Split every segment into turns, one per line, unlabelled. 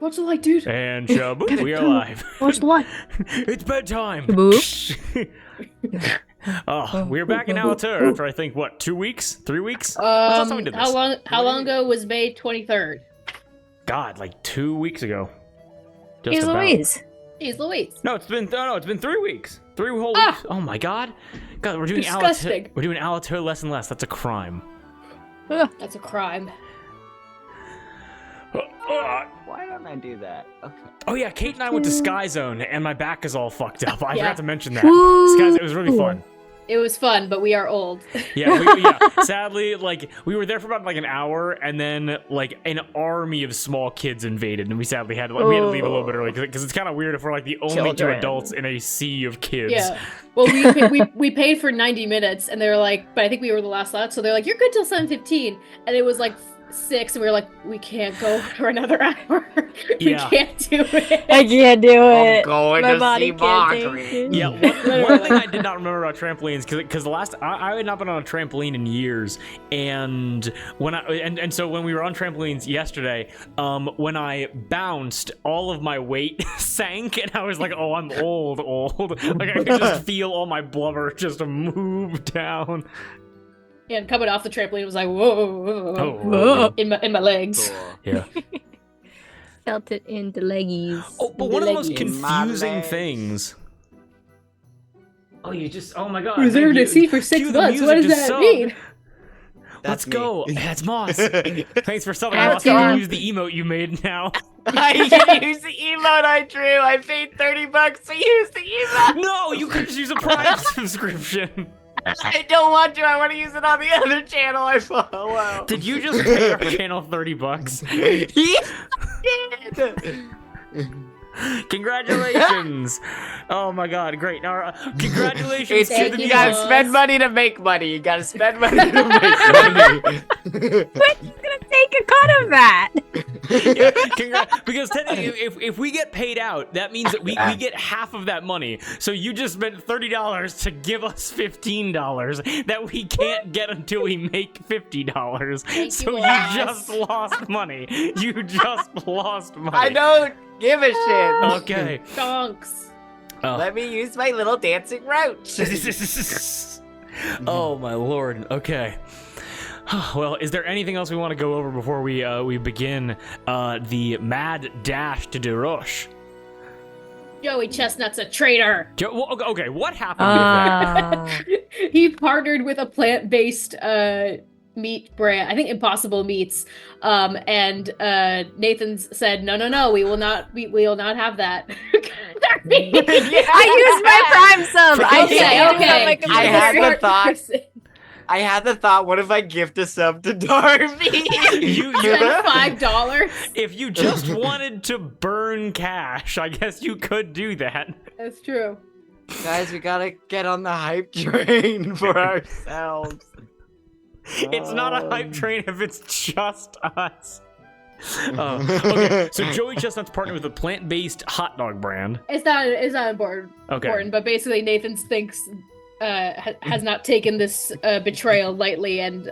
Watch the light, dude.
And shaboom, we are live.
Watch the light.
It's bedtime.
Shaboom.
We're back in Allatour after I think 2 weeks, 3 weeks. Last time we did this.
How long ago was May 23rd?
God, like 2 weeks ago. Just
Here's
about.
Louise.
Jeez Louise.
No, it's been 3 weeks. 3 whole weeks. Oh my God. God, we're doing
Disgusting.
Allatour. We're doing Allatour less and less. That's a crime.
That's a crime.
Why don't I do that? Okay.
Oh yeah, Kate and I went to Sky Zone, and my back is all fucked up. I
Yeah.
forgot to mention that. It was really fun.
It was fun, but we are old.
Yeah, sadly, we were there for about an hour, and then an army of small kids invaded, and we sadly had to leave a little bit early because it's kind of weird if we're the only two adults in a sea of kids.
Yeah. Well, we paid for 90 minutes, and they were like, but I think we were the last lot, so they're like, you're good till 7:15, and it was 6, and we were like, we can't go for another hour. We can't do it.
I can't do it.
I'm going
My
to
body
see
can't take
Marjorie.
it.
Yeah, one thing I did not remember about trampolines because the last I had not been on a trampoline in years, and so when we were on trampolines yesterday, when I bounced, all of my weight sank, and I was like, oh, I'm old. I could just feel all my blubber just move down.
And coming off the trampoline was like, whoa. In my legs.
Yeah.
Felt it in the leggies.
Oh, but one of the most
In
my
confusing
legs.
things. Oh, oh my God.
Reserved a seat for 6
Cue the
months. What
music
does
to
that
sub.
mean?
Let's
That's me.
go. That's Moss. Thanks for subbing,
That's
Moss. You can
me.
use the emote you made now.
I can use the emote I drew. I paid $30 to use the emote.
No, you could just use a Prime subscription.
I don't want to. I want to use it on the other channel I follow.
Did you just pay our channel $30? Congratulations! Oh my God, great! Now, congratulations to
Thank
the
you,
You gotta
Moss.
spend money to make money. You gotta spend money to make money.
But you're gonna take a cut of that.
Because technically, if we get paid out, that means that we get half of that money. So you just spent $30 to give us $15 that we can't get until we make $50.
Thank
So
you,
you
Moss.
just lost money. You just lost money.
I don't give a shit.
Okay.
Donks.
Oh.
Let me use my little dancing roach.
Oh my Lord. Okay. Well, is there anything else we want to go over before we begin the mad dash to DeRoche?
Joey Chestnut's a traitor.
Okay, what happened with that?
He partnered with a plant-based meat brand, I think Impossible Meats, and Nathan's said, no, we will not have that.
I used my Prime sub.
Okay.
I had the thought, what if I gift a sub to Darby?
You
Spend $5.
if you just wanted to burn cash, I guess you could do that.
That's true.
Guys, we gotta get on the hype train for ourselves.
It's not a hype train if it's just us. Okay, so Joey Chestnut's partnered with a plant-based hot dog brand.
It's not important, but basically Nathan thinks has not taken this betrayal lightly, and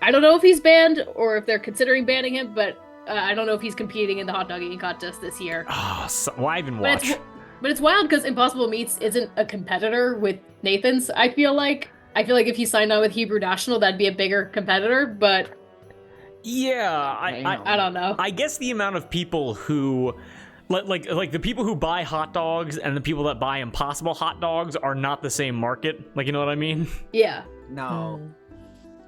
I don't know if he's banned or if they're considering banning him, but I don't know if he's competing in the hot dog eating contest this year.
Oh, why even watch?
But it's wild because Impossible Meats isn't a competitor with Nathan's. I feel like if he signed on with Hebrew National, that'd be a bigger competitor, but
Yeah,
I don't know.
I guess the amount of people who like the people who buy hot dogs and the people that buy Impossible hot dogs are not the same market. You know what I mean?
Yeah.
No.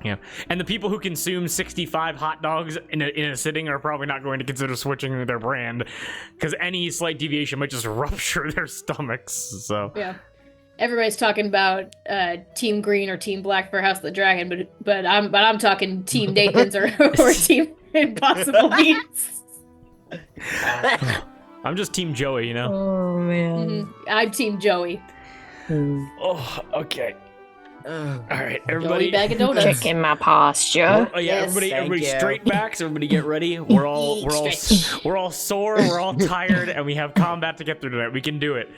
Yeah. And the people who consume 65 hot dogs in a sitting are probably not going to consider switching their brand because any slight deviation might just rupture their stomachs. So
Yeah. Everybody's talking about Team Green or Team Black for House of the Dragon, but I'm talking Team Nathan's or Team Impossible Meats.
I'm just Team Joey, you know?
Oh man.
I'm Team Joey.
Oh, okay. All right,
Joey
everybody.
bag of donuts.
Checking my posture.
Oh yeah,
Yes,
everybody
you.
straight backs. Everybody get ready. We're all sore. We're all tired, and we have combat to get through tonight. We can do it.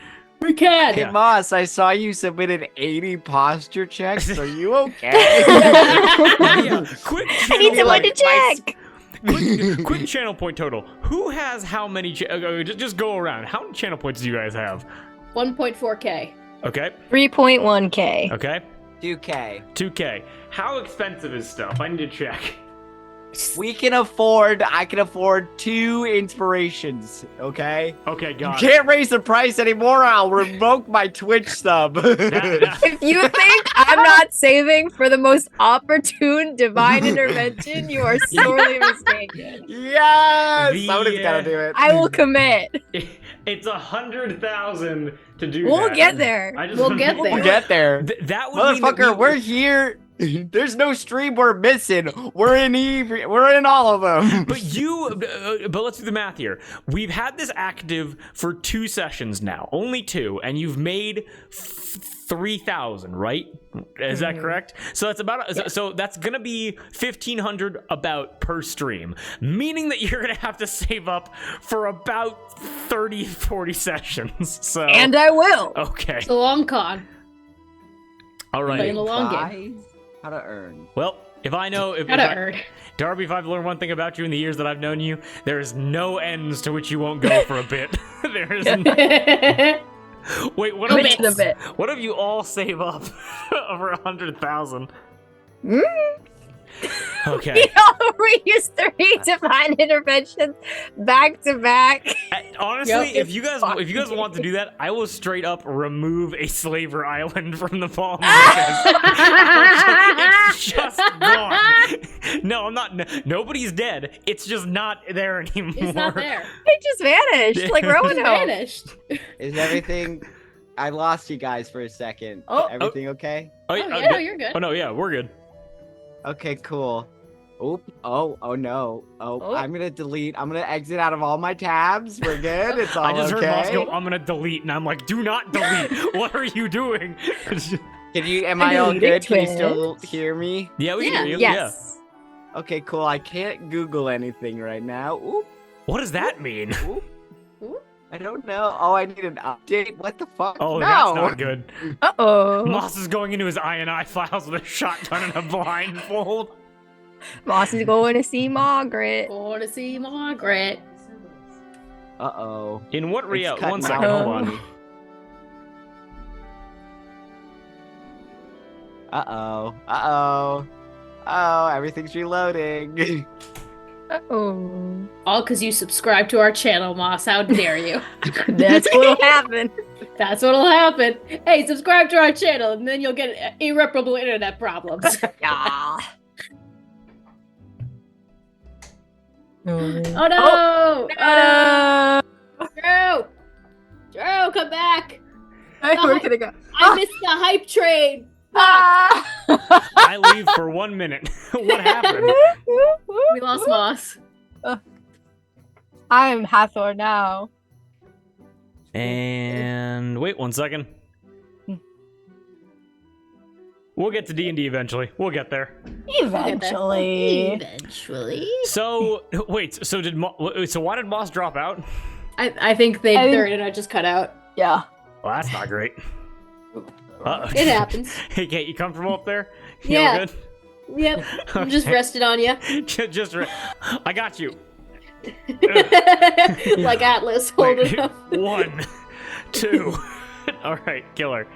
We can.
Hey,
Yeah.
Moss, I saw you submitted 80 posture checks. Are you okay?
Yeah, quick.
I need
channel-
someone to check.
quick channel point total. Who has how many? Just go around. How many channel points do you guys have?
1.4K.
Okay.
3.1K.
Okay.
2K.
2K. How expensive is stuff? I need to check.
I can afford 2 inspirations, okay?
Okay, got
You can't raise the price anymore, I'll revoke my Twitch sub.
If you think I'm not saving for the most opportune divine intervention, you are sorely mistaken.
Yes! Somebody's gotta do it.
I will commit.
It's 100,000 to do
We'll
that.
get there.
We'll get there.
We'll get there.
That would mean that
Motherfucker, we're here. There's no stream we're missing. We're in all of them.
But let's do the math here. We've had this active for 2 sessions now, only 2, and you've made 3,000, right? Is that correct? So that's about so that's gonna be 1,500 about per stream, meaning that you're gonna have to save up for about 30-40 sessions. So
And I will.
okay,
It's a long con.
all right.
Playing the long game.
How to earn.
Well, if I know if
Gotta earn.
Darby, if I've learned one thing about you in the years that I've known you, there is no ends to which you won't go for a bit. There is. Wait, what if you all save up over 100,000? Okay.
We use 3 divine interventions back to back.
Honestly,
Yep.
if you guys want to do that, I will straight up remove a slaver island from the Palm. It's just gone. No, I'm not. Nobody's dead. It's just not there anymore.
It's not there.
It just vanished, like
It's
Roanoke.
vanished.
Is everything... I lost you guys for a second.
Oh.
Everything okay?
Oh, yeah, no, you're good.
Oh no, yeah, we're good.
Okay, cool. Oop. Oh no.
Oh.
I'm gonna exit out of all my tabs. We're good. It's all
I just
okay.
heard Moss go, I'm gonna delete, and I'm like, do not delete. What are you doing?
Am I all good? Can you still hear me?
Yeah, we
Yeah,
can hear you.
Yes.
Okay, cool. I can't Google anything right now. Oop.
Yeah. What does that mean?
Oop. I don't know. Oh, I need an update. What the fuck?
Oh,
no.
that's not good.
Uh-oh.
Moss is going into his INI files with a shotgun and a blindfold.
Moss is going to see Margaret.
Going to see Margaret.
Uh-oh.
In what reality?
cutting
One second,
out.
hold on.
Uh-oh. Uh-oh. Oh, everything's reloading.
Uh-oh.
All because you subscribe to our channel, Moss. How dare you?
That's what'll happen.
That's what'll happen. Hey, subscribe to our channel, and then you'll get irreparable internet problems.
Yeah.
Oh no!
Oh,
Drew! Drew, come back!
we're gonna go.
I missed the hype train!
Ah!
I leave for 1 minute. What happened?
We lost Moss.
I am Hathor now.
And wait 1 second. We'll get to D&D eventually. We'll get there.
Eventually.
Eventually.
So wait. So why did Moss drop out?
I think their internet just cut out.
Yeah.
Well, that's not great. Uh-oh.
It happens.
Hey, Kate, you comfortable up there? You
Yeah.
all good?
Yep. I'm just rested on you.
I got you.
Like Atlas holding
Wait,
up.
1, 2. All right, killer.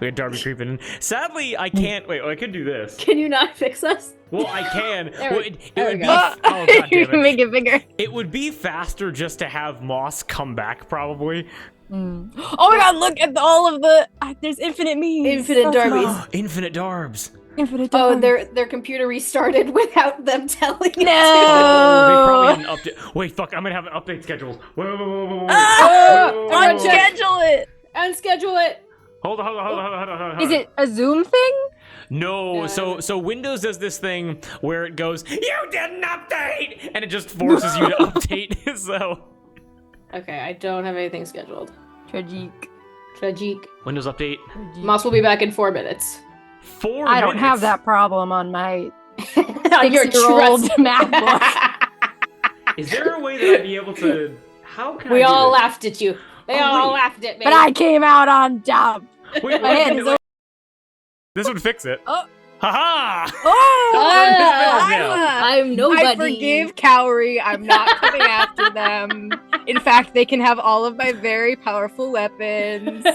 We had Darby creeping in. Sadly, I can't. Wait, I could do this.
Can you not fix us?
Well, I can.
There
Well,
we
it
there
would
we
be.
go.
Oh, God damn
Make
it.
it bigger.
It would be faster just to have Moss come back, probably.
Oh my god, look at all of the... there's infinite memes.
Infinite Darbies.
Infinite Darbs.
Infinite
Oh,
Darbies.
their computer restarted without them telling it
They
No!
probably didn't update. Wait, fuck! I'm gonna have an update schedule. Wait.
Unschedule it!
to. Unschedule it.
Hold on.
Is it a Zoom thing?
No,
No.
so Windows does this thing where it goes, "You didn't update," and it just forces you to update. So
Okay, I don't have anything scheduled.
Tragic.
Tragic.
Windows update.
Moss will be back in 4 minutes.
4
I don't
minutes.
have that problem on my
On your
6-year-old
trust-
MacBook.
Is there a way that I'd be able to? How can
We
I do
all
this?
laughed at you. They
Oh,
all
wait.
laughed at me.
But I came out on top.
Wait,
My hand is
this would fix it. Haha!
I'm nobody.
I forgive Cowrie. I'm not coming after them. In fact, they can have all of my very powerful weapons.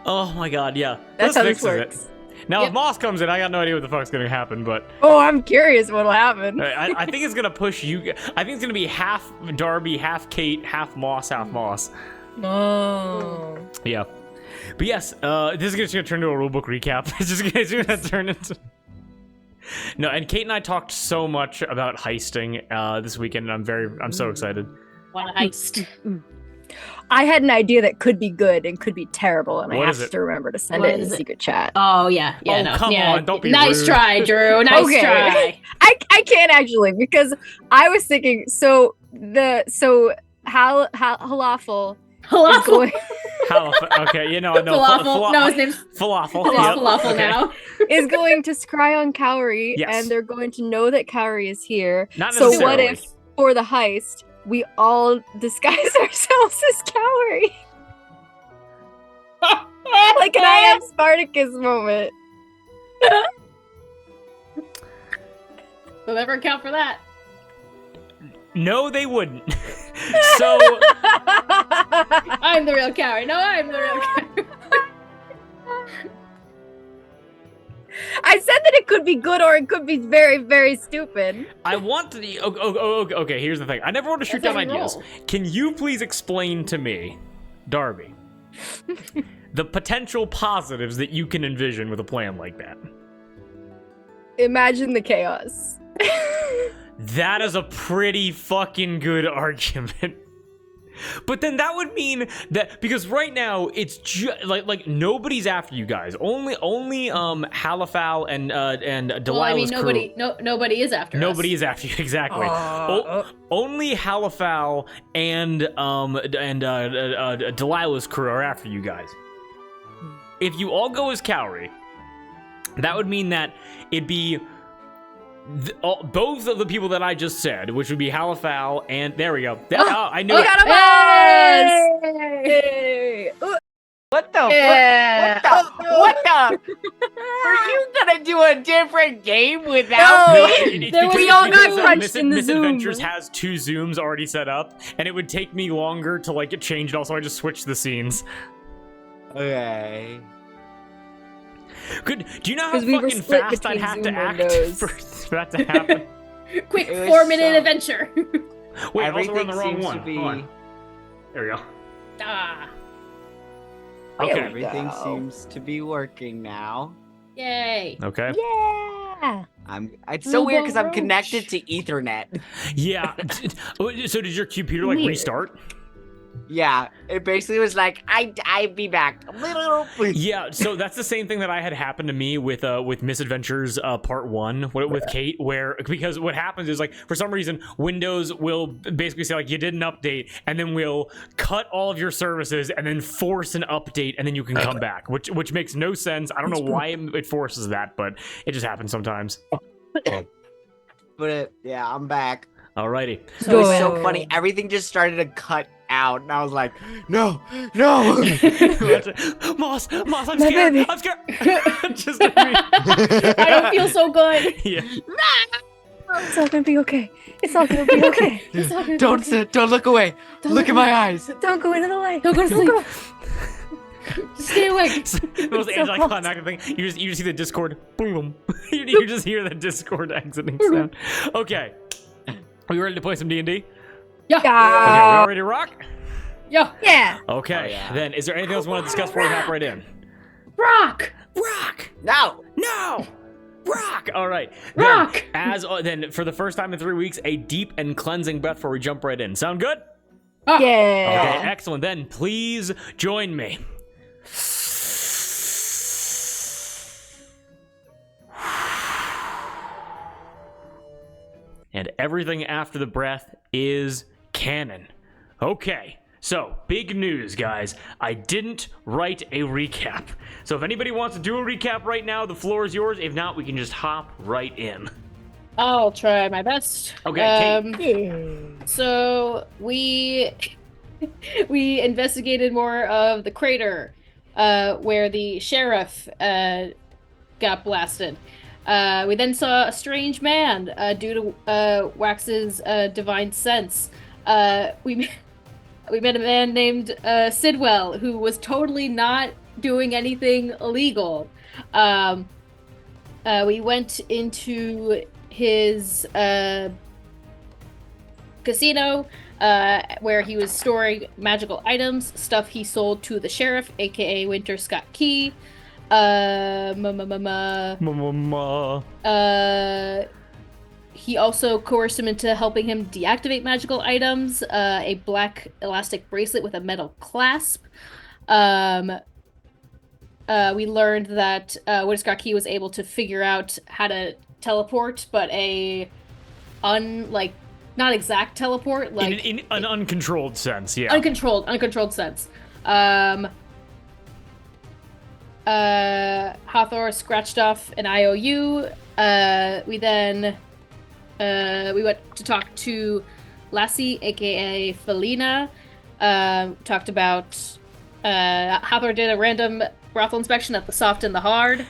Oh my god, yeah.
That's
This
how this
fixes
works.
it. Now, if Moss comes in, I got no idea what the fuck's gonna happen, but
Oh, I'm curious what'll happen.
I think it's gonna push you. I think it's gonna be half Darby, half Kate, half Moss, half Moss.
Oh.
Yeah. But yes, this is just gonna turn into a rulebook recap. It's just gonna turn into. No, and Kate and I talked so much about heisting this weekend, and I'm so excited.
What a heist.
I had an idea that could be good and could be terrible, and
What
I
is
have
it?
to remember to send
What
it in
is
the
it?
secret chat.
Oh yeah,
Oh,
no,
come
yeah.
on, don't be
Nice
rude.
try, Drew. Nice
Okay.
try.
I can't actually, because I was thinking halafel is going
Okay, you know, no.
Falafel. No, his name's
Falafel.
Falafel
Okay.
now.
is going to scry on Cowrie,
Yes.
and they're going to know that Cowrie is here.
Not
So what
necessarily.
if for the heist we all disguise ourselves as Cowrie? Like an I am Spartacus moment.
They'll never account for that.
No, they wouldn't. So
I'm the real Cowrie. No, I'm the real Cowrie.
I said that it could be good or it could be very, very stupid.
I want to. Okay, here's the thing. I never want to shoot
That's
down
how we
ideas.
roll.
Can you please explain to me, Darby, the potential positives that you can envision with a plan like that?
Imagine the chaos.
That is a pretty fucking good argument. But then that would mean that because right now it's like nobody's after you guys. Only Halafal and Delilah's
Well, I mean,
crew.
nobody is after us.
Nobody is after you, exactly. Only Halafal and Delilah's crew are after you guys. If you all go as Cowrie, that would mean that it'd be both of the people that I just said, which would be Halafal and there we go. I knew it.
got a boss! Yay! Ooh,
What the?
yeah.
What the? Are you gonna do a different game without
No.
me?
It's
There
because-
we
all got
because,
crunched in the
Misadventures
Zoom.
has 2 Zooms already set up, and it would take me longer to like change it all, so I just switched the scenes.
Okay.
Good. Do you know how
'Cause we were
fucking
split
fast I'd
between
have to
Zoom
act
windows.
for that to happen?
Quick
It was
4-minute
so-
adventure.
Wait, also
Everything
we're on the wrong
seems
one.
to be.
Hold on. There we go.
Ah,
Okay.
There we
Everything
go.
seems to be working now.
yay.
Okay.
Yeah.
It's so weird because I'm
Roach.
connected to Ethernet.
Yeah. So did your computer like
Weird.
restart?
Yeah, it basically was like I'd be back.
Yeah, so that's the same thing that I had happened to me with Misadventures Part 1 with Kate, where because what happens is like for some reason Windows will basically say like you did an update and then we'll cut all of your services and then force an update and then you can come back, which makes no sense. I don't know why it forces that, but it just happens sometimes.
But yeah, I'm back.
Alrighty.
So it was
Good.
so funny. Everything just started to cut out, and I was like, no, no.
Moss, I'm
My
scared.
baby.
I'm scared. Just me.
I don't feel so good.
Yeah.
It's all gonna be okay. It's all gonna be okay. It's all gonna be okay.
Don't look away. Look at my eyes.
Don't go into the light.
Don't go to sleep. Just stay awake.
The most
so
anticlimactic thing. You just see the Discord. Boom. You just hear the Discord exiting sound. Okay. Are you ready to play some D&D?
Yeah.
Okay, we all ready to rock?
Yeah.
Yeah.
Okay.
Oh, yeah.
Then, is there anything else you want to discuss before we hop right in?
Rock.
Rock!
No.
No! Rock! All right.
Rock!
Then for the first time in 3 weeks, a deep and cleansing breath before we jump right in. Sound good?
Ah.
Yeah.
Okay, excellent. Then please join me. And everything after the breath is canon. Okay, so big news, guys. I didn't write a recap. So if anybody wants to do a recap right now, the floor is yours. If not, we can just hop right in.
I'll try my best.
Okay,
So we investigated more of the crater, where the sheriff got blasted. We then saw a strange man due to Wax's divine sense. We met a man named Sidwell, who was totally not doing anything illegal. We went into his casino, where he was storing magical items, stuff he sold to the sheriff, aka Winter Scott Key. He also coerced him into helping him deactivate magical items, a black elastic bracelet with a metal clasp. We learned that Winter Scott Key was able to figure out how to teleport, but not exact teleport, like
in an uncontrolled sense, yeah.
Uncontrolled sense. Hathor scratched off an IOU. We then we went to talk to Lassie, aka Felina. Talked about Hathor did a random brothel inspection at the soft and the hard.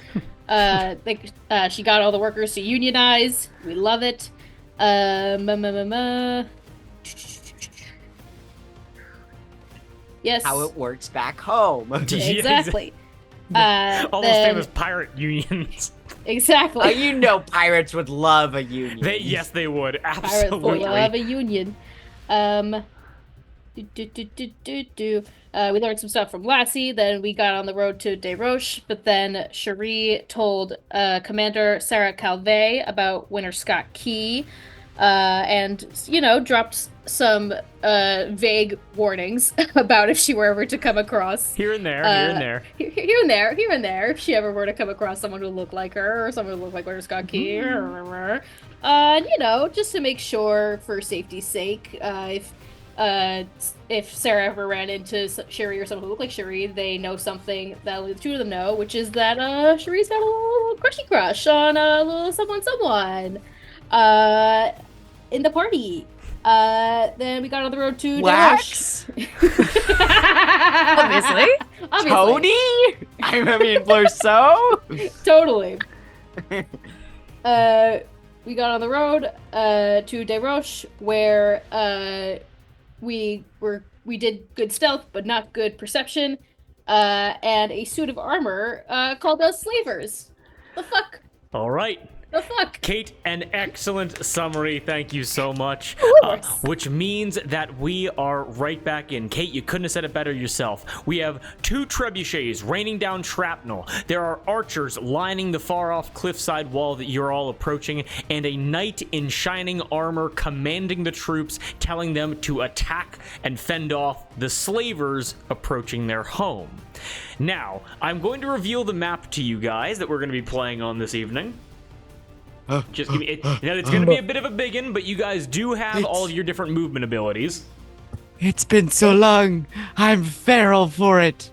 She got all the workers to unionize. We love it. Yes.
How it works back home.
Exactly.
All those famous pirate unions.
Exactly.
You know pirates would love a union.
Yes, they would.
Pirates
Absolutely.
would love a union. We learned some stuff from Lassie, then we got on the road to Desroches, but then Cherie told Commander Sarah Calvé about Winter Scott Key, and, dropped some vague warnings about if she were ever to come across.
Here and there.
Here and there, if she ever were to come across someone who looked like her, or someone who looked like Winter Scott Key, just to make sure, for safety's sake, if Sarah ever ran into Cherie or someone who looked like Cherie, they know something that only the two of them know, which is that Cherie's got a little crushy crush on a little someone in the party. Then we got on the road to
Wax?
Obviously.
Tony? I mean, Blurso?
Totally. We got on the road to Desroches, where we did good stealth, but not good perception, and a suit of armor called us slavers. The fuck?
All right.
The fuck?
Kate, an excellent summary. Thank you so much. Which means that we are right back in. Kate, you couldn't have said it better yourself. We have 2 trebuchets raining down shrapnel. There are archers lining the far-off cliffside wall that you're all approaching, and a knight in shining armor commanding the troops, telling them to attack and fend off the slavers approaching their home. Now, I'm going to reveal the map to you guys that we're going to be playing on this evening. Just give me it. It's going to be a bit of a biggin, but you guys do have all of your different movement abilities.
It's been so long. I'm feral for it.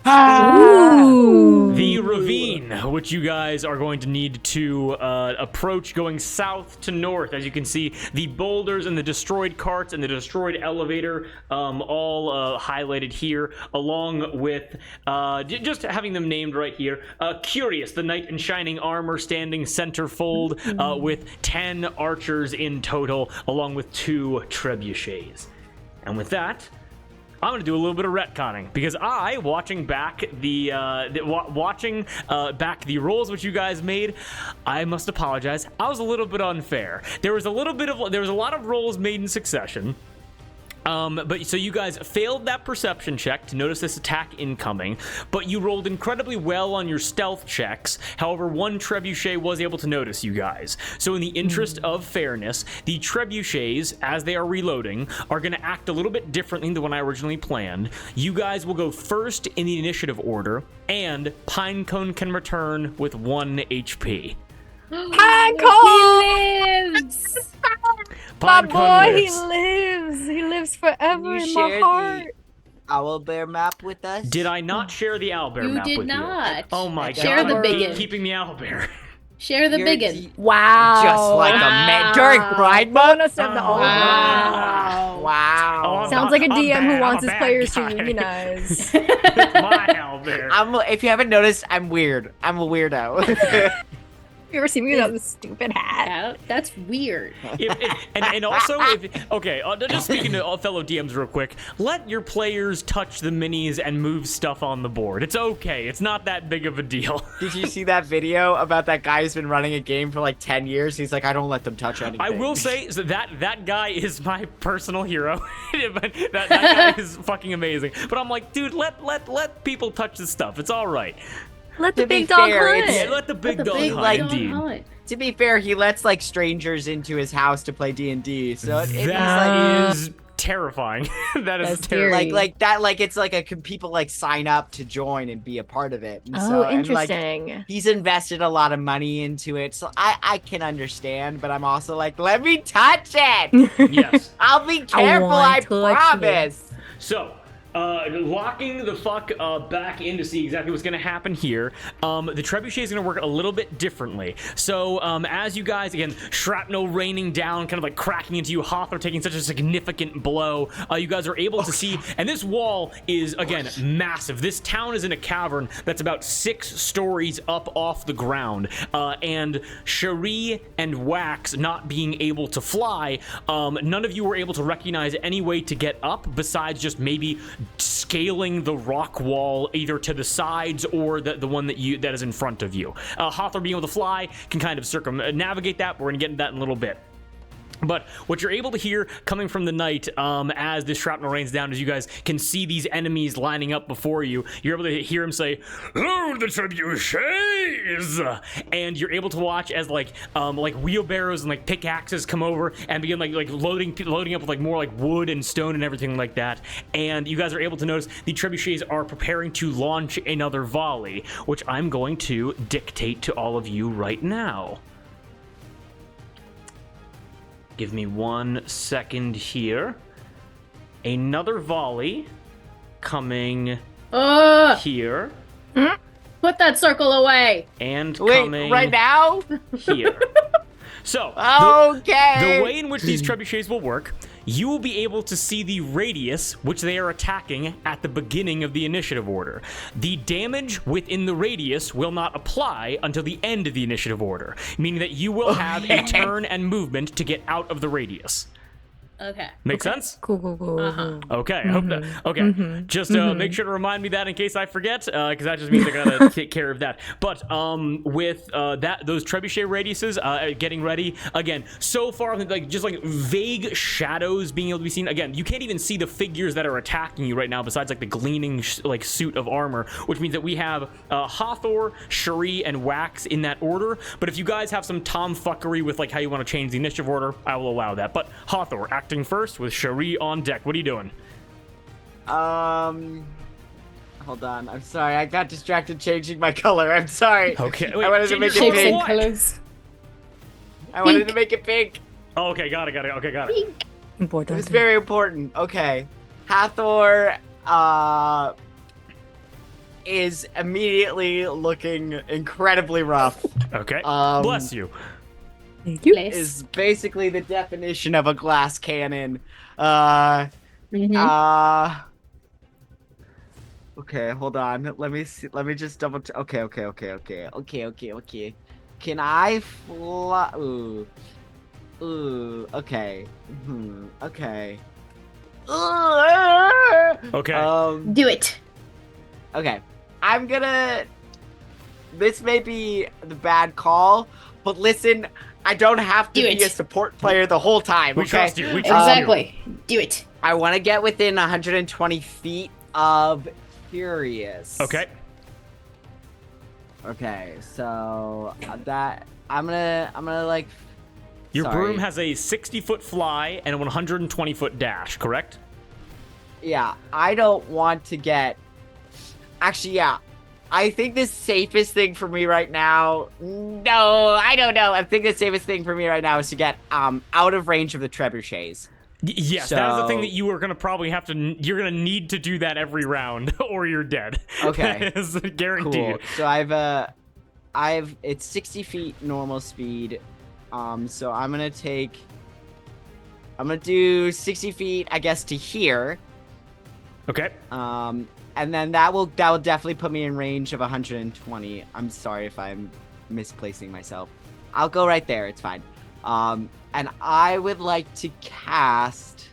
The ravine, which you guys are going to need to approach going south to north. As you can see, the boulders and the destroyed carts and the destroyed elevator all highlighted here, along with just having them named right here. Curious, the knight in shining armor standing centerfold with 10 archers in total, along with 2 trebuchets. And with that, I'm going to do a little bit of retconning, because watching back the rolls which you guys made, I must apologize. I was a little bit unfair. There was a lot of rolls made in succession. But so you guys failed that perception check to notice this attack incoming, but you rolled incredibly well on your stealth checks. However, 1 trebuchet was able to notice you guys. So in the interest of fairness, the trebuchets, as they are reloading, are going to act a little bit differently than when I originally planned. You guys will go first in the initiative order, and Pinecone can return with 1 HP.
Pinecone! He lives! My boy,
lives.
he lives! He lives forever
You
in my
shared
heart.
the Owlbear map with us?
Did I not share the owlbear map with you?
You did not.
Oh my
Share
god,
the
I'm
biggin.
keeping the owlbear.
Share the
You're
biggin.
Wow.
Just like a man during grind mode.
Bonus of the
Wow.
Wow.
Sounds like a
I'm
DM who
bad,
wants
I'm a
his
bad
players
guy.
to unionize.
It's my owlbear.
If you haven't noticed, I'm weird. I'm a weirdo.
You ever see me without this stupid hat?
Yeah, that's weird.
And also, just speaking to fellow DMs real quick, let your players touch the minis and move stuff on the board. It's okay. It's not that big of a deal.
Did you see that video about that guy who's been running a game for like 10 years? He's like, I don't let them touch anything.
I will say so that guy is my personal hero. that guy is fucking amazing. But I'm like, dude, let people touch this stuff. It's all right.
Let the
To be
big dog
fair,
hunt.
Yeah, let the big dog
big
hunt,
like,
indeed.
To be fair, he lets like strangers into his house to play D&D. So it's like,
That is terrifying. That is
That's
terrifying.
scary.
it's like people like sign up to join and be a part of it. And
Oh,
and, like,
interesting.
he's invested a lot of money into it, so I can understand, but I'm also like, let me touch it.
Yes.
I'll be careful, I
want to touch
promise.
So, locking the fuck back in to see exactly what's going to happen here. The trebuchet is going to work a little bit differently. So, as you guys, again, shrapnel raining down, kind of like cracking into you, Hawthorne taking such a significant blow, you guys are able to see, and this wall is, again, massive. This town is in a cavern that's about 6 stories up off the ground, and Cherie and Wax not being able to fly, none of you were able to recognize any way to get up besides just maybe scaling the rock wall either to the sides or the one that is in front of you. Hawthorne being able to fly can kind of circumnavigate that. We're gonna get into that in a little bit. But what you're able to hear coming from the night as this shrapnel rains down, as you guys can see these enemies lining up before you, you're able to hear him say, "Hello, the trebuchets!" And you're able to watch as like wheelbarrows and like pickaxes come over and begin like loading up with like more like wood and stone and everything like that. And you guys are able to notice the trebuchets are preparing to launch another volley, which I'm going to dictate to all of you right now. Give me 1 second here. Another volley coming here
Put that circle away.
and
Wait,
coming
right now?
here. So,
Okay.
the way in which these trebuchets will work, you will be able to see the radius which they are attacking at the beginning of the initiative order. The damage within the radius will not apply until the end of the initiative order, meaning that you will have a turn and movement to get out of the radius.
Okay.
Make sense?
Cool.
Okay, I hope that. Okay, just make sure to remind me that in case I forget, because that just means I gotta take care of that. But with those trebuchet radiuses getting ready again. So far, like just like vague shadows being able to be seen. Again, you can't even see the figures that are attacking you right now, besides like the gleaming like suit of armor, which means that we have Hathor, Cherie, and Wax in that order. But if you guys have some tomfuckery with like how you want to change the initiative order, I will allow that. But Hathor, acting first with Cherie on deck. What are you doing?
Hold on. I'm sorry. I got distracted changing my color. I'm sorry.
Okay,
I wanted to make it
Shapes and
pink.
colors.
I wanted to make it pink.
Oh, okay, got it. Okay, got it.
It was very important. Okay. Hathor, is immediately looking incredibly rough.
Okay. Bless you.
Thank you.
Place.
Is basically the definition of a glass cannon. Okay, hold on. Let me see. Let me just double. Okay. Can I fly? Ooh. Okay. Okay.
Okay.
Do it.
Okay. I'm gonna. This may be the bad call, but listen. I don't have to
Do
be
it.
a support player the whole time.
We
Okay?
trust you. We trust
Exactly. Do it.
I want to get within 120 feet of Furious.
Okay.
Okay, so that I'm gonna like.
Your
sorry.
broom has a 60-foot fly and a 120-foot dash, correct?
Yeah, I don't want to get. Actually, yeah. I think the safest thing for me right now. No, I don't know. I think the safest thing for me right now is to get out of range of the trebuchets.
Yes, that is the thing
So-
that you are going to probably have to. You're going to need to do that every round, or you're dead.
Okay.
That is guaranteed.
Cool. So I've it's 60 feet normal speed. So I'm gonna do 60 feet, I guess, to here.
Okay.
And then that will definitely put me in range of 120. I'm sorry if I'm misplacing myself. I'll go right there. It's fine. And I would like to cast.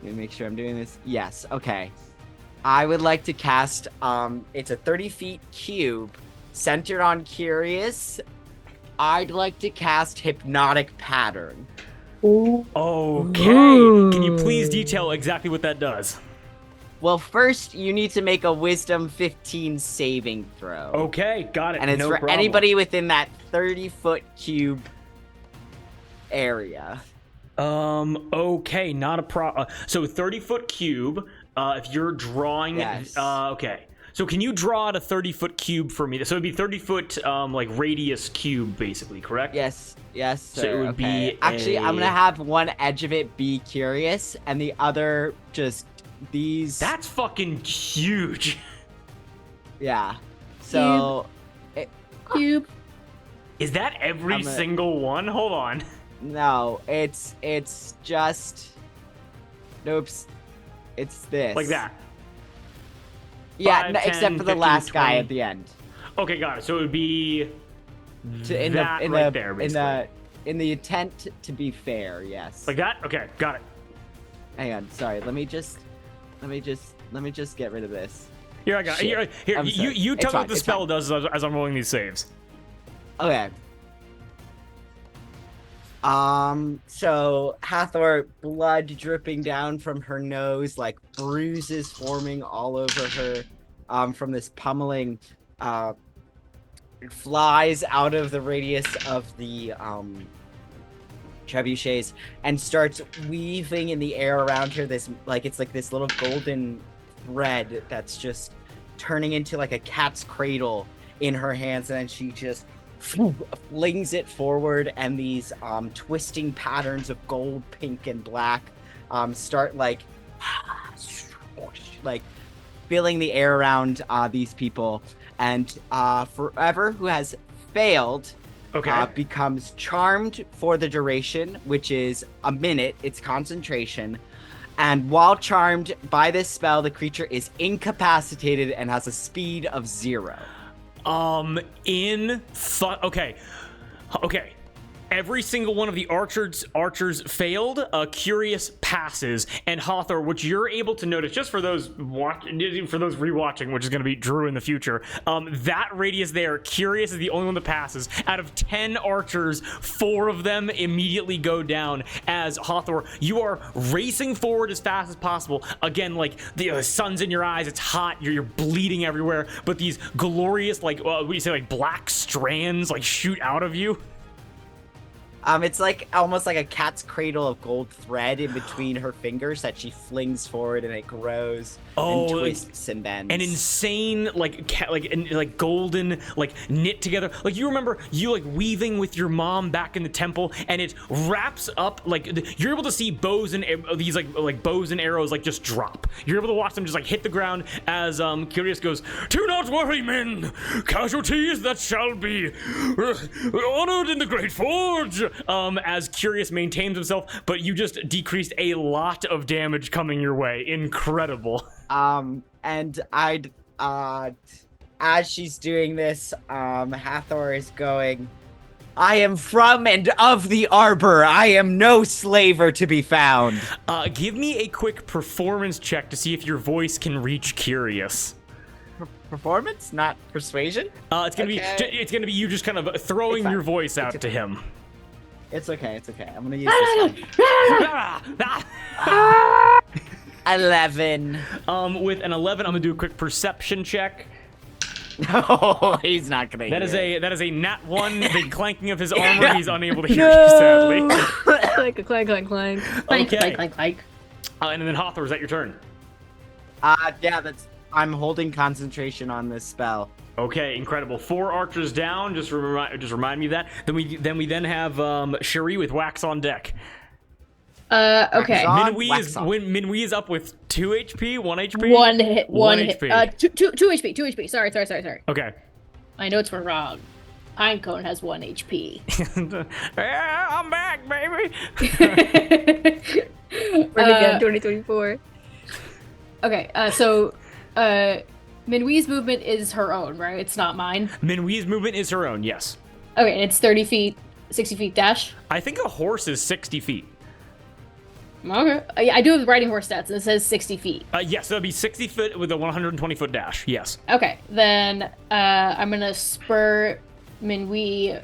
Let me make sure I'm doing this. Yes. Okay. I would like to cast. It's a 30 feet cube centered on Curious. I'd like to cast Hypnotic Pattern.
Okay. Can you please detail exactly what that does?
Well, first, you need to make a Wisdom 15 saving throw.
Okay, got it.
And it's
no
for
problem.
anybody within that 30-foot cube area.
Okay, not a problem. So 30-foot cube, if you're drawing...
Yes.
Okay. So can you draw out a 30-foot cube for me? So it'd be 30-foot, like, radius cube, basically, correct?
Yes, sir.
So it would be
Actually, I'm gonna have one edge of it be Curious, and the other just these...
That's fucking huge.
Yeah. So...
Cube.
Is that every single one? Hold on.
No, it's just... Oops. It's this.
Like that?
Yeah,
5,
no,
10,
except for the
15,
last guy
20.
at the end.
Okay, got it. So it would be
In
there,
the intent to be fair, yes.
like that? Okay, got it.
Hang on, sorry. Let me just get rid of this.
Here, I got it. Here,
I'm sorry.
you
It's
tell me
fine,
what the
it's
spell
fine.
does as I'm rolling these saves.
Okay. So Hathor, blood dripping down from her nose, like bruises forming all over her, from this pummeling, flies out of the radius of the, trebuchets and starts weaving in the air around her. It's like this little golden thread that's just turning into like a cat's cradle in her hands, and then she just flings it forward, and these twisting patterns of gold, pink, and black start like filling the air around these people, and Forever, who has failed, becomes charmed for the duration, which is a minute. It's concentration. And while charmed by this spell, the creature is incapacitated and has a speed of 0.
Okay. Every single one of the archers failed. Curious passes, and Hathor, which you're able to notice, just for those rewatching, which is going to be Drew in the future. That radius there, Curious is the only one that passes. Out of 10 archers, 4 of them immediately go down. As Hathor, you are racing forward as fast as possible. Again, like the sun's in your eyes, it's hot, you're bleeding everywhere. But these glorious, like what do you say, like black strands, like shoot out of you.
It's like almost like a cat's cradle of gold thread in between her fingers that she flings forward, and it grows and twists and bends.
An insane like golden like knit together. Like you remember you like weaving with your mom back in the temple, and it wraps up like you're able to see bows and these like bows and arrows like just drop. You're able to watch them just like hit the ground as Curious goes, "Do not worry, men. Casualties that shall be honored in the Great Forge." As Curious maintains himself, but you just decreased a lot of damage coming your way. Incredible.
And I'd, as she's doing this, Hathor is going, "I am from and of the Arbor. I am no slaver to be found."
Give me a quick performance check to see if your voice can reach Curious.
Performance, not persuasion?
It's gonna be you just kind of throwing your voice out to him.
It's okay. I'm gonna use this one. 11.
With an 11, I'm gonna do a quick perception check.
No, he's not gonna
That
hear
is a nat 1. The clanking of his armor. He's unable to hear you, sadly.
Clank, clank, clank, clank.
Okay.
Clank.
And then Hathor, is that your turn?
Yeah, I'm holding concentration on this spell.
Okay, incredible. 4 archers down. Just remind me of that. Then we have Cherie with Wax on deck.
Okay.
Minwee is up with 2 HP, 1 HP.
1 hit.
1
hit.
HP.
2 HP. 2 HP. Sorry.
Okay.
My notes were wrong. Pinecone has 1 HP.
Yeah, I'm back, baby.
We're again 2024.
Okay, so Minwi's movement is her own, right? It's not mine.
Minwi's movement is her own, yes.
Okay, and it's 30 feet, 60 feet dash.
I think a horse is 60 feet.
Okay, I do have the riding horse stats, and it says 60 feet.
Yes, that'll be 60 foot with a 120-foot dash. Yes.
Okay, then I'm gonna spur Minwi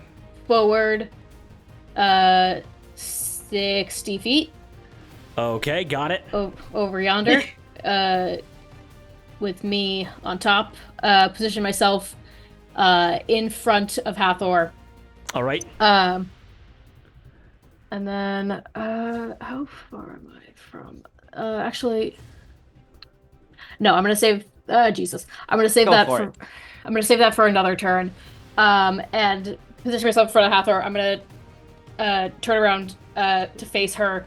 forward 60 feet.
Okay, got it.
Over yonder, with me on top. Position myself in front of Hathor.
All right.
And then, how far am I from? Actually, no. I'm gonna save. Jesus, I'm gonna save that for. I'm gonna save that for another turn. And position myself in front of Hathor. I'm gonna turn around to face her.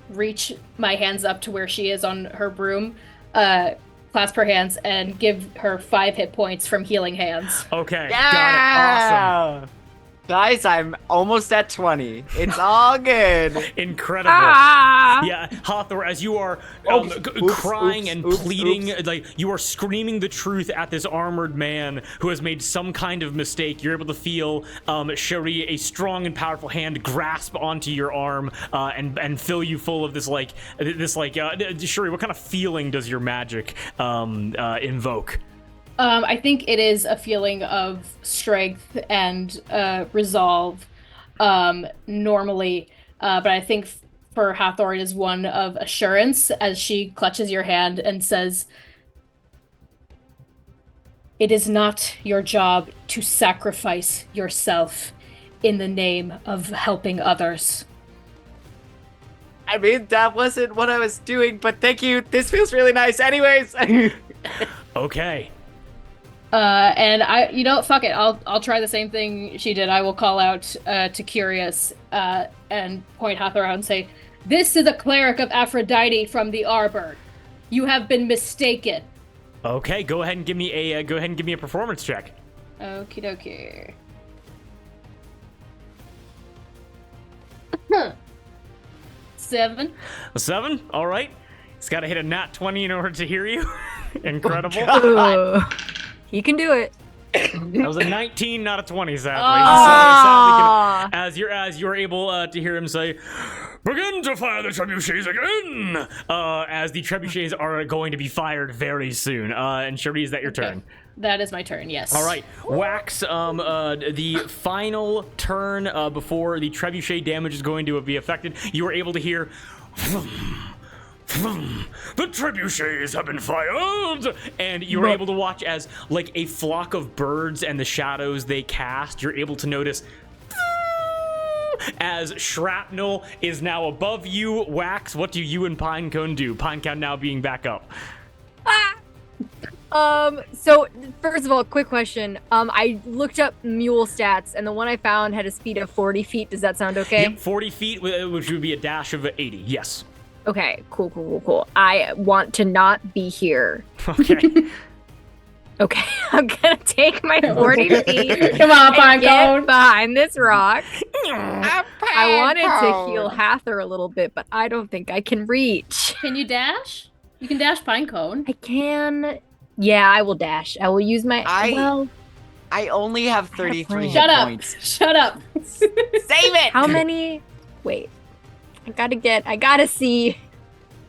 Reach my hands up to where she is on her broom. Clasp her hands and give her 5 hit points from healing hands.
Okay,
Yeah!
got it. Awesome.
Guys, I'm almost at 20. It's all good.
Incredible. Yeah, Hathor, as you are crying and pleading, like you are screaming the truth at this armored man who has made some kind of mistake, you're able to feel Cherie, a strong and powerful hand, grasp onto your arm and fill you full of this Cherie, what kind of feeling does your magic invoke?
I think it is a feeling of strength and resolve normally, but I think for Hathor it is one of assurance as she clutches your hand and says, "It is not your job to sacrifice yourself in the name of helping others."
I mean, that wasn't what I was doing, but thank you. This feels really nice anyways.
Okay.
And fuck it. I'll try the same thing she did. I will call out to Curious and point Hathor out and say, "This is a cleric of Aphrodite from the Arbor. You have been mistaken."
Okay, go ahead and give me a performance check.
Okie dokie. 7.
7. All right. It's got to hit a nat 20 in order to hear you. Incredible.
Oh, he can do it.
That was a 19, not a 20, sadly.
Oh.
As you're able to hear him say, "Begin to fire the trebuchets again!" As the trebuchets are going to be fired very soon. And Cherie, is that your turn?
That is my turn, yes.
All right, Wax, the final turn before the trebuchet damage is going to be affected, you are able to hear, "The trebuchets have been fired!" And you're able to watch as, like, a flock of birds and the shadows they cast, you're able to notice as shrapnel is now above you. Wax, what do you and Pinecone do? Pinecone now being back up.
So first of all, quick question. I looked up mule stats, and the one I found had a speed of 40 feet. Does that sound okay?
Yep, 40 feet, which would be a dash of 80, yes.
Okay, cool. I want to not be here.
Okay.
Okay, I'm gonna take my 40 feet.
Come on,
and get
Pinecone.
behind this rock. I wanted to heal Hathor a little bit, but I don't think I can reach.
Can you dash? You can dash Pinecone.
I can. Yeah, I will dash. I will use my.
I only have 33
Shut
hit
up.
points.
Shut up.
Save it!
How many? Wait. I gotta see.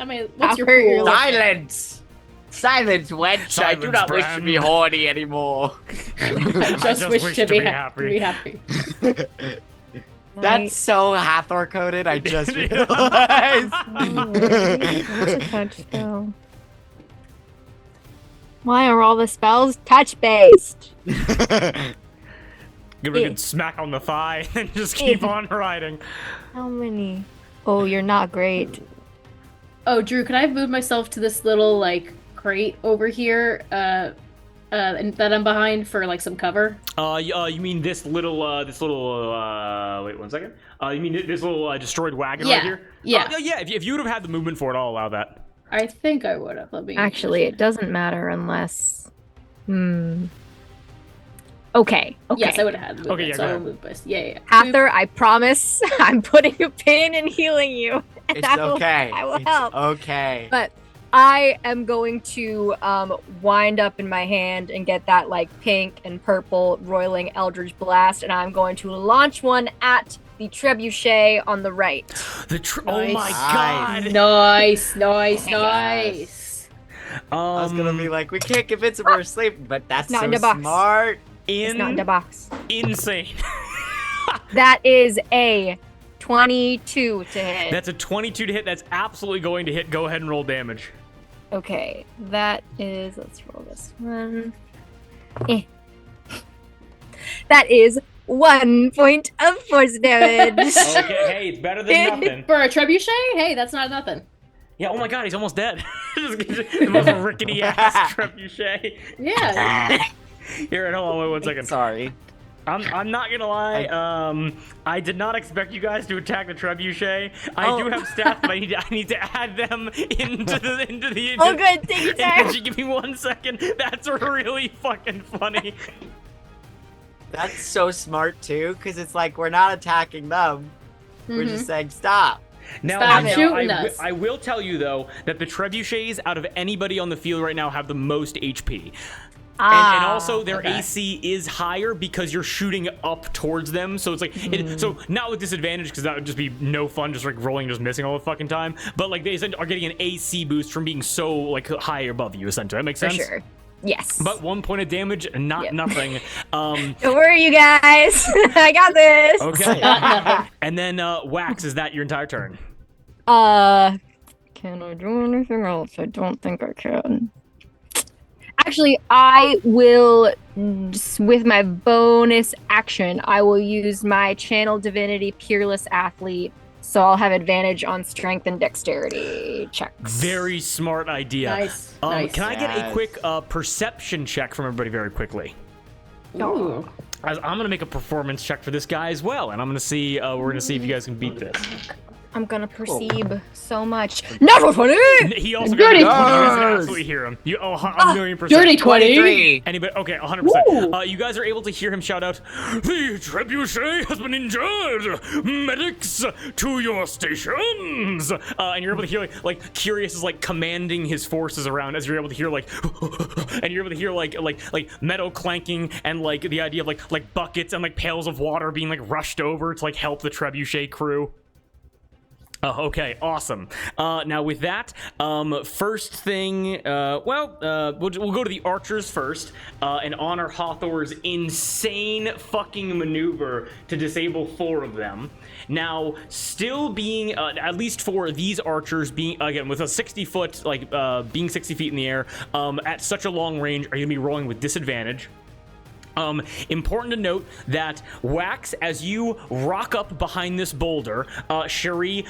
I mean, what's your
I'll hurt
pool?
your
Silence! Silence, wench! I do
Silence,
not wish to
Bran.
be horny anymore.
I just wish to be happy.
That's so Hathor coded, I just realized.
What's a touch spell? Why are all the spells touch based?
Give her a good smack on the thigh and just keep on riding.
How many? Oh, you're not great.
Oh, Drew, could I move myself to this little like crate over here, and that I'm behind for like some cover?
You mean this little, wait 1 second. You mean this little destroyed wagon right here?
Yeah.
Yeah. If you would have had the movement for it, I'll allow that.
I think I would have.
Actually, it doesn't matter unless. Okay.
Yes, I would have had movement,
Okay, yeah,
so
go
I will
ahead.
move by... Yeah.
Hathor, I promise I'm putting a pin in healing you. And
It's
I will,
okay.
I will
It's
help.
okay.
But I am going to wind up in my hand and get that like pink and purple roiling Eldritch Blast, and I'm going to launch one at the trebuchet on the right.
Oh my
Nice.
god!
Nice.
I was gonna be like, we can't convince him we're asleep, but that's
not
so
in the box.
smart.
It's not in the box.
Insane.
That is a 22 to hit.
That's a 22 to hit. That's absolutely going to hit. Go ahead and roll damage.
Okay, that is, let's roll this one. That is 1 point of force damage.
Okay, hey, it's better than nothing.
For a trebuchet? Hey, that's not nothing.
Yeah, oh my god, he's almost dead. The most rickety ass trebuchet.
Yeah.
Here, hold on, wait 1 second.
Sorry.
I'm not gonna lie. I did not expect you guys to attack the trebuchet. I do have stats, but I need to add them into the.
Oh, good. Take your time.
Give me 1 second. That's really fucking funny.
That's so smart too, because it's like we're not attacking them. We're just saying stop.
Now,
Stop shooting us.
I will tell you though that the trebuchets out of anybody on the field right now have the most HP. And also their AC is higher because you're shooting up towards them, so it's like so not with disadvantage because that would just be no fun, just like rolling, just missing all the fucking time. But like they are getting an AC boost from being so like high above you, essentially. That makes sense.
For sure. Yes.
But 1 point of damage, not nothing.
Don't worry, you guys. I got this.
Okay. And then Wax, is that your entire turn?
Can I do anything else? I don't think I can. Actually, I will, with my bonus action, I will use my Channel Divinity Peerless Athlete, so I'll have advantage on strength and dexterity checks.
Very smart idea.
Nice.
Can I get a quick perception check from everybody very quickly?
Ooh.
I'm gonna make a performance check for this guy as well, and I'm gonna see. We're gonna see if you guys can beat this.
I'm gonna perceive so much. Natural 20!
He also
Dirty
got you guys can
20.
absolutely hear him. You a 1,000,000%.
Dirty 20.
23.
Anybody? Okay, 100%. You guys are able to hear him shout out, "The trebuchet has been injured. Medics to your stations!" And you're able to hear like Curious is like commanding his forces around as you're able to hear like, and you're able to hear like metal clanking and like the idea of like buckets and like pails of water being like rushed over to like help the trebuchet crew. Okay, awesome. Now with that, first thing, we'll go to the archers first, and honor Hathor's insane fucking maneuver to disable 4 of them. Now, still being, at least for these archers being, again, with a 60-foot, like, being 60 feet in the air, at such a long range, are you gonna be rolling with disadvantage. Important to note that Wax, as you rock up behind this boulder, Cherie,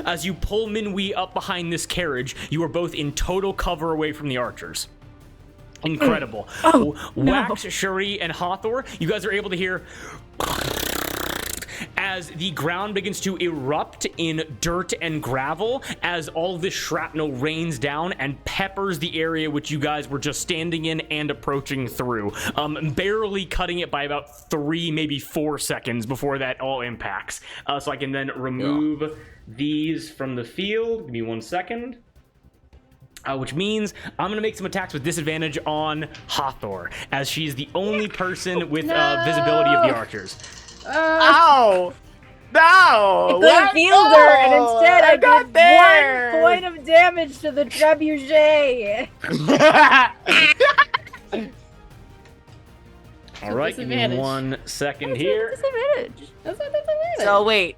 as you pull Minwee up behind this carriage, you are both in total cover away from the archers. Incredible. Wax, Cherie, and Hathor, you guys are able to hear as the ground begins to erupt in dirt and gravel as all of this shrapnel rains down and peppers the area which you guys were just standing in and approaching through, barely cutting it by about 3, maybe 4 seconds before that all impacts. So I can then remove these from the field. Give me 1 second. Which means I'm going to make some attacks with disadvantage on Hathor, as she's the only person with visibility of the archers.
Ow! No!
I couldn't field her, and instead I
got
did 1 point of damage to the trebuchet.
All right, give me 1 second here.
Disadvantage.
That's not disadvantage.
So wait,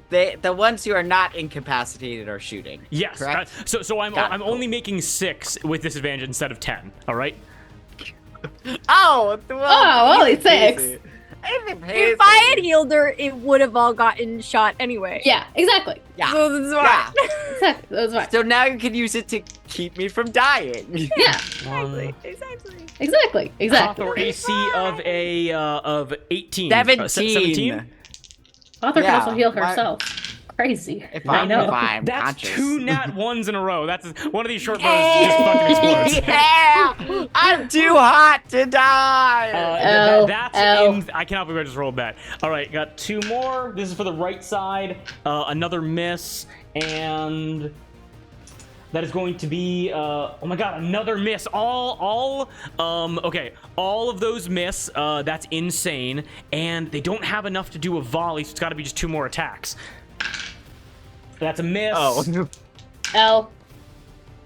the ones who are not incapacitated are shooting.
Yes.
Correct?
So I'm only making 6 with disadvantage instead of 10. All right.
Oh,
only 6.
If I had healed her, it would have all gotten shot anyway.
Yeah, exactly.
Yeah.
So that's why.
Exactly. That's right.
So now you can use it to keep me from dying.
Yeah. Exactly.
Hathor AC of 18.
17.
17.
Author can
Yeah,
also heal
my-
herself. crazy.
If
I know.
I'm
That's
conscious.
2 nat 1s in a row. That's one of these short bows just fucking explodes.
Yeah! I'm too hot to die!
That's
Ow.
I cannot believe I just rolled that. All right, got 2 more. This is for the right side. Another miss, and that is going to be oh my god, another miss. Okay, all of those miss. That's insane, and they don't have enough to do a volley, so it's got to be just 2 more attacks. That's a miss.
Oh.
L.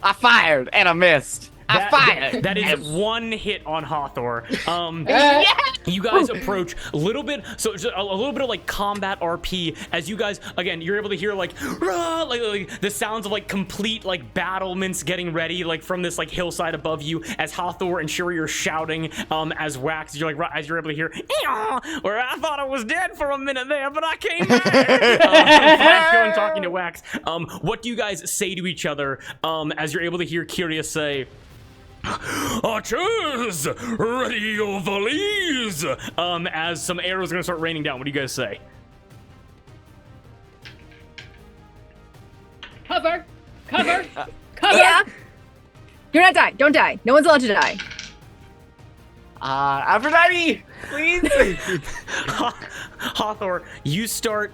I fired and I missed. I fired.
That is 1 hit on Hathor.
Yeah!
You guys approach a little bit, so just a little bit of like combat RP as you guys, again, you're able to hear like, rah, like the sounds of like complete like battlements getting ready like from this like hillside above you as Hathor and Shuri are shouting as Wax, you're like, as you're able to hear, or I thought I was dead for a minute there, but I came back. Wax going talking to Wax. What do you guys say to each other as you're able to hear Curious say, Archers, ready your volleys! As some arrows are gonna start raining down. What do you guys say?
Cover. Cover.
Yeah. Do not die. Don't die. No one's allowed to die.
Aphrodite, please.
Hathor, you start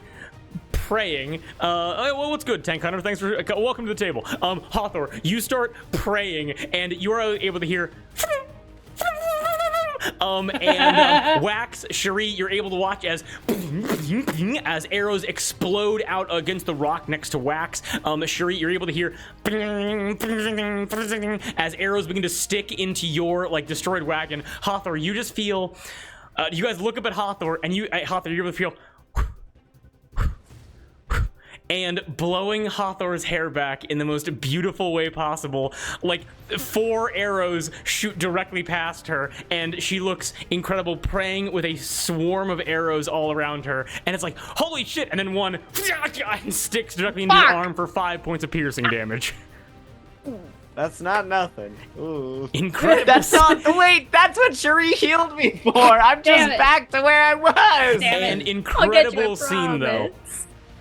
praying. Well, what's good, Tank Hunter? Thanks for welcome to the table. Hathor, you start praying, and you are able to hear. Wax, Shuri, you're able to watch as arrows explode out against the rock next to Wax. Shuri, you're able to hear as arrows begin to stick into your like destroyed wagon. Hathor, you just feel. You guys look up at Hathor, and Hathor, you're able to feel. And blowing Hathor's hair back in the most beautiful way possible. Like 4 arrows shoot directly past her, and she looks incredible, praying with a swarm of arrows all around her. And it's like, holy shit! And then one sticks directly into your arm for 5 points of piercing damage.
That's not nothing. Ooh.
Incredible.
That's what Shuri healed me for. I'm just back to where I was.
An incredible scene, though.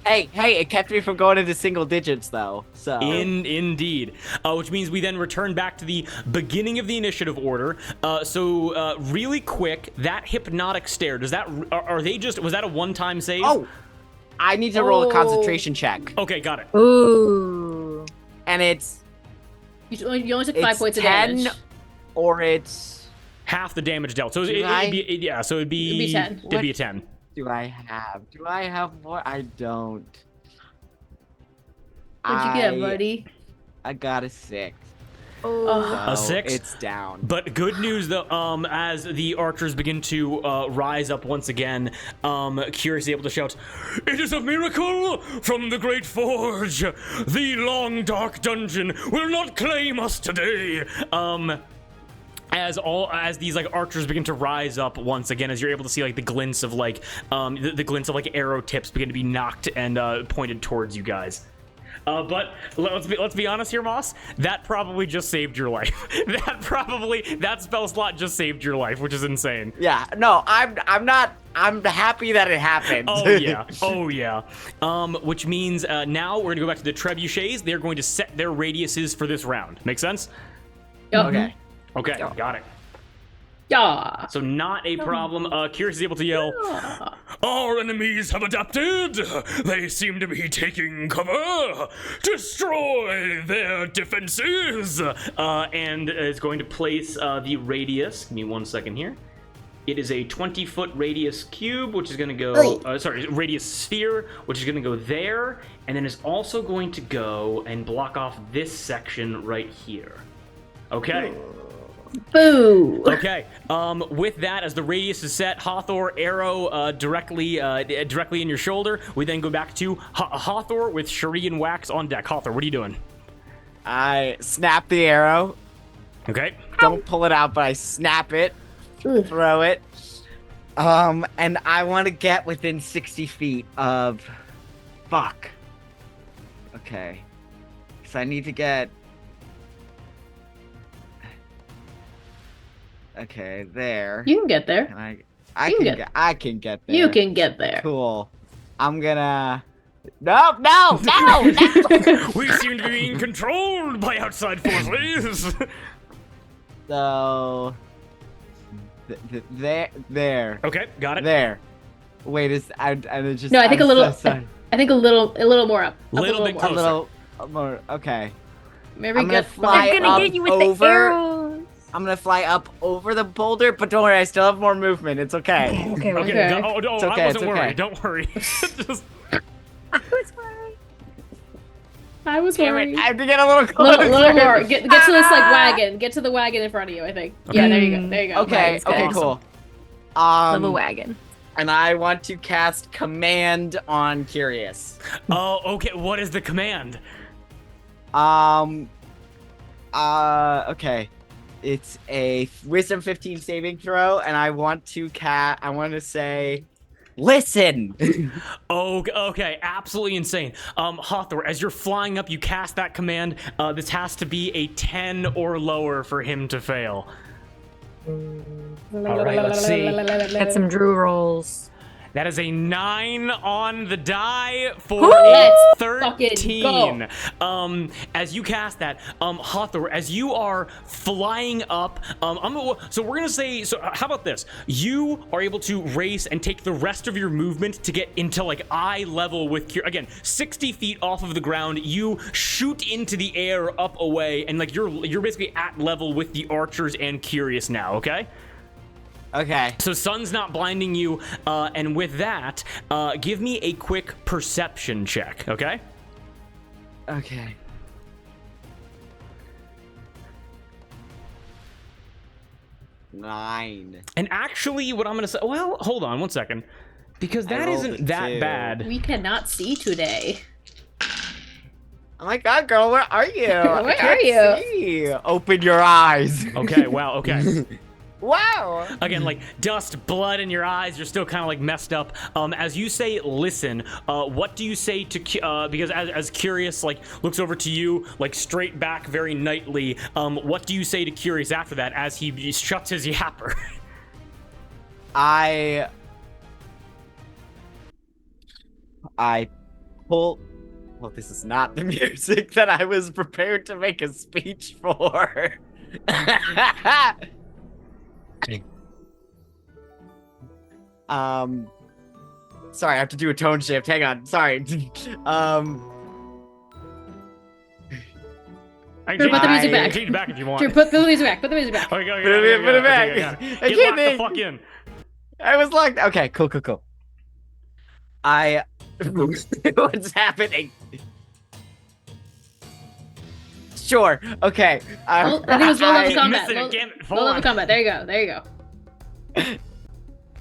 Hey, it kept me from going into single digits, though. So
indeed, which means we then return back to the beginning of the initiative order. So really quick, that hypnotic stare. Does that was that a one-time save?
Oh, I need to roll a concentration check.
Okay, got it.
Ooh.
And it's
you only took 5 points of damage.
Or it's
half the damage dealt. So it'd be
10.
It'd be a 10.
Do I have more? I don't.
What'd you get, buddy?
I got a 6.
Oh.
A 6?
It's down.
But good news, though, as the archers begin to rise up once again, Curious is able to shout, "It is a miracle from the Great Forge! The long dark dungeon will not claim us today!" As these like archers begin to rise up once again, as you're able to see like the glints of like the glints of like arrow tips begin to be knocked and pointed towards you guys. But let's be honest here, Moss. That probably just saved your life. that spell slot just saved your life, which is insane.
Yeah. No, I'm happy that it happened.
Oh yeah. Which means now we're gonna go back to the trebuchets. They're going to set their radiuses for this round. Make sense?
Yep.
Okay, got it.
Yeah.
So not a problem. Curious is able to yell,
Yeah.
"Our enemies have adapted! They seem to be taking cover! Destroy their defenses!" And is going to place the radius. Give me 1 second here. It is a 20-foot radius cube, which is going to go... radius sphere, which is going to go there. And then is also going to go and block off this section right here. Okay.
Boo.
Okay. With that, as the radius is set, Hathor arrow directly in your shoulder. We then go back to Hathor with Shuri and Wax on deck. Hathor, what are you doing?
I snap the arrow.
Okay.
Don't pull it out, but I snap it, throw it. And I want to get within 60 feet of. Fuck. Okay. So I need to get. Okay, there.
You can get there.
And I can get there.
You can get there.
Cool. I'm gonna No.
We seem to be being controlled by outside forces.
So, there.
Okay, got it.
There. Wait, I just.
No, I think
I'm
a little.
so sorry.
I think a little more up.
Little bit
more.
closer.
A little more. Okay.
Maybe
I'm gonna
get
fly
They're gonna
up
get you with
over.
the arrows.
I'm gonna fly up over the boulder, but don't worry, I still have more movement. It's okay.
Okay.
Okay.
Okay.
Oh, no,
It's okay,
I
it's
wasn't
okay.
worried. Don't worry. Just
I was worried.
I was
Damn
worried.
it! I have to get a little closer.
Little more. Get to this like wagon. Get to the wagon in front of you. I think. Yeah, there you go. There you go.
Okay.
Nice, good.
Okay. Cool.
Little wagon.
And I want to cast Command on Curious.
Oh, okay. What is the command?
Okay. It's a Wisdom 15 saving throw, and I want to say, listen.
Oh, okay. Absolutely insane. Hawthor, as you're flying up, you cast that command. This has to be a 10 or lower for him to fail. All right, let's see.
Get some Drew rolls.
That is a 9 on the die for
Let's
a
fucking
13. As you cast that, Hawthor, as you are flying up, so we're gonna say, so how about this? You are able to race and take the rest of your movement to get into like eye level with, again, 60 feet off of the ground. You shoot into the air up away, and like you're basically at level with the archers and Curious now. Okay.
Okay.
So sun's not blinding you, and with that, give me a quick perception check, okay?
Okay. Nine.
And actually, what I'm gonna say, well, hold on one second, because that isn't that
two.
bad.
We cannot see today.
Oh my god, girl, where are you?
Where are you?
See. Open your eyes.
Okay, wow, okay.
Wow.
Again, like dust, blood in your eyes, you're still kind of like messed up. As you say, listen, what do you say to, because as Curious like looks over to you, like straight back very knightly, what do you say to Curious after that as he shuts his yapper?
I pull. Well, this is not the music that I was prepared to make a speech for. Sorry, I have to do a tone shift. Hang on. Sorry.
I
Drew, put the music back.
Change back if you want.
Drew, put the music back. Put the music back.
Okay,
Put it back.
Okay,
I
Get
can't
locked the
think.
fuck in.
I was locked. Okay, cool. What's happening? Sure. Okay.
Well, I think it was low level combat.
missing it, damn it. Hold
Low level
on.
combat. There you go.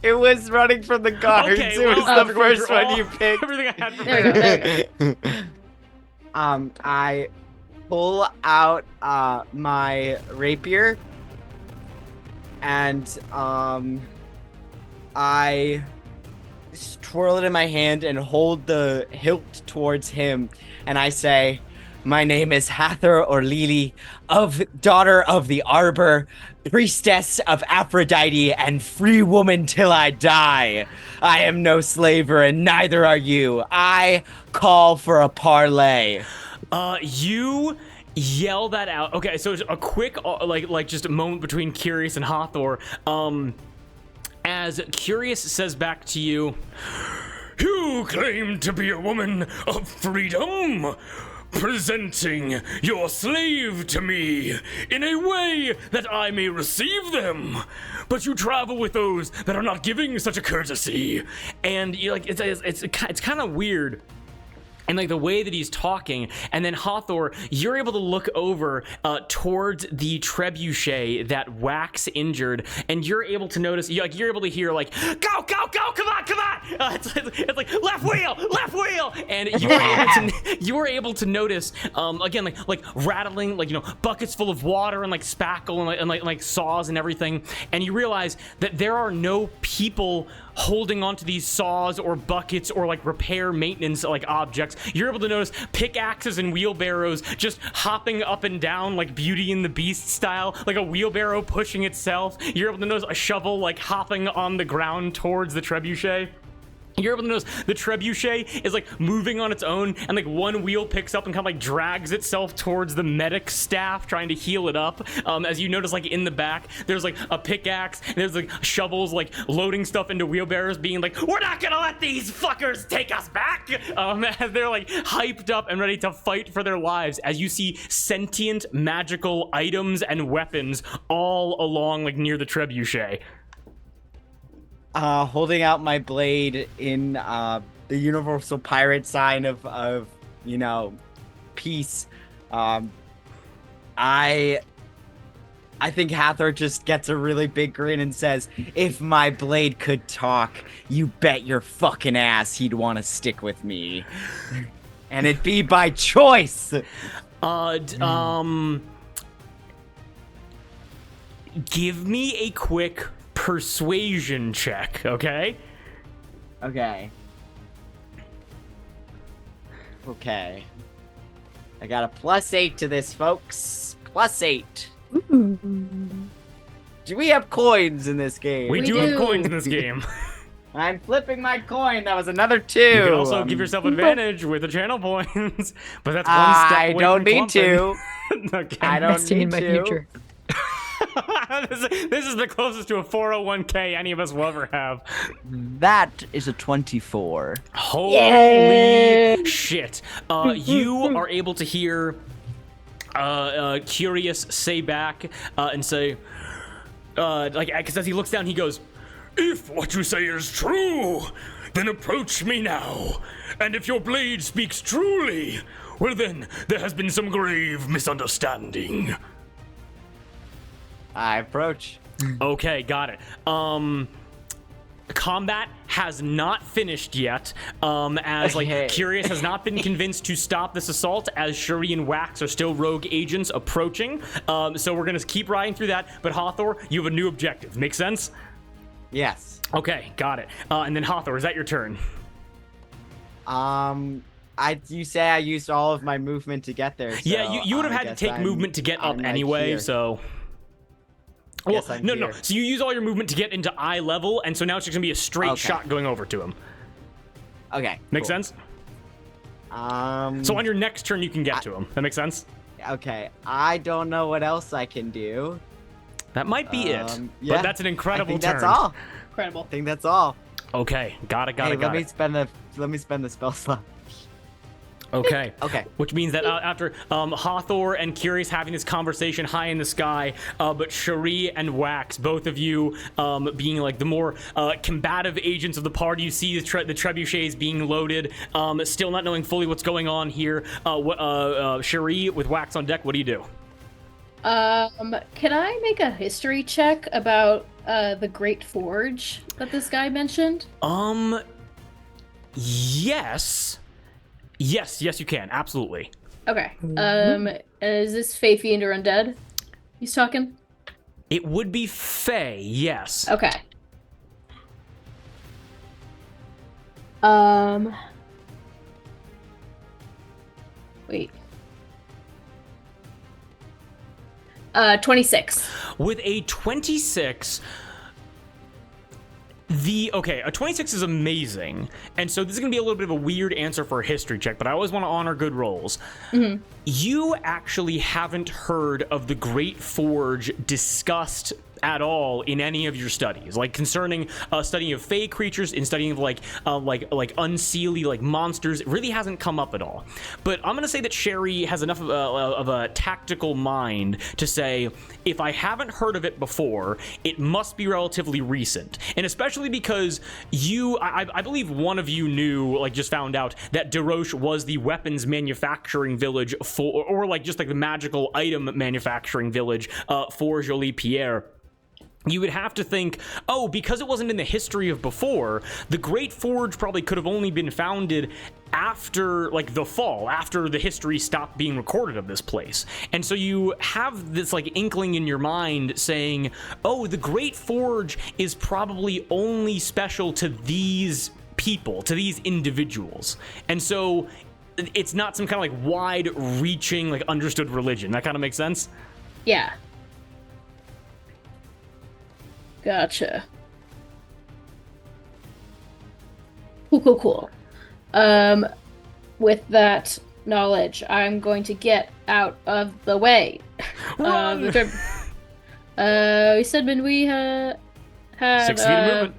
It was running from the guards.
Okay,
It was
well,
the first
all-
one you picked.
Everything I had
There we go.
I pull out my rapier and I twirl it in my hand and hold the hilt towards him, and I say, "My name is Hathor Orlili, daughter of the Arbor, priestess of Aphrodite, and free woman till I die. I am no slaver, and neither are you. I call for a parley."
You yell that out. Okay, so it's a quick, like just a moment between Curious and Hawthor. As Curious says back to you, "You claim to be a woman of freedom, presenting your slave to me in a way that I may receive them, but you travel with those that are not giving such a courtesy." And you're like, it's kind of weird. And like the way that he's talking, and then Hawthor, you're able to look over towards the trebuchet that Wax injured, and you're able to notice, you're able to hear like, "Go, come on!" It's like left wheel, and you were able to notice again like rattling, like buckets full of water and like spackle and like saws and everything, and you realize that there are no people holding onto these saws or buckets or like repair maintenance like objects. You're able to notice pickaxes and wheelbarrows just hopping up and down like Beauty and the Beast style, like a wheelbarrow pushing itself. You're able to notice a shovel like hopping on the ground towards the trebuchet. You're able to notice the trebuchet is like moving on its own, and like one wheel picks up and kind of like drags itself towards the medic staff, trying to heal it up. As you notice, like in the back, there's like a pickaxe, and there's like shovels, like loading stuff into wheelbarrows, being like, "We're not gonna let these fuckers take us back!" As they're like hyped up and ready to fight for their lives. As you see sentient magical items and weapons all along, like near the trebuchet.
Holding out my blade in the universal pirate sign of peace. I think Hathor just gets a really big grin and says, "If my blade could talk, you bet your fucking ass he'd want to stick with me, and it'd be by choice."
Give me a quick persuasion check, okay?
Okay. I got a +8 to this, folks. +8.
Ooh.
Do we have coins in this game?
We do have coins in this game.
I'm flipping my coin. That was another 2.
You can also give yourself advantage with the channel points, but that's one step away
I don't
from
need to.
Okay.
I don't
Investing
need
in my
to.
future.
This is the closest to a 401k any of us will ever have.
That is a 24.
Holy shit. You are able to hear Curious say back and say, because as he looks down, he goes, "If what you say is true, then approach me now. And if your blade speaks truly, well then, there has been some grave misunderstanding."
I approach.
Okay, got it. Combat has not finished yet, as Curious has not been convinced to stop this assault, as Shuri and Wax are still rogue agents approaching. So we're gonna keep riding through that, but Hathor, you have a new objective. Make sense?
Yes.
Okay, got it. And then Hathor, is that your turn?
You say I used all of my movement to get there. So
Yeah, you would have had to take movement to get up anyway,
here.
so...
Well,
no. So you use all your movement to get into eye level, and so now it's just gonna be a straight shot going over to him.
Okay.
Make sense? So on your next turn, you can get to him. That makes sense?
Okay. I don't know what else I can do.
That might be it.
Yeah,
but that's an incredible turn.
That's all.
Incredible.
I think that's all.
Okay, got it.
Let me spend the spell slot.
Okay.
Okay.
Which means that after Hathor and Curious having this conversation high in the sky, but Shuri and Wax, both of you being like the more combative agents of the party, you see the trebuchets being loaded, still not knowing fully what's going on here. Shuri with Wax on deck, what do you do?
Can I make a history check about the Great Forge that this guy mentioned?
Yes. Yes, you can. Absolutely.
Okay. Is this Fey Fiend or Undead he's talking?
It would be Fey, yes.
Okay. Wait. 26.
With a 26... a 26 is amazing, and so this is going to be a little bit of a weird answer for a history check, but I always want to honor good rolls. Mm-hmm. You actually haven't heard of the Great Forge discussed at all in any of your studies, like concerning studying of fey creatures and studying of like unseelie like monsters. It really hasn't come up at all. But I'm gonna say that Sherry has enough of a tactical mind to say, if I haven't heard of it before, it must be relatively recent, and especially because I believe one of you knew, like just found out that Deroche was the weapons manufacturing village for, or like just like the magical item manufacturing village for Jolies Pierre. You would have to think, oh, because it wasn't in the history of before, the Great Forge probably could have only been founded after, like, the fall, after the history stopped being recorded of this place. And so you have this, like, inkling in your mind saying, oh, the Great Forge is probably only special to these people, to these individuals. And so it's not some kind of, like, wide-reaching, like, understood religion. That kind of makes sense?
Yeah. Gotcha. Cool. With that knowledge, I'm going to get out of the way.
Run!
We said when we had
6 feet of movement.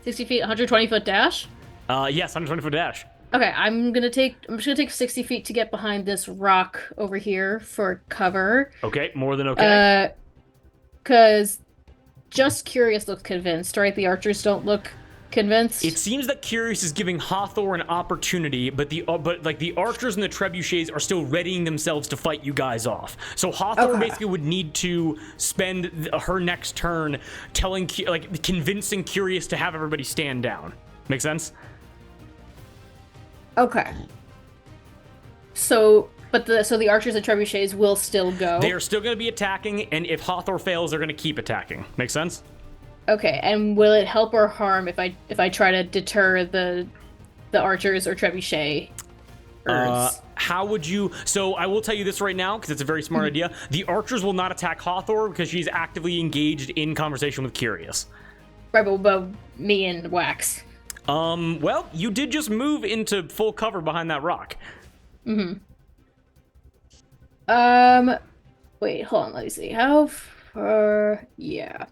60 feet, 120-foot dash.
Yes, 120-foot dash.
Okay, I'm just gonna take 60 feet to get behind this rock over here for cover.
Okay, more than okay.
Cause just Curious looks convinced, right? The archers don't look convinced.
It seems that Curious is giving Hathor an opportunity, but the archers and the trebuchets are still readying themselves to fight you guys off. So Hathor basically would need to spend her next turn convincing Curious to have everybody stand down. Make sense?
Okay. So the archers and trebuchets will still go.
They are still going to be attacking, and if Hathor fails, they're going to keep attacking. Make sense?
Okay, and will it help or harm if I try to deter the archers or trebuchet?
How would you? So I will tell you this right now because it's a very smart idea. The archers will not attack Hathor because she's actively engaged in conversation with Curious.
Right, but me and Wax.
Well, you did just move into full cover behind that rock.
Mm-hmm. Wait, hold on. Let me see. How far? Yeah.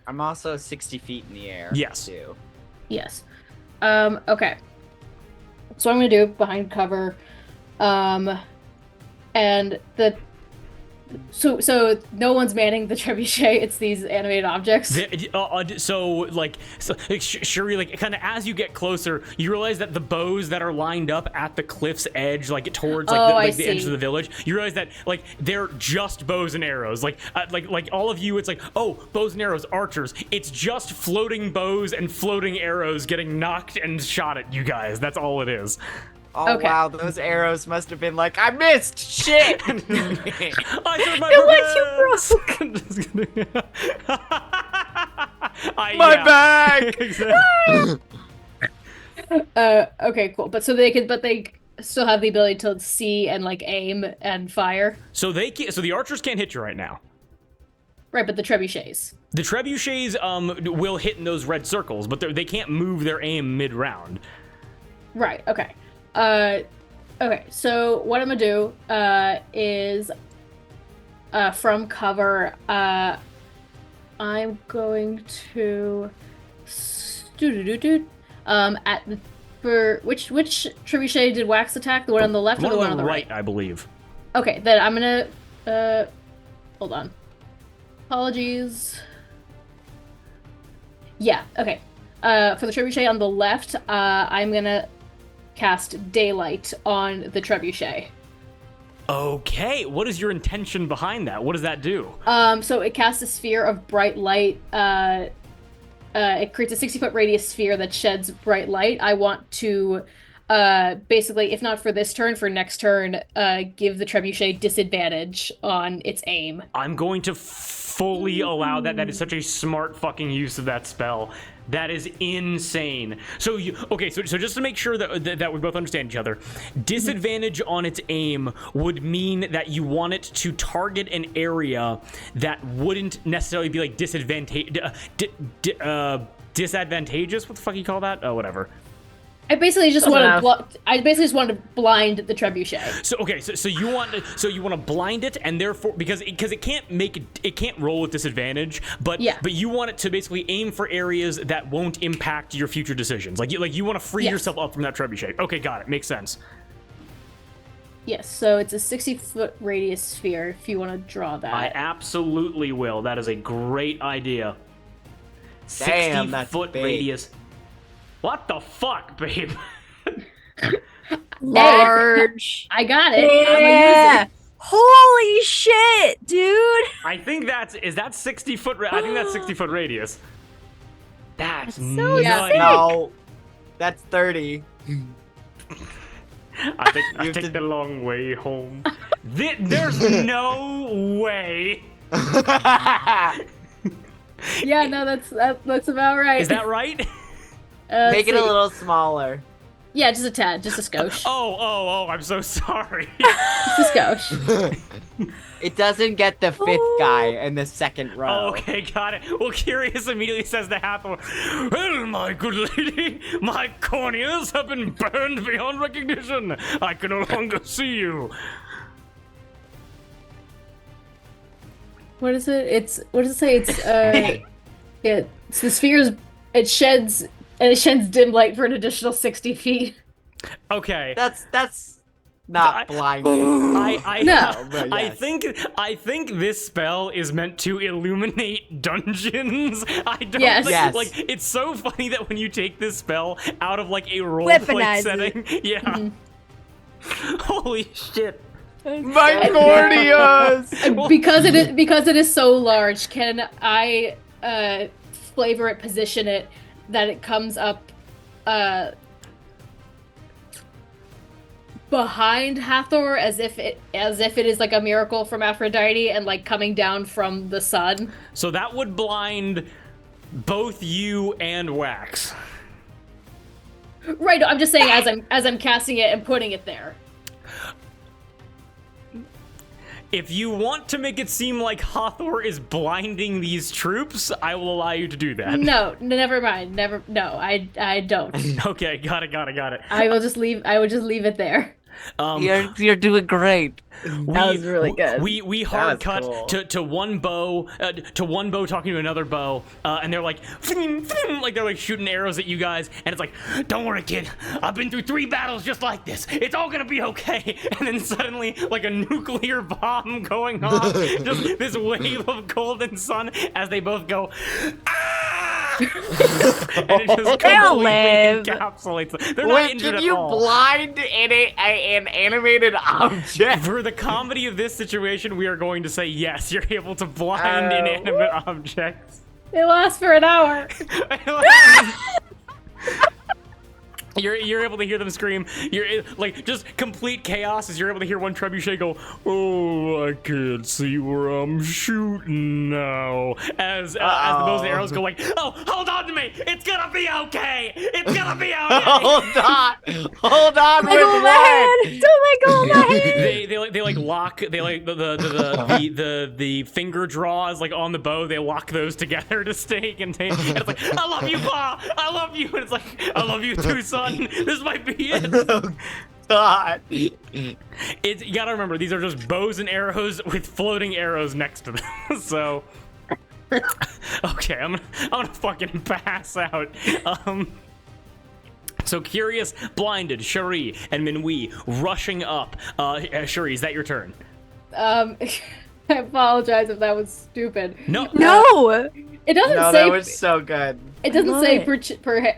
I'm also 60 feet in the air.
Yes.
Too.
Yes. Okay. So I'm gonna do behind cover, and so no one's manning the trebuchet. It's these animated objects.
Shuri, kind of as you get closer, you realize that the bows that are lined up at the cliff's edge, towards the edge of the village, you realize that they're just bows and arrows. Like all of you, it's bows and arrows, archers. It's just floating bows and floating arrows getting knocked and shot at you guys. That's all it is.
Oh, okay. Wow, those arrows must have been like, I missed! Shit!
I threw
my bag!
Okay, cool. But they still have the ability to see and aim and fire.
So the archers can't hit you right now.
Right, but the trebuchets.
The trebuchets will hit in those red circles, but they can't move their aim mid-round.
Right, okay. Okay, so what I'm gonna do is from cover, I'm going to at the which trebuchet did Wax attack? The one on the left or the one on the right?
I believe.
Okay, then I'm gonna hold on. Apologies. Yeah, okay. For the trebuchet on the left, I'm gonna cast Daylight on the trebuchet.
Okay, what is your intention behind that? What does that do?
So it casts a sphere of bright light. It creates a 60-foot radius sphere that sheds bright light. I want to basically, if not for this turn, for next turn, give the trebuchet disadvantage on its aim.
I'm going to fully allow that. That is such a smart fucking use of that spell. That is insane. So so just to make sure that we both understand each other, disadvantage on its aim would mean that you want it to target an area that wouldn't necessarily be disadvantageous. What the fuck you call that? Oh, whatever.
I basically just want to blind the trebuchet.
So you want to blind it, and therefore because it can't roll with disadvantage, but you want it to basically aim for areas that won't impact your future decisions. Like you want to free yourself up from that trebuchet. Okay, got it. Makes sense.
Yes, so it's a 60-foot radius sphere. If you want to draw that,
I absolutely will. That is a great idea. 60-foot radius. What the fuck, babe?
Large.
I got it.
Yeah. Holy shit, dude.
I think is that 60-foot? I think that's 60-foot radius. That's
so
nutty.
No, that's 30.
I take the long way home. There's no way.
Yeah, no, that's about right.
Is that right?
Make it a little smaller.
Yeah, just a tad, just a skosh.
Oh, I'm so sorry.
Just a skosh.
It doesn't get the 5th guy in the 2nd row.
Okay, got it. Well, Curious immediately says to Hathor, "Well, my good lady, my corneas have been burned beyond recognition. I can no longer see you."
What is it? What does it say? It's the spheres. It sheds dim light for an additional 60 feet.
Okay.
That's not blind.
No.
I think this spell is meant to illuminate dungeons. I don't think
Yes.
like it's so funny that when you take this spell out of like a roleplay setting. Yeah. Holy shit.
My corneas!
Because it is so large, can I flavor it, position it that it comes up behind Hathor as if it is like a miracle from Aphrodite and like coming down from the sun?
So that would blind both you and Wax.
Right, I'm just saying as I'm casting it and putting it there.
If you want to make it seem like Hathor is blinding these troops, I will allow you to do that.
No, never mind. I don't.
Okay, got it.
I will just leave it there.
You're doing great.
That was really good.
We hard cut
cool.
to one bow talking to another bow, and they're like, like they're like shooting arrows at you guys, and it's like, "Don't worry, kid. I've been through 3 battles just like this. It's all gonna be okay." And then suddenly, like a nuclear bomb going off, just this wave of golden sun as they both go, "Ah!" and it just completely encapsulates them. They're not injured
Can
at
you
all.
blind an animated object?
For the comedy of this situation, we are going to say yes, you're able to blind inanimate objects.
It lasts for an hour.
You're able to hear them scream. You're like just complete chaos as you're able to hear one trebuchet go, "Oh, I can't see where I'm shooting now." As the bows and arrows go like, "Oh, hold on to me! It's gonna be okay! It's gonna be okay!"
Hold on,
Let go of my hand! Don't let go of my hand!
They like lock. They like the finger draws like on the bow. They lock those together to stay contained. And it's like, "I love you, Pa! I love you!" And it's like, "I love you too, son. This might be it."
God.
You gotta remember, these are just bows and arrows with floating arrows next to them. So, okay, I'm gonna fucking pass out. So Curious, blinded, Cherie, and Minhui rushing up. Cherie, is that your turn?
I apologize if that was stupid.
No.
It doesn't
No,
say.
that was so good.
It doesn't say per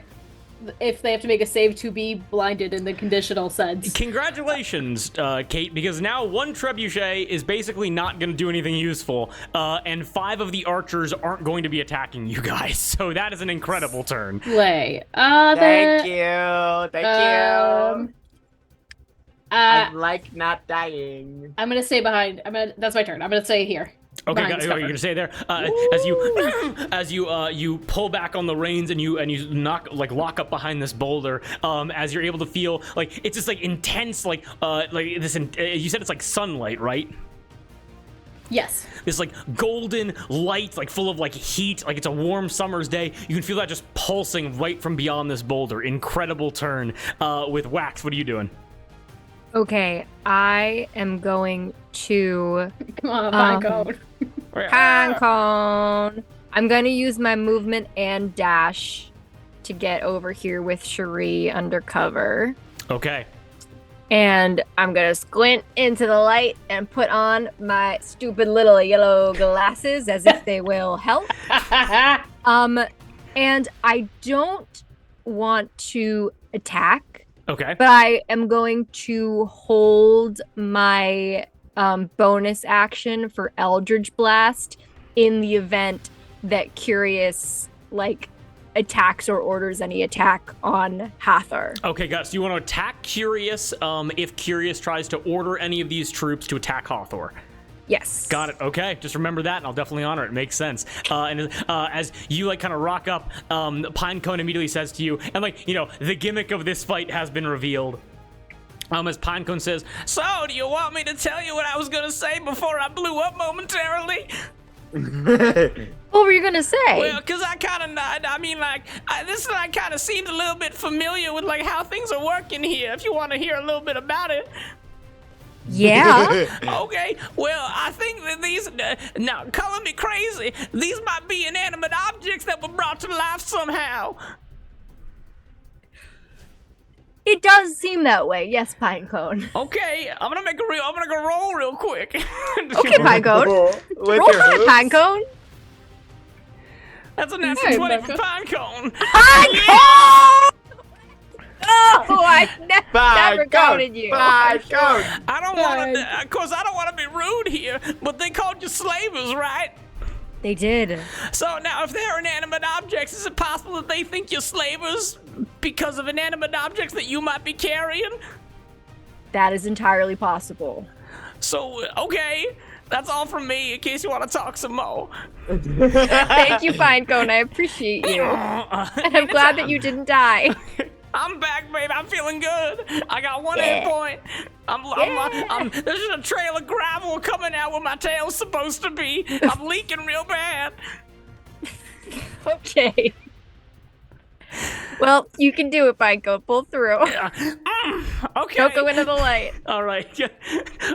if they have to make a save to be blinded in the conditional sense.
Congratulations, Kate, because now one trebuchet is basically not going to do anything useful, and 5 of the archers aren't going to be attacking you guys. So that is an incredible turn.
Play.
Thank you. I like not dying.
I'm gonna stay behind. That's my turn. I'm gonna stay here.
Okay, you're gonna stay there as you pull back on the reins and you lock up behind this boulder. As you're able to feel like it's just like intense, like this. You said it's like sunlight, right?
Yes.
This like golden light, like full of like heat, like it's a warm summer's day. You can feel that just pulsing right from beyond this boulder. Incredible turn. With Wax, what are you doing?
Okay, I am going to
Come on, pine cone.
pine cone. I'm going to use my movement and dash to get over here with Cherie under cover.
Okay.
And I'm going to squint into the light and put on my stupid little yellow glasses as if they will help. And I don't want to attack.
Okay.
But I am going to hold my bonus action for Eldritch Blast in the event that Curious attacks or orders any attack on Hathor.
Okay, guys. So you want to attack Curious if Curious tries to order any of these troops to attack Hathor.
Yes.
Got it. Okay, just remember that, and I'll definitely honor it. Makes sense. And as you like kind of rock up, Pinecone immediately says to you, and like the gimmick of this fight has been revealed. As Pinecone says, "So, do you want me to tell you what I was gonna say before I blew up momentarily?"
What were you gonna say?
Well, cause I kind of, this kind of seems a little bit familiar with like how things are working here. If you want to hear a little bit about it.
Yeah.
Okay, well, I think that these, now, color me crazy, these might be inanimate objects that were brought to life somehow.
It does seem that way. Yes, Pinecone.
Okay, I'm gonna go roll real quick.
Okay, Pinecone.
With
Roll
your
for it,
hooves?
Pinecone.
That's a natural 20 for Pinecone.
Pinecone! Oh, I never
Pinecone,
counted you.
Pinecone.
I don't want to, of course, I don't want to be rude here, but they called you slavers, right?
They did.
So now, if they're inanimate objects, is it possible that they think you're slavers because of inanimate objects that you might be carrying?
That is entirely possible.
So, okay, that's all from me, in case you want to talk some more.
Thank you, Pinecone. I appreciate you. And I'm glad that you didn't die.
I'm back, baby. I'm feeling good. I got one hit point. There's just a trail of gravel coming out where my tail's supposed to be. I'm leaking real bad.
Okay. Well, you can do it, Pinecone. Pull through.
Okay.
Don't go into the light.
All right. We'll go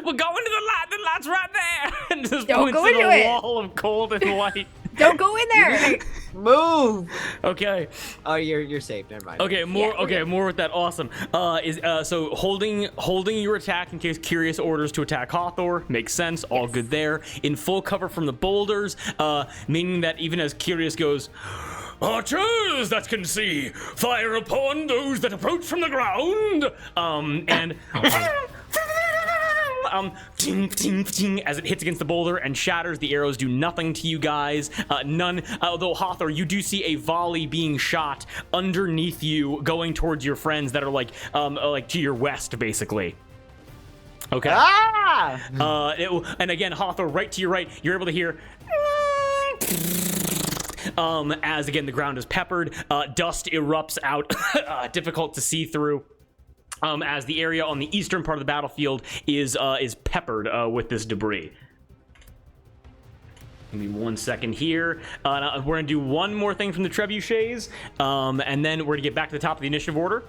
into the light. The light's right there. And just
Don't
points
go
at
into
a
it.
wall of cold and light.
Don't go in there.
Move.
Okay.
Oh, you're safe. Never mind.
Okay, more.
Yeah,
Okay, more with that. Awesome. So holding your attack in case Curious orders to attack Allatour makes sense. All good there. In full cover from the boulders, meaning that even as Curious goes, "Archers that can see, fire upon those that approach from the ground." Ting, ting, ting, as it hits against the boulder and shatters. The arrows do nothing to you guys. Although Allatour, you do see a volley being shot underneath you, going towards your friends that are like to your west, basically. Okay.
Ah!
And again, Allatour, right to your right, you're able to hear. As again the ground is peppered, dust erupts out, difficult to see through. As the area on the eastern part of the battlefield is peppered with this debris. Give me 1 second here. We're gonna do one more thing from the trebuchets, and then we're gonna get back to the top of the initiative order.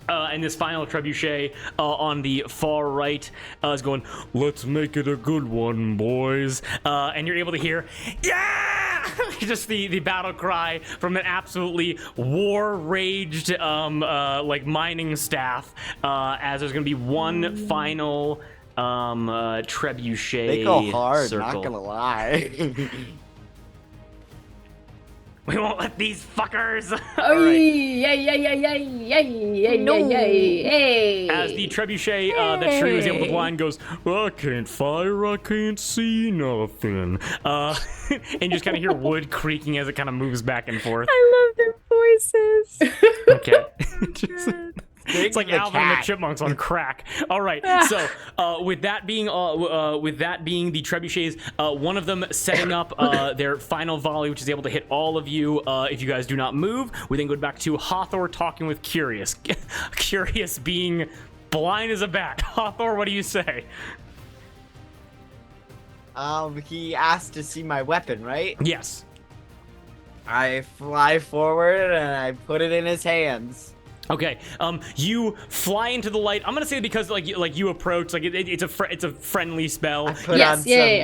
And this final trebuchet on the far right is going, "Let's make it a good one, boys." And you're able to hear, "Yeah!" Just the battle cry from an absolutely war-raged like mining staff. As there's gonna be one final trebuchet
They go hard.
circle.
Not gonna lie.
We won't let these fuckers.
Oh, hey.
As the trebuchet that Shri was able to blind goes, "I can't fire, I can't see nothing." And you just kind of hear wood creaking as it kind of moves back and forth.
I love their voices.
Okay. It's like Alvin and the Chipmunks on crack. All right. So, with that being the trebuchets, one of them setting up their final volley, which is able to hit all of you if you guys do not move. We then go back to Allatour talking with Curious. Curious being blind as a bat. Allatour, what do you say?
He asked to see my weapon, right?
Yes.
I fly forward and I put it in his hands.
Okay, you fly into the light. I'm gonna say because like you approach, like it's a friendly spell.
I put on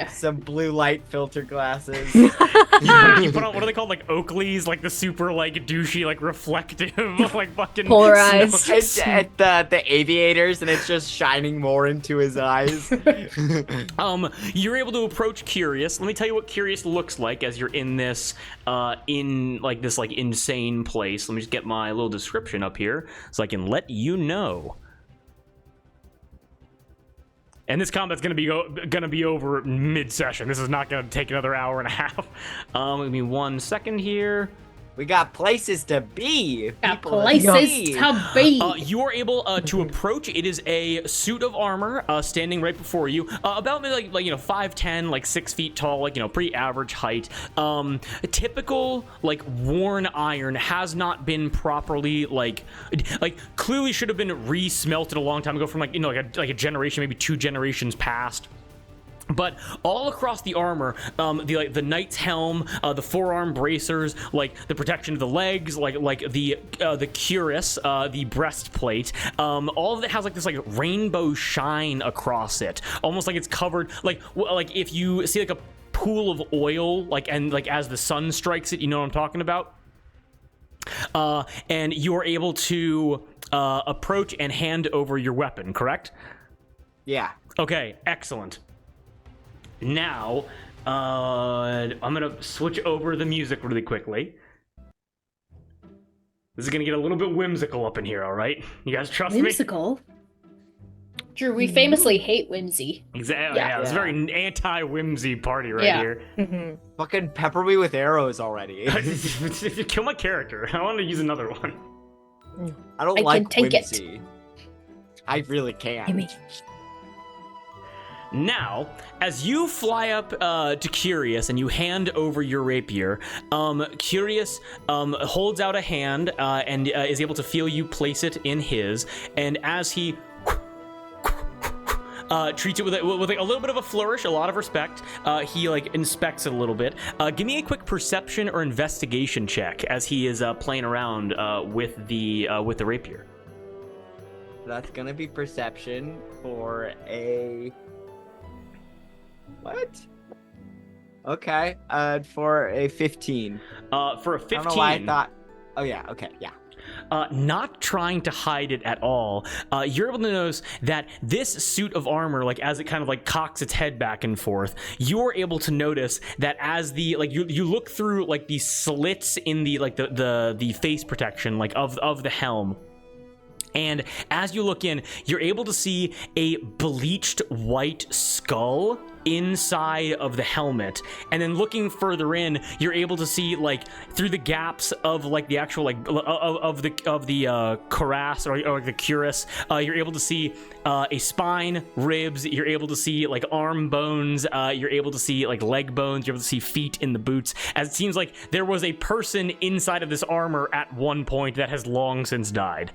some blue light filter glasses.
You put on, what are they called, like Oakleys, like the super like douchey, like reflective, like fucking
Polarized.
It's at the aviators, and it's just shining more into his eyes.
You're able to approach Curious. Let me tell you what Curious looks like as you're in this insane place. Let me just get my little description up here so I can let you know. And this combat's gonna be over mid-session. This is not gonna take another hour and a half. Give me 1 second here.
We got places to be.
Got
People
places
see.
to be.
You are able to approach. It is a suit of armor standing right before you, about maybe like 5'10", like 6 feet tall, like pretty average height. Typical like worn iron, has not been properly like clearly should have been re-smelted a long time ago from like a generation, maybe 2 generations past. But all across the armor, the knight's helm, the forearm bracers, like the protection of the legs, like the cuirass, the breastplate, all of it has like this like rainbow shine across it, almost like it's covered like if you see like a pool of oil, like as the sun strikes it, you know what I'm talking about. And you are able to approach and hand over your weapon, correct?
Yeah.
Okay, excellent. Now, I'm gonna switch over the music really quickly. This is gonna get a little bit whimsical up in here, all right? You guys trust me?
Whimsical? Drew, we famously hate whimsy.
Exactly. Yeah, it's a very anti-whimsy party right here.
Mm-hmm.
Fucking pepper me with arrows already.
Kill my character. I want to use another one.
I don't
I
like
can take
whimsy. I really can't.
Now, as you fly up to Curious and you hand over your rapier, Curious holds out a hand and is able to feel you place it in his, and as he treats it with like a little bit of a flourish, a lot of respect, he like inspects it a little bit. Give me a quick perception or investigation check as he is playing around with the rapier.
That's gonna be perception for a... What? Okay, for a 15.
For a 15.
I don't know why I thought... Oh yeah, okay, yeah.
Not trying to hide it at all, you're able to notice that this suit of armor, like as it kind of like cocks its head back and forth, you're able to notice that as the like you look through like the slits in the like the face protection like of the helm. And as you look in, you're able to see a bleached white skull inside of the helmet. And then looking further in, you're able to see like through the gaps of like the actual like of the cuirass or the cuirass, you're able to see a spine, ribs, you're able to see like arm bones, you're able to see like leg bones, you're able to see feet in the boots, as it seems like there was a person inside of this armor at one point that has long since died.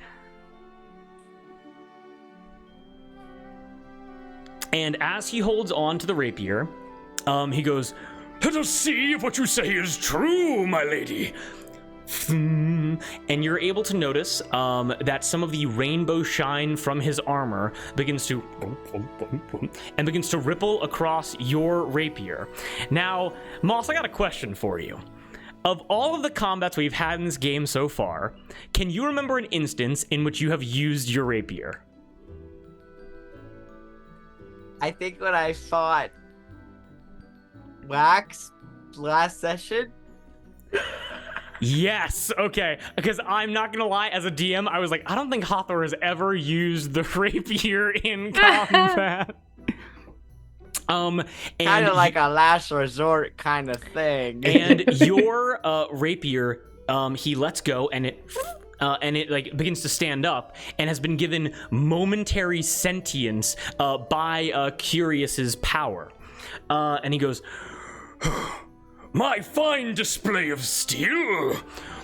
And as he holds on to the rapier, he goes, "Let us see if what you say is true, my lady." And you're able to notice that some of the rainbow shine from his armor begins to ripple across your rapier. Now, Moss, I got a question for you. Of all of the combats we've had in this game so far, can you remember an instance in which you have used your rapier?
I think when I fought Wax last session.
Yes, okay. Because I'm not gonna lie, as a DM, I was like, I don't think Hathor has ever used the rapier in combat.
Kind of like a last resort kind of thing.
And your rapier, he lets go, and it like begins to stand up and has been given momentary sentience by Curious's power. And he goes, "My fine display of steel!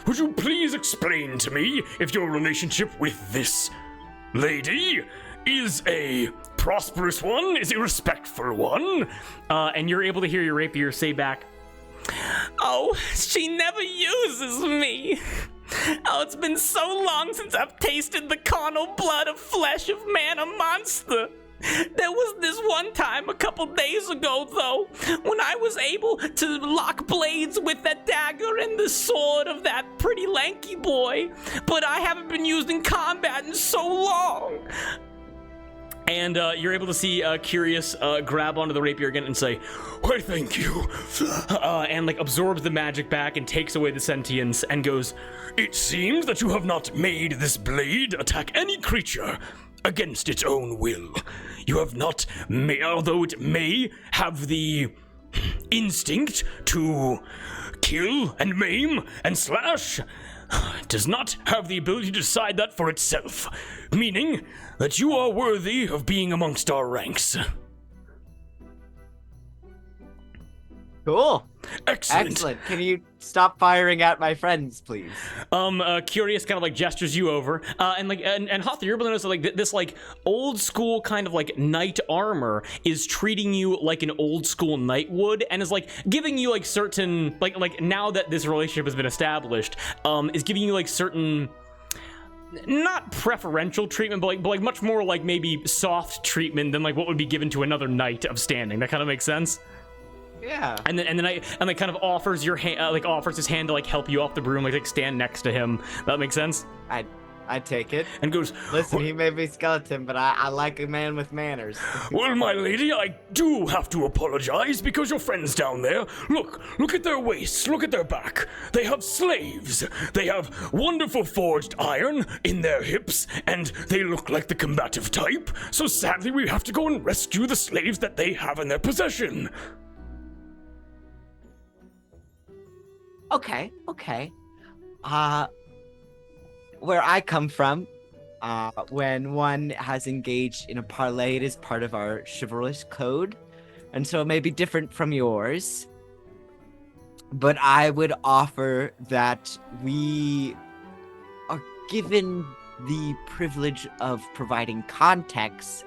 Would you please explain to me if your relationship with this lady is a prosperous one? Is it a respectful one?" And you're able to hear your rapier say back, "Oh, she never uses me. Oh, it's been so long since I've tasted the carnal blood of flesh of man, a monster. There was this one time a couple days ago, though, when I was able to lock blades with that dagger and the sword of that pretty lanky boy, but I haven't been used in combat in so long." And you're able to see Curious grab onto the rapier again and say, "Why, thank you," and like absorbs the magic back and takes away the sentience and goes, "It seems that you have not made this blade attack any creature against its own will. You have not, although it may have the instinct to kill and maim and slash does not have the ability to decide that for itself, meaning that you are worthy of being amongst our ranks.
Cool.
Excellent.
Can you stop firing at my friends, please?
Curious kind of like gestures you over, and Hawthorne, you're able to notice that, like, this like old school kind of like knight armor is treating you like an old school knight would, and is like giving you like certain like now that this relationship has been established, is giving you like certain, not preferential treatment, but like much more like maybe soft treatment than like what would be given to another knight of standing. That kind of makes sense.
Yeah.
And then like kind of offers your hand, offers his hand to like help you off the broom, like stand next to him. That makes sense.
I take it.
And goes,
listen, he may be skeleton, but I like a man with manners.
Well, my lady, I do have to apologize because your friends down there, look at their waists, look at their back. They have slaves. They have wonderful forged iron in their hips, and they look like the combative type. So sadly, we have to go and rescue the slaves that they have in their possession.
Okay. Where I come from, when one has engaged in a parlay, it is part of our chivalrous code, and so it may be different from yours. But I would offer that we are given the privilege of providing context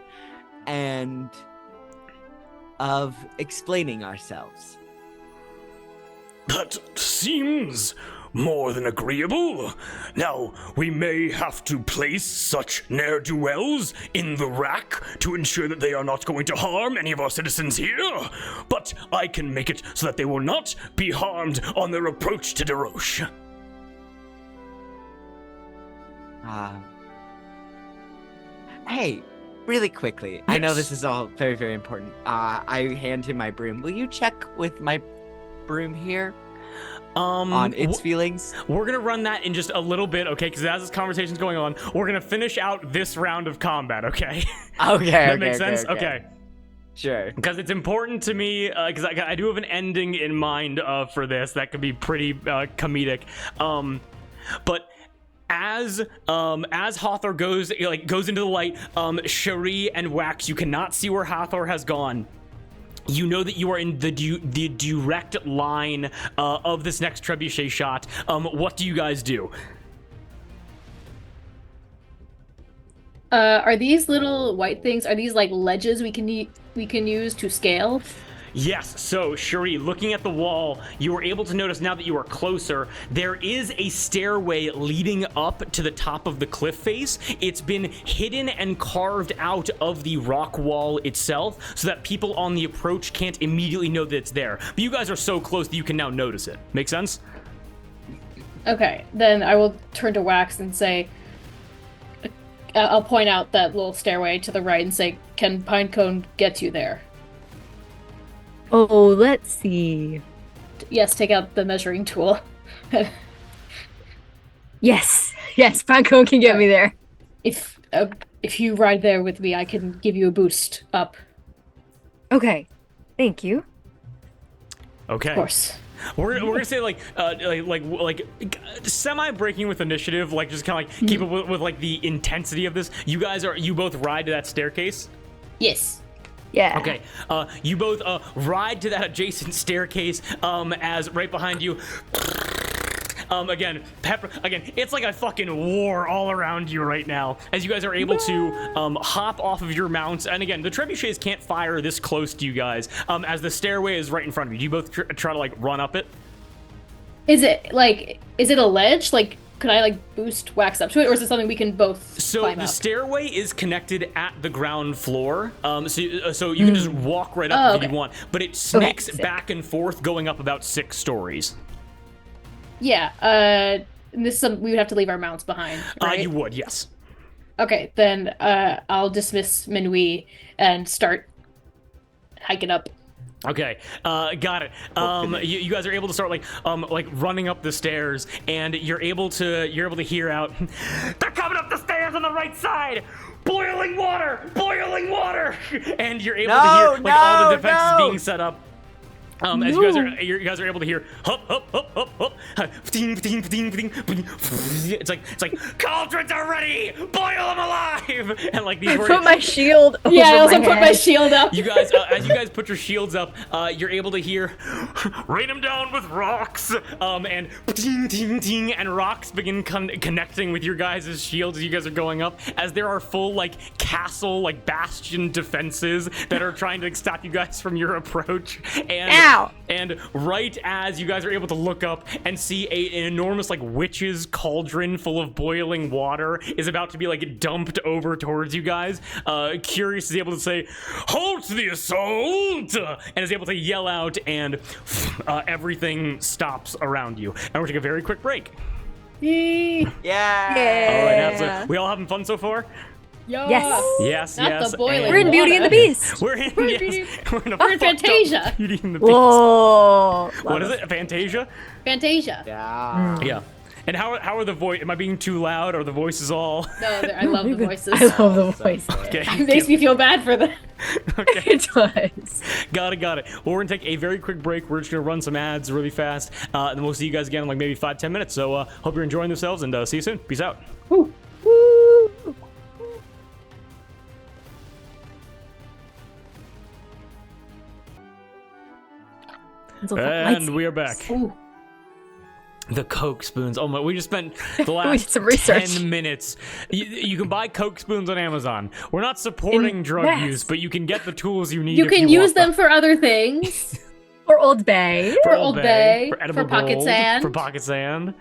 and of explaining ourselves.
That seems more than agreeable. Now, we may have to place such ne'er-do-wells in the rack to ensure that they are not going to harm any of our citizens here, but I can make it so that they will not be harmed on their approach to Desroches.
Hey, really quickly, yes. I know this is all very, very important. I hand him my broom. Will you check with my broom here on its feelings?
We're gonna run that in just a little bit, okay? Because as this conversation's going on, we're gonna finish out this round of combat, okay?
Okay.
That makes sense? Okay.
Sure.
Because it's important to me, because I do have an ending in mind for this that could be pretty comedic. But as Hathor goes into the light, Cherie and Wax, you cannot see where Hathor has gone. You know that you are in the direct line of this next trebuchet shot. What do you guys do?
Are these little white things? Are these like ledges we can use to scale?
Yes, so Cherie, looking at the wall, you were able to notice now that you are closer, there is a stairway leading up to the top of the cliff face. It's been hidden and carved out of the rock wall itself so that people on the approach can't immediately know that it's there. But you guys are so close that you can now notice it. Make sense?
Okay, then I will turn to Wax and say, I'll point out that little stairway to the right and say, can Pinecone get you there?
Oh, let's see.
Yes, take out the measuring tool.
Yes, Pinecone can get me there.
If you ride there with me, I can give you a boost up.
Okay, thank you.
Okay.
Of course.
We're gonna say like semi breaking with initiative, like just kind of like keep up with like the intensity of this. You both ride to that staircase?
Yes.
Yeah.
Okay. You both ride to that adjacent staircase. As right behind you. Again, it's like a fucking war all around you right now. As you guys are able to hop off of your mounts, and again, the trebuchets can't fire this close to you guys. As the stairway is right in front of you, do you both try to like run up it? Is it
a ledge? Like, could I like boost Wax up to it, or is it something we can both climb up?
Stairway is connected at the ground floor, so you can just walk right up if you want, but it snakes back and forth, going up about 6 stories.
Yeah, this is we would have to leave our mounts behind, right?
You would, yes.
Okay, then I'll dismiss Minui and start hiking up.
Okay, got it. You guys are able to start like running up the stairs, and you're able to hear out, they're coming up the stairs on the right side. Boiling water, and you're able to hear like all the defenses being set up. As you guys are able to hear, hup, hup, hup, hup, hup, ding, ding, ding, ding, it's like cauldrons are ready, boil them alive, and like these.
I put my shield.
Yeah, I also
my
put my
head.
shield up.
You guys, as you guys put your shields up, you're able to hear, rain them down with rocks, and ding, ding, ding, and rocks begin connecting with your guys' shields as you guys are going up, as there are full, like, castle, like, bastion defenses that are trying to stop you guys from your approach, and right as you guys are able to look up and see an enormous, like, witch's cauldron full of boiling water is about to be, like, dumped over towards you guys, Curious is able to say, "Halt the assault!" and is able to yell out, and everything stops around you. And we're taking a very quick break.
Yeah.
All right, we all having fun so far?
Yes.
Not the boiling
We're in Beauty and the Beast.
We're in
Fantasia.
Beauty and the Beast.
Whoa.
What is it? Fantasia?
Fantasia.
Yeah. And how are the voice? Am I being too loud? Or the voices all?
No, I love the voices.
I love the voice.
Okay.
It makes me feel bad for them.
Okay.
It does.
Got it. Well, we're gonna take a very quick break. We're just gonna run some ads really fast, and then we'll see you guys again in like maybe 5-10 minutes. So hope you're enjoying yourselves, and see you soon. Peace out.
Woo.
And we are back.
Ooh.
The Coke spoons. Oh my! We just spent the
We
last
did some research.
10 minutes. You can buy Coke spoons on Amazon. We're not supporting drug use, but you can get the tools you need.
You
if
can
you
use
want
them for other things.
For Old Bay.
For Old Bay.
for edible
pocket
gold,
sand.
for pocket sand,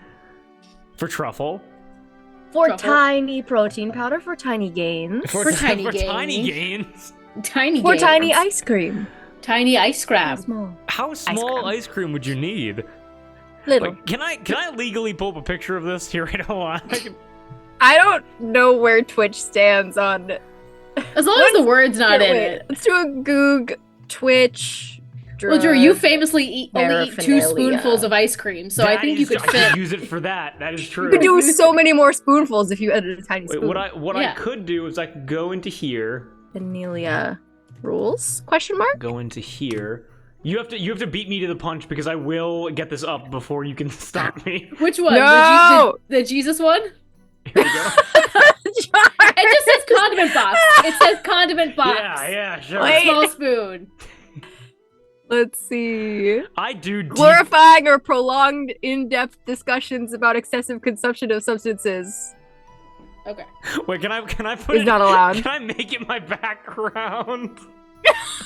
for truffle,
For
Truffle.
tiny protein powder. For tiny gains.
For tiny gains.
tiny gains.
Tiny
For
games.
tiny ice cream.
Tiny ice cream.
Small.
How small
cream.
ice cream would you need?
Little.
Like, can I legally pull up a picture of this here right now?
I don't know where Twitch stands on.
As long as the word's not in
Wait,
it.
let's do a Goog Twitch.
Well, Drew, you
drug
famously only eat 2
paraphernalia.
spoonfuls of ice cream, so I think you could
I
fit.
could use it for that. That is true.
You could do so many more spoonfuls if you added a tiny
Wait,
spoon.
what I
Yeah.
could do is I could go into here.
Vanilla rules? Question mark?
Go into here. You have to beat me to the punch because I will get this up before you can stop me.
Which one?
No!
The Jesus one?
Here we go.
It just says condiment box. It says condiment box.
Yeah, sure.
Wait.
Small spoon.
Let's see.
I do deep-
Glorifying or prolonged in-depth discussions about excessive consumption of substances
Okay.
Wait, can I put
is
it?
not allowed.
Can I make it my background?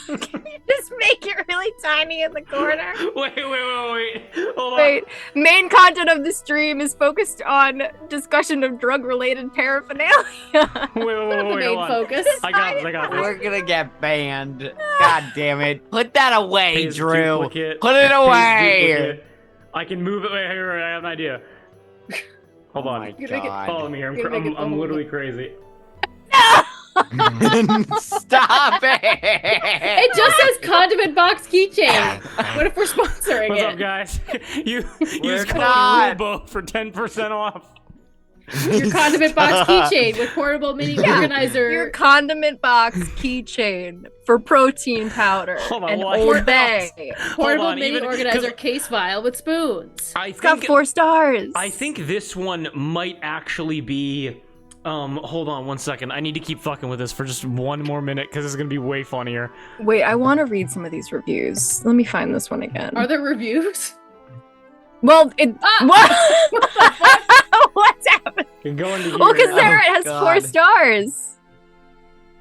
Just make it really tiny in the corner.
Wait. Hold on.
Wait, main content of the stream is focused on discussion of drug-related paraphernalia.
Wait,
Not the
hold
main
on.
focus.
I got this.
We're gonna get banned. God damn it. Put that away,
Paste
Drew.
duplicate.
Put it
Paste
away.
duplicate. I can move it. Wait, here, I have an idea. Hold on.
My
You're gonna
Follow me here.
You're gonna make it
I'm
the
literally
whole
crazy.
Stop it.
It just says condiment box keychain. What if we're sponsoring
What's
it?
up, guys? Use
We're
code
not.
RUBO for 10% off.
Your condiment box keychain with portable mini organizer.
Your condiment box keychain for protein powder
Hold on,
and
why-
Old Bay.
portable
on,
mini
even-
organizer
'cause-
case file with spoons.
I
It's got
think
4 stars.
I think this one might actually be. Hold on 1 second. I need to keep fucking with this for just 1 more minute because it's gonna be way funnier.
Wait, I want to read some of these reviews. Let me find this one again.
Are there reviews?
Well, it.
Ah!
What? What's happening?
You can go into here.
Well, because there it has
God.
4 stars.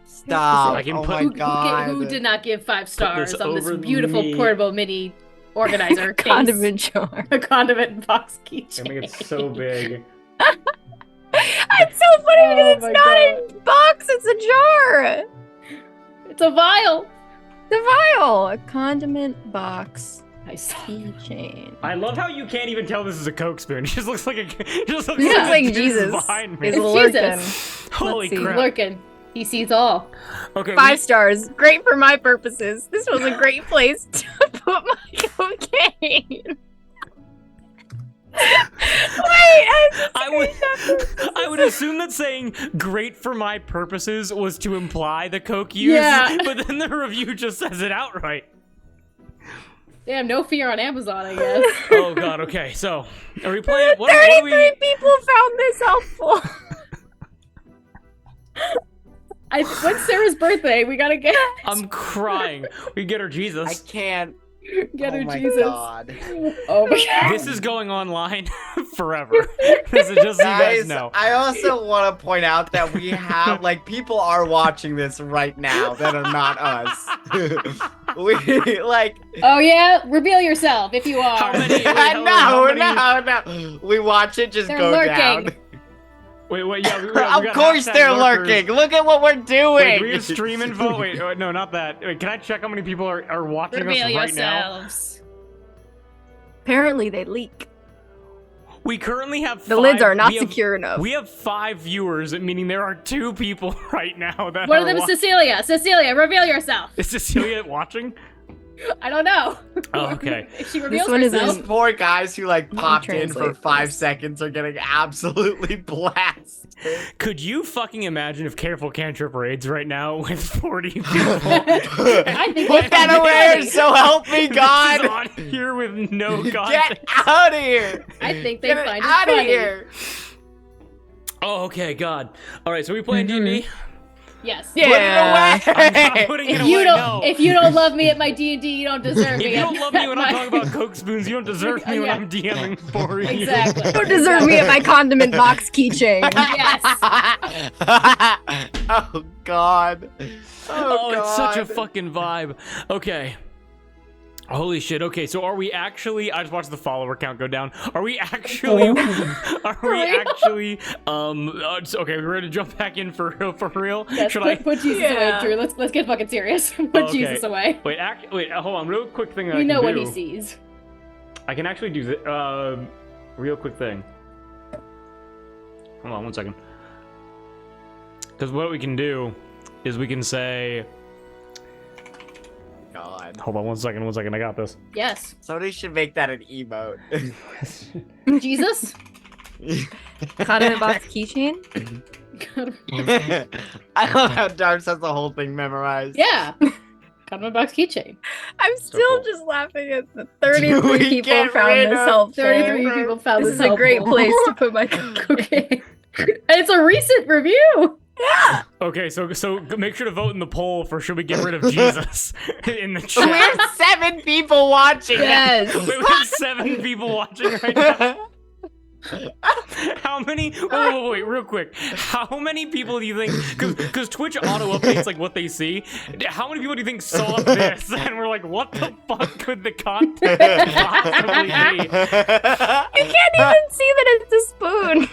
Stop.
I can
Oh
put-
my
Who,
God.
who did not give 5 stars
this
on this
over
beautiful
me.
portable mini organizer case?
Condiment jar.
A condiment box
I make
keychain.
it so big.
It's so funny
Oh
because it's
my
not a box, it's a jar.
It's a vial.
The vial. A condiment box
Nice.
keychain.
I love how you can't even tell this is a Coke spoon. It just looks like
It looks like Jesus
behind me.
is
It's
lurking.
Jesus.
Holy
Let's see.
crap!
Lurking. He sees all.
Okay,
5 stars. Great for my purposes. This was a great place to put my cocaine. Wait,
I would assume that saying "great for my purposes" was to imply the Coke use,
Yeah.
but then the review just says it outright.
Damn, no fear on Amazon, I guess.
Oh god. Okay. So, are we playing? What
33 people found this helpful.
When's Sarah's birthday? We gotta get.
I'm crying. We get her
I
Jesus.
can't.
Get her
Oh my
Jesus.
God.
Oh my god.
This is going online forever. This is just so you guys know.
I also want to point out that we have, like, people are watching this right now that are not us. We, like...
Oh yeah? Reveal yourself if you are.
How many?
No. We watch it just
They're
go
lurking.
down.
Wait, yeah. We
Of
got
course
hashtag
they're
lurkers.
lurking. Look at what we're doing.
Wait, do we have stream info? Wait, no, not that. Wait, can I check how many people are watching
Reveal
us right now?
yourselves.
Apparently they leak.
We currently have
The
five,
lids are not
we have-
secure enough.
We have 5 viewers, meaning there are 2 people right now that
One
are
of them is
wa-
Cecilia. Cecilia, reveal yourself.
Is Cecilia watching?
I don't know.
Oh, okay.
If she reveals
one is
herself.
These poor guys who, like,
Let me
popped in for
translate
5
this.
seconds are getting absolutely blasted.
Could you fucking imagine if Careful Cantrip raids right now with 40 people?
I think
Put that away, so help me
This is
God!
on here with no
Get
content.
out of here!
I think they
Get
find it
out of
funny.
here!
Oh, okay, God. All right, so we playing D&D?
Yes.
Put it
Yeah.
I'm not
away!
putting it
If
away,
you don't,
no.
if you don't love me at my D&D, you don't deserve
If
me.
you don't
at-
love me
at
when I'm
my-
talking about Coke spoons, you don't deserve me when
Yeah.
I'm DMing for you.
Exactly.
You don't deserve me at my condiment box keychain.
Yes.
Oh God.
Oh, it's such a
God.
fucking vibe. Okay. Holy shit. Okay, so are we actually I just watched the follower count go down. Are we actually okay, we're ready to jump back in for real?
Yes,
Should
put Jesus
Yeah.
away, Drew. Let's get fucking serious. Put
Okay.
Jesus away.
Wait, hold on. Real quick thing that
We
I can
know
do.
what he sees.
I can actually do this. Real quick thing. Hold on 1 second. Because what we can do is we can say.
God.
Hold on 1 second. I got this.
Yes.
Somebody should make that an emote.
Jesus?
Condiment box keychain?
I love how Darms has the whole thing memorized.
Yeah. Got my box keychain.
I'm still
cool.
just laughing at the
Do
33
we
people
get
found
rid
this
of
helpful.
33 people found
This
this
is a great
helpful.
place to put my
Okay. And it's a recent review.
Okay, so make sure to vote in the poll for should we get rid of Jesus in the
We
chat.
have 7 people watching.
Yes.
Wait, we have 7 people watching right now. How many? Wait, real quick. How many people do you think? Because Twitch auto updates like what they see. How many people do you think saw this and were like, "What the fuck could the content possibly be?"
You can't even see that it's a spoon.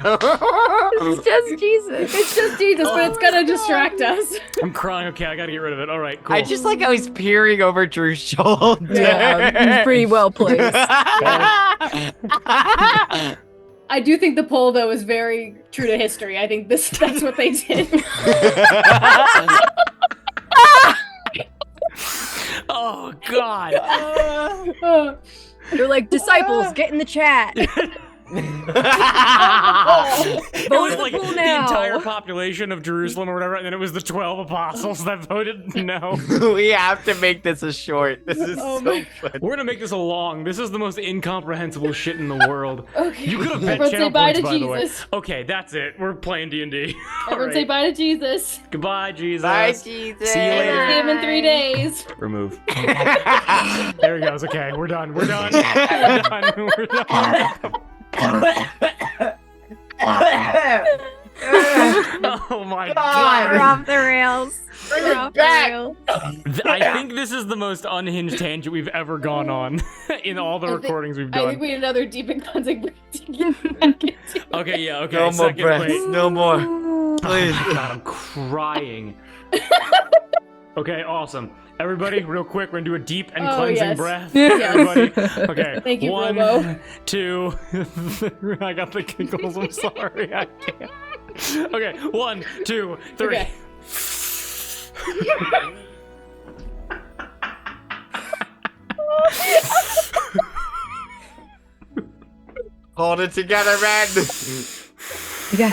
It's just Jesus.
It's just Jesus, but it's gonna distract us.
I'm crying. Okay, I gotta get rid of it. All right, cool.
I just like how he's peering over Drew's shoulder.
Yeah, he's pretty well placed.
I do think the poll though is very true to history. I think that's what they did.
Oh God.
They're like, disciples, get in the chat.
It was like
pool
the
now.
entire population of Jerusalem or whatever, and then it was the 12 apostles that voted no.
We have to make this a short. This is
Oh
so
my-
fun.
We're gonna make this a long. This is the most incomprehensible shit in the world.
Okay.
You could have bet
Everyone
channel
say bye
points,
to
by the way.
Jesus.
Okay, that's it. We're playing D&D.
Everyone say bye to Jesus.
Goodbye, Jesus.
Bye, Jesus.
See you later.
See him in 3 days.
Remove. There he goes. Okay, we're done. We're done. We're done. We're done. Oh my
We're
God.
off the rails.
Bring
We're
it
off the
back.
rails.
I think this is the most unhinged tangent we've ever gone on in all the
I think-
recordings we've
I
done.
think we need another deep and cleansing breath to get to.
Okay, yeah, okay.
No more
second
breaths.
wait.
No more.
Oh
Please.
my God, I'm crying. Okay, awesome. Everybody, real quick, we're gonna do a deep and
Oh,
cleansing
yes.
breath.
Yes.
Everybody. Okay.
Thank you,
1,
Robo.
2. I got the giggles. I'm sorry. I can't. Okay. 1, 2, 3.
Okay.
Hold it together, man.
Yeah.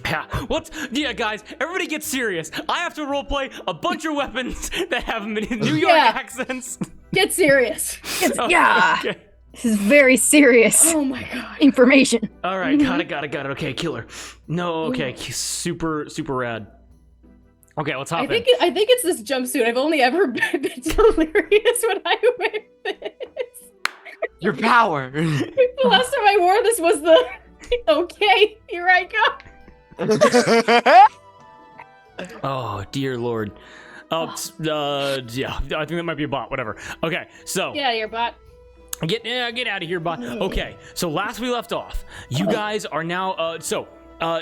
Yeah. Yeah, guys, everybody get serious. I have to roleplay a bunch of weapons that have New York accents.
Get serious.
Okay.
This is very serious.
Oh my god.
Information.
All right, got it. Okay, killer. No, okay, super rad. Okay, let's hop in.
I think it's this jumpsuit. I've only ever been delirious when I wear this.
Your power.
The last time I wore this was the. Okay, here I go.
Oh dear lord. Yeah, I think that might be a bot. Whatever. Okay, so
Get out of here, bot.
get out of here, bot. Okay, so last we left off, you guys are now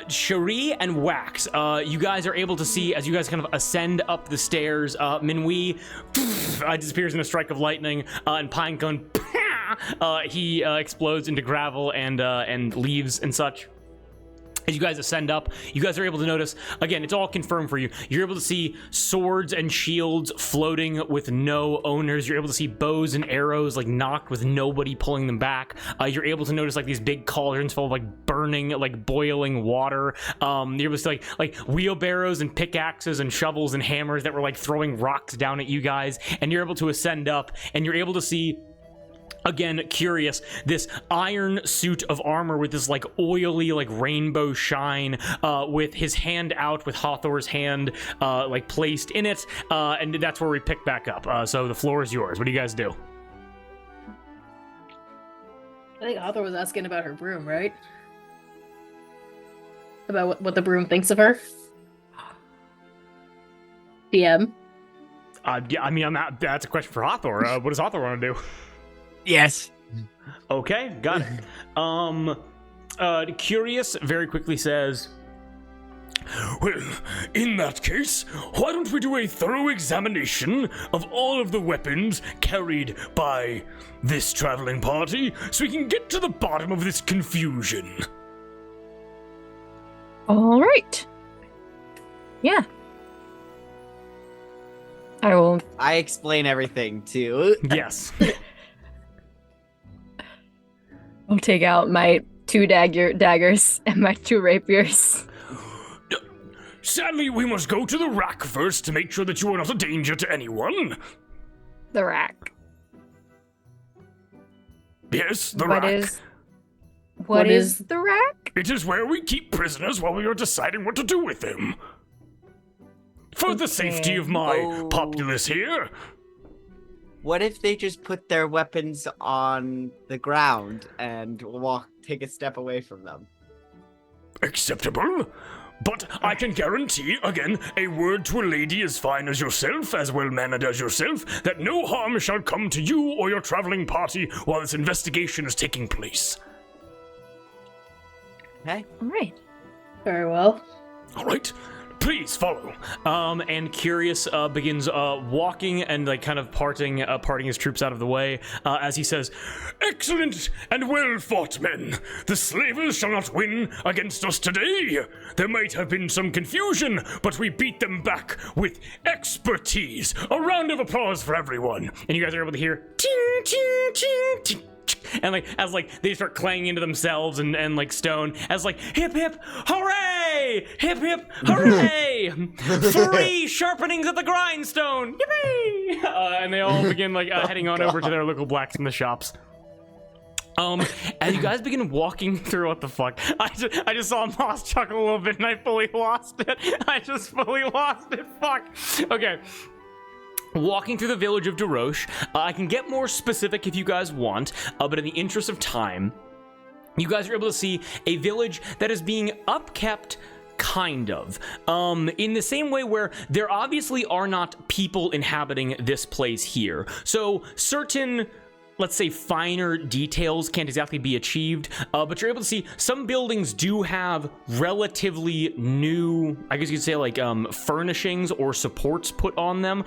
Cherie and Wax, you guys are able to see as you guys kind of ascend up the stairs. Minwee disappears in a strike of lightning, and Pinecone he explodes into gravel and leaves and such. As you guys ascend up, you guys are able to notice, again, it's all confirmed for you. You're able to see swords and shields floating with no owners. You're able to see bows and arrows like knocked with nobody pulling them back. You're able to notice like these big cauldrons full of like burning, like boiling water. You're able to see like wheelbarrows and pickaxes and shovels and hammers that were like throwing rocks down at you guys. And you're able to ascend up and you're able to see, again, curious, this iron suit of armor with this like oily like rainbow shine, with his hand out with Hawthor's hand like placed in it, and that's where we pick back up. So the floor is yours. What do you guys do?
I think Hawthor was asking about her broom, right? About what the broom thinks of her. DM.
Yeah, I mean, that's a question for Hawthor. What does Hawthor want to do?
Yes.
Okay, got it. Curious very quickly says, well, in that case, why don't we do a thorough examination of all of the weapons carried by this traveling party so we can get to the bottom of this confusion?
All right. Yeah.
I explain everything too.
Yes.
I'll take out my 2 daggers and my 2 rapiers.
Sadly, we must go to the rack first to make sure that you are not a danger to anyone.
The rack.
Yes, the rack.
What is the rack?
It is where we keep prisoners while we are deciding what to do with them. For the safety of my populace here.
What if they just put their weapons on the ground and take a step away from them?
Acceptable. But I can guarantee, again, a word to a lady as fine as yourself, as well-mannered as yourself, that no harm shall come to you or your traveling party while this investigation is taking place.
Okay.
All right.
Very well.
All right. Please follow. And Curious begins walking and like kind of parting his troops out of the way as he says, "Excellent and well fought, men. The slavers shall not win against us today. There might have been some confusion, but we beat them back with expertise. A round of applause for everyone." And you guys are able to hear ting ting ting ting. And like as like they start clanging into themselves and like stone as like hip hip hooray, hip hip hooray, 3 sharpenings of the grindstone, yippee! And they all begin like heading on over to their local blacksmith shops. As you guys begin walking through, what the fuck? I just saw Moss chuckle a little bit and I fully lost it. I just fully lost it. Fuck. Okay. Walking through the village of Deroche, I can get more specific if you guys want, but in the interest of time, you guys are able to see a village that is being upkept, kind of. In the same way where there obviously are not people inhabiting this place here. So certain, let's say, finer details can't exactly be achieved, but you're able to see some buildings do have relatively new, I guess you could say, like furnishings or supports put on them.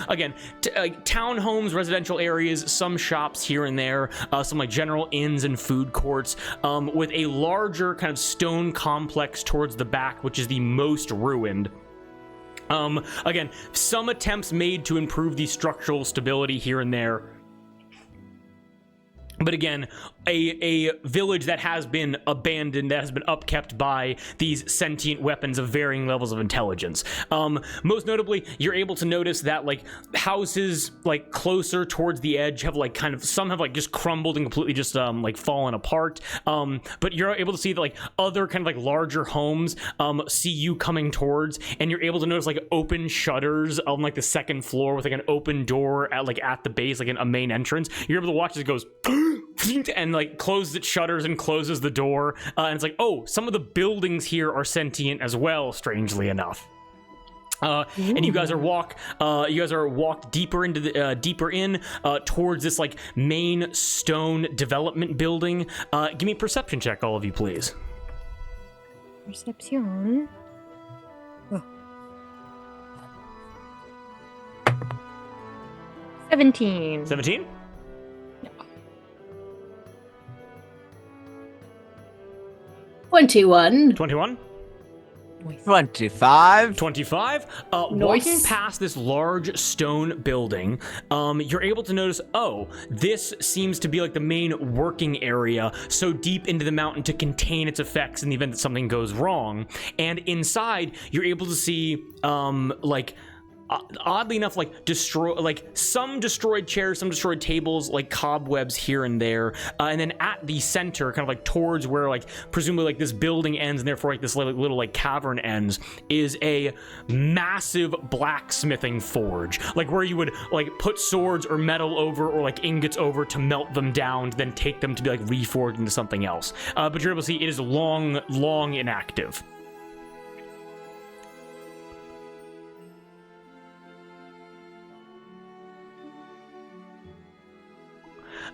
Again, townhomes, residential areas, some shops here and there, some like general inns and food courts, with a larger kind of stone complex towards the back, which is the most ruined. Again, some attempts made to improve the structural stability here and there. But again, a village that has been abandoned, that has been upkept by these sentient weapons of varying levels of intelligence. Most notably, you're able to notice that like houses like closer towards the edge have like kind of, some have like just crumbled and completely just like fallen apart. But you're able to see that like other kind of like larger homes see you coming towards, and you're able to notice like open shutters on like the second floor with like an open door at the base, like a main entrance. You're able to watch as it goes and like closes its shutters and closes the door, and it's like, oh, some of the buildings here are sentient as well, strangely enough. And you guys are walked deeper into the towards this like main stone development building. Give me a perception check, all of you, please.
Perception. Oh. 17.
17?
21.
21?
25.
25.
Nice.
Walking past this large stone building, you're able to notice, oh, this seems to be like the main working area, so deep into the mountain to contain its effects in the event that something goes wrong. And inside, you're able to see, oddly enough, some destroyed chairs, some destroyed tables, like cobwebs here and there, and then at the center, kind of like towards where like presumably like this building ends and therefore like this little like cavern ends, is a massive blacksmithing forge, like where you would like put swords or metal over or like ingots over to melt them down, to then take them to be like reforged into something else. But you're able to see it is long inactive.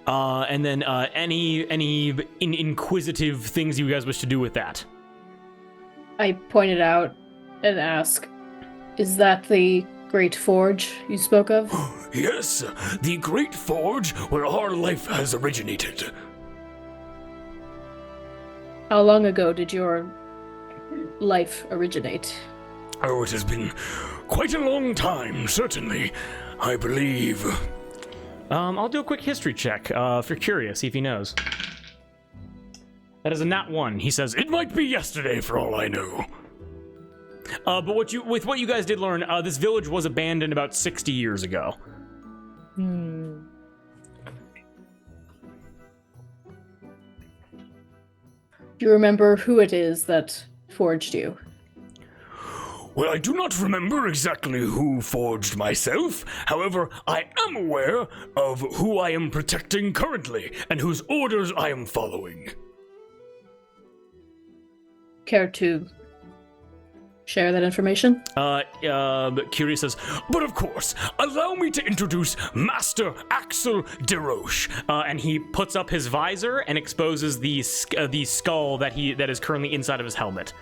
And then any inquisitive things you guys wish to do with that?
I point it out and ask, is that the Great Forge you spoke of?
Yes, the Great Forge where our life has originated.
How long ago did your life originate?
Oh, it has been quite a long time, certainly. I believe...
I'll do a quick history check, if you're curious, see if he knows. That is a nat 1. He says,
It might be yesterday for all I know.
but with what you guys did learn, this village was abandoned about 60 years ago.
Do you remember who it is that forged you?
Well, I do not remember exactly who forged myself. However, I am aware of who I am protecting currently and whose orders I am following.
Care to share that information?
Curie says,
But of course, allow me to introduce Master Axel DeRoche.
and he puts up his visor and exposes the skull that is currently inside of his helmet.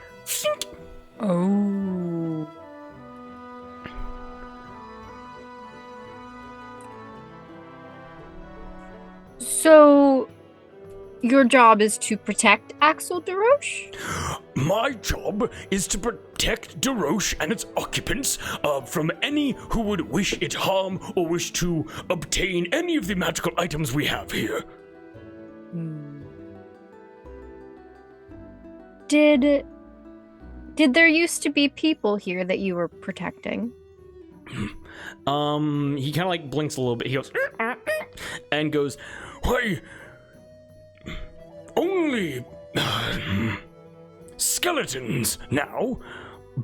Oh. So, your job is to protect Axel DeRoche?
My job is to protect DeRoche and its occupants from any who would wish it harm or wish to obtain any of the magical items we have here.
Did there used to be people here that you were protecting?
He kind of like blinks a little bit. He goes, and goes,
Why, only skeletons now,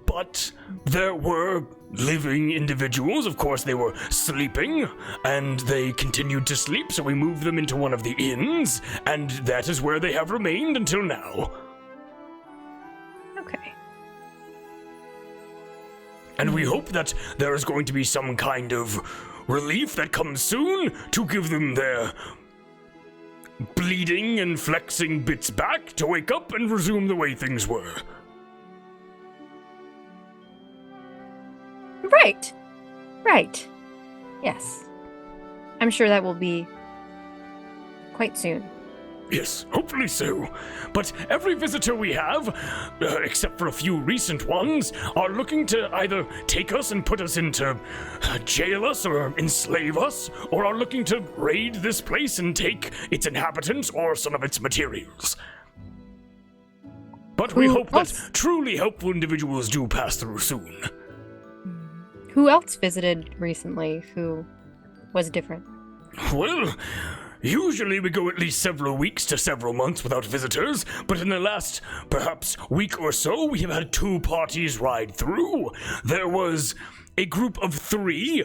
but there were living individuals. Of course, they were sleeping, and they continued to sleep, so we moved them into one of the inns, and that is where they have remained until now.
Okay.
And we hope that there is going to be some kind of relief that comes soon to give them their bleeding and flexing bits back to wake up and resume the way things were.
Right. Yes. I'm sure that will be quite soon.
Yes, hopefully so. But every visitor we have, except for a few recent ones, are looking to either take us and put us into jail us or enslave us, or are looking to raid this place and take its inhabitants or some of its materials. But we hope that truly helpful individuals do pass through soon.
Who else visited recently who was different?
Well, usually we go at least several weeks to several months without visitors, but in the last, perhaps, week or so, we have had 2 parties ride through. There was a group of 3,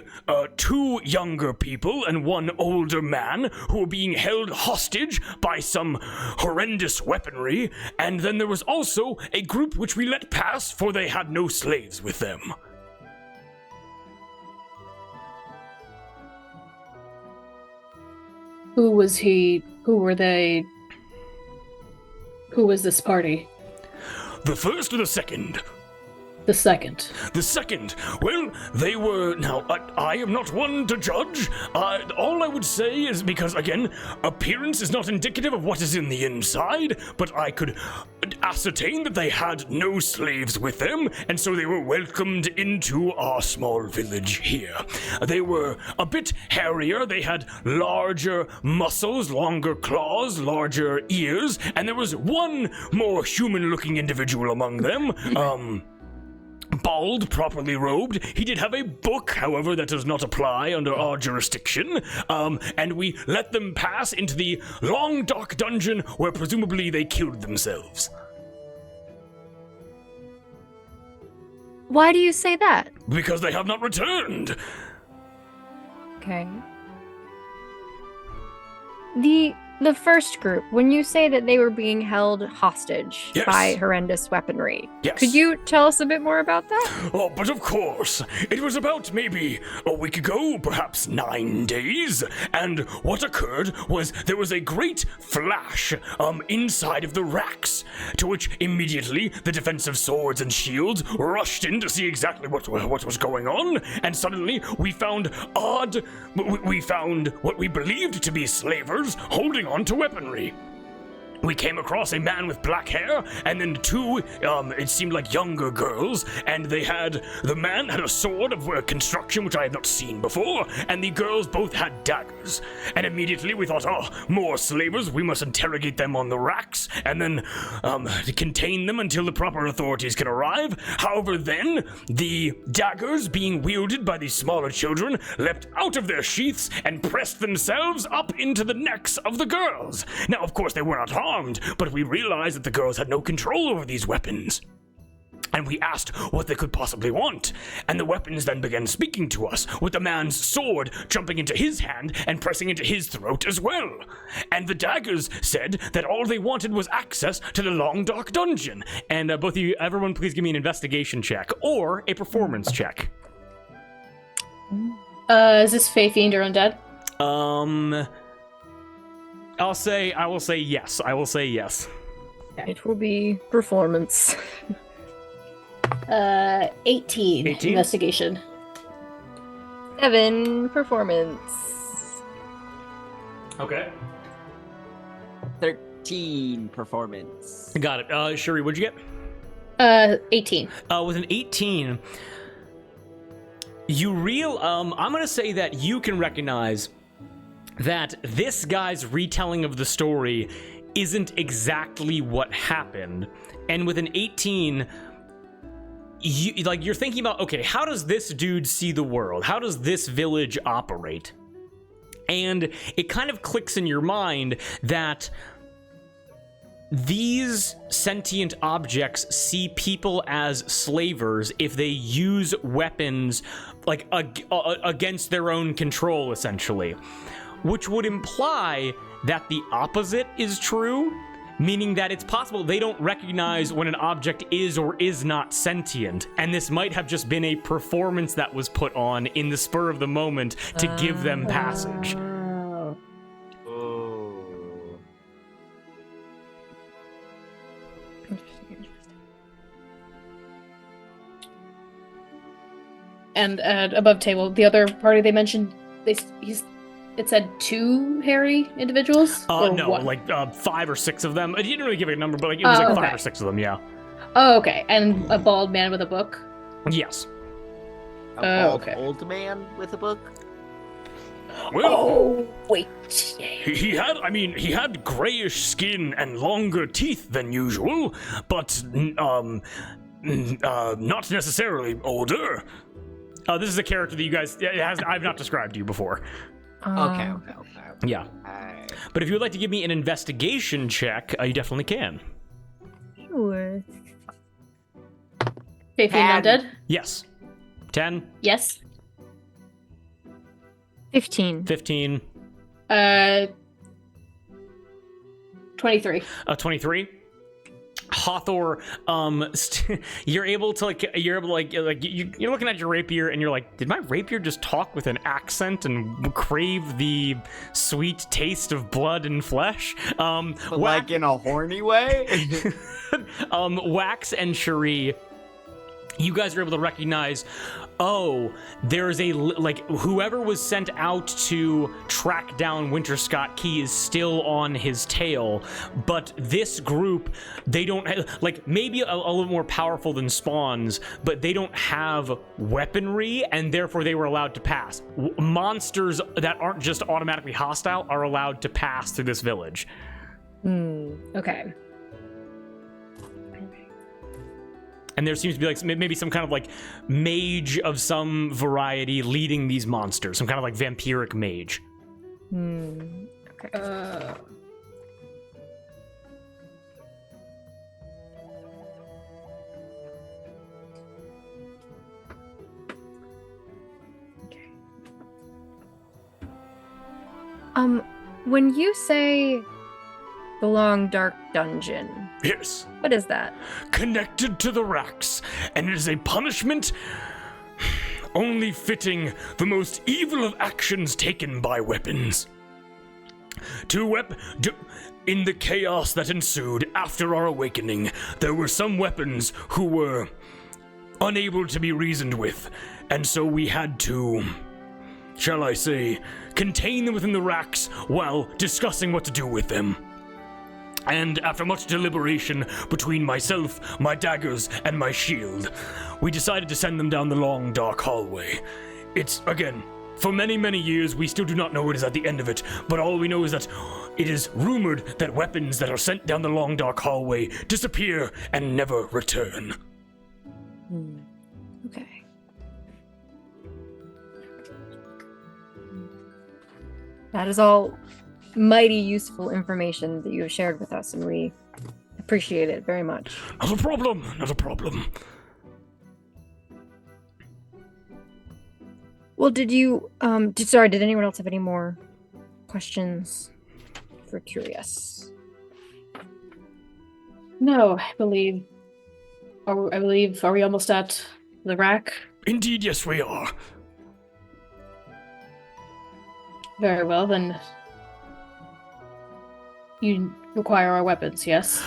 2 younger people and 1 older man who were being held hostage by some horrendous weaponry, and then there was also a group which we let pass for they had no slaves with them.
Who was he? Who were they? Who was this party?
The first or the second?
The second.
The second, well, they were, now, I am not one to judge. All I would say is because, again, appearance is not indicative of what is in the inside, but I could ascertain that they had no slaves with them, and so they were welcomed into our small village here. They were a bit hairier, they had larger muscles, longer claws, larger ears, and there was one more human-looking individual among them, bald, properly robed. He did have a book, however, that does not apply under our jurisdiction, and we let them pass into the long, dark dungeon where presumably they killed themselves.
Why do you say that?
Because they have not returned.
Okay. The first group, when you say that they were being held hostage
Yes.
by horrendous weaponry,
Yes.
could you tell us a bit more about that?
Oh, but of course. It was about maybe a week ago, perhaps 9 days, and what occurred was there was a great flash inside of the racks, to which immediately the defensive swords and shields rushed in to see exactly what was going on, and suddenly we found we found what we believed to be slavers holding on to weaponry. We came across a man with black hair, and then 2, it seemed like younger girls, and the man had a sword of construction which I had not seen before, and the girls both had daggers. And immediately we thought, more slavers, we must interrogate them on the racks, and then, contain them until the proper authorities can arrive. However, then, the daggers being wielded by the smaller children leapt out of their sheaths and pressed themselves up into the necks of the girls. Now, of course, they were not harmed, but we realized that the girls had no control over these weapons. And we asked what they could possibly want, and the weapons then began speaking to us, with the man's sword jumping into his hand and pressing into his throat as well. And the daggers said that all they wanted was access to the long dark dungeon. And both of you, everyone please give me an investigation check, or a performance check.
Is this Fey Fiend or Undead?
I will say yes. I will say yes.
It will be performance.
18.
18?
Investigation.
7 performance.
Okay.
13 performance.
Got it. Shuri, what'd you get?
18.
With an 18, I'm gonna say that you can recognize that this guy's retelling of the story isn't exactly what happened. And with an 18, you're thinking about, okay, how does this dude see the world? How does this village operate? And it kind of clicks in your mind that these sentient objects see people as slavers if they use weapons like against their own control, essentially. Which would imply that the opposite is true, meaning that it's possible they don't recognize when an object is or is not sentient, and this might have just been a performance that was put on in the spur of the moment to give them passage.
And above table, the other party they mentioned, it said 2 hairy individuals? Or
No,
what?
like 5 or 6 of them. You didn't really give it a number, but like, it was like 5 or 6 of them, yeah.
Oh, okay. And a bald man with a book?
Yes.
A bald
okay.
old man with a book?
Well,
Oh, wait.
he had grayish skin and longer teeth than usual, but not necessarily older.
This is a character that you guys I've not described to you before.
Okay.
Yeah. But if you would like to give me an investigation check, you definitely can.
Sure.
15 undead?
Yes. 10,
Yes.
15.
15,
23.
23. Hathor, you're looking at your rapier and you're like, did my rapier just talk with an accent and crave the sweet taste of blood and flesh?
But like in a horny way?
Wax and Cherie, you guys are able to recognize, there's whoever was sent out to track down Winter Scott Key is still on his tail, but this group, they don't maybe a little more powerful than spawns, but they don't have weaponry, and therefore they were allowed to pass. Monsters that aren't just automatically hostile are allowed to pass through this village.
Okay.
And there seems to be maybe some kind of mage of some variety leading these monsters, some kind of vampiric mage.
Okay. When you say the long dark dungeon,
Yes.
what is that?
Connected to the racks, and it is a punishment only fitting the most evil of actions taken by weapons. In the chaos that ensued after our awakening, there were some weapons who were unable to be reasoned with, and so we had to, shall I say, contain them within the racks while discussing what to do with them. And after much deliberation between myself, my daggers, and my shield, we decided to send them down the long, dark hallway. It's, again, for many, many years, we still do not know what is at the end of it, but all we know is that it is rumored that weapons that are sent down the long, dark hallway disappear and never return.
Okay. That is all mighty useful information that you have shared with us, and we appreciate it very much.
Not a problem, not a problem.
Well, did anyone else have any more questions? For curious.
No, I believe. Are we almost at the rack?
Indeed, yes, we are.
Very well, then. You require our weapons, yes?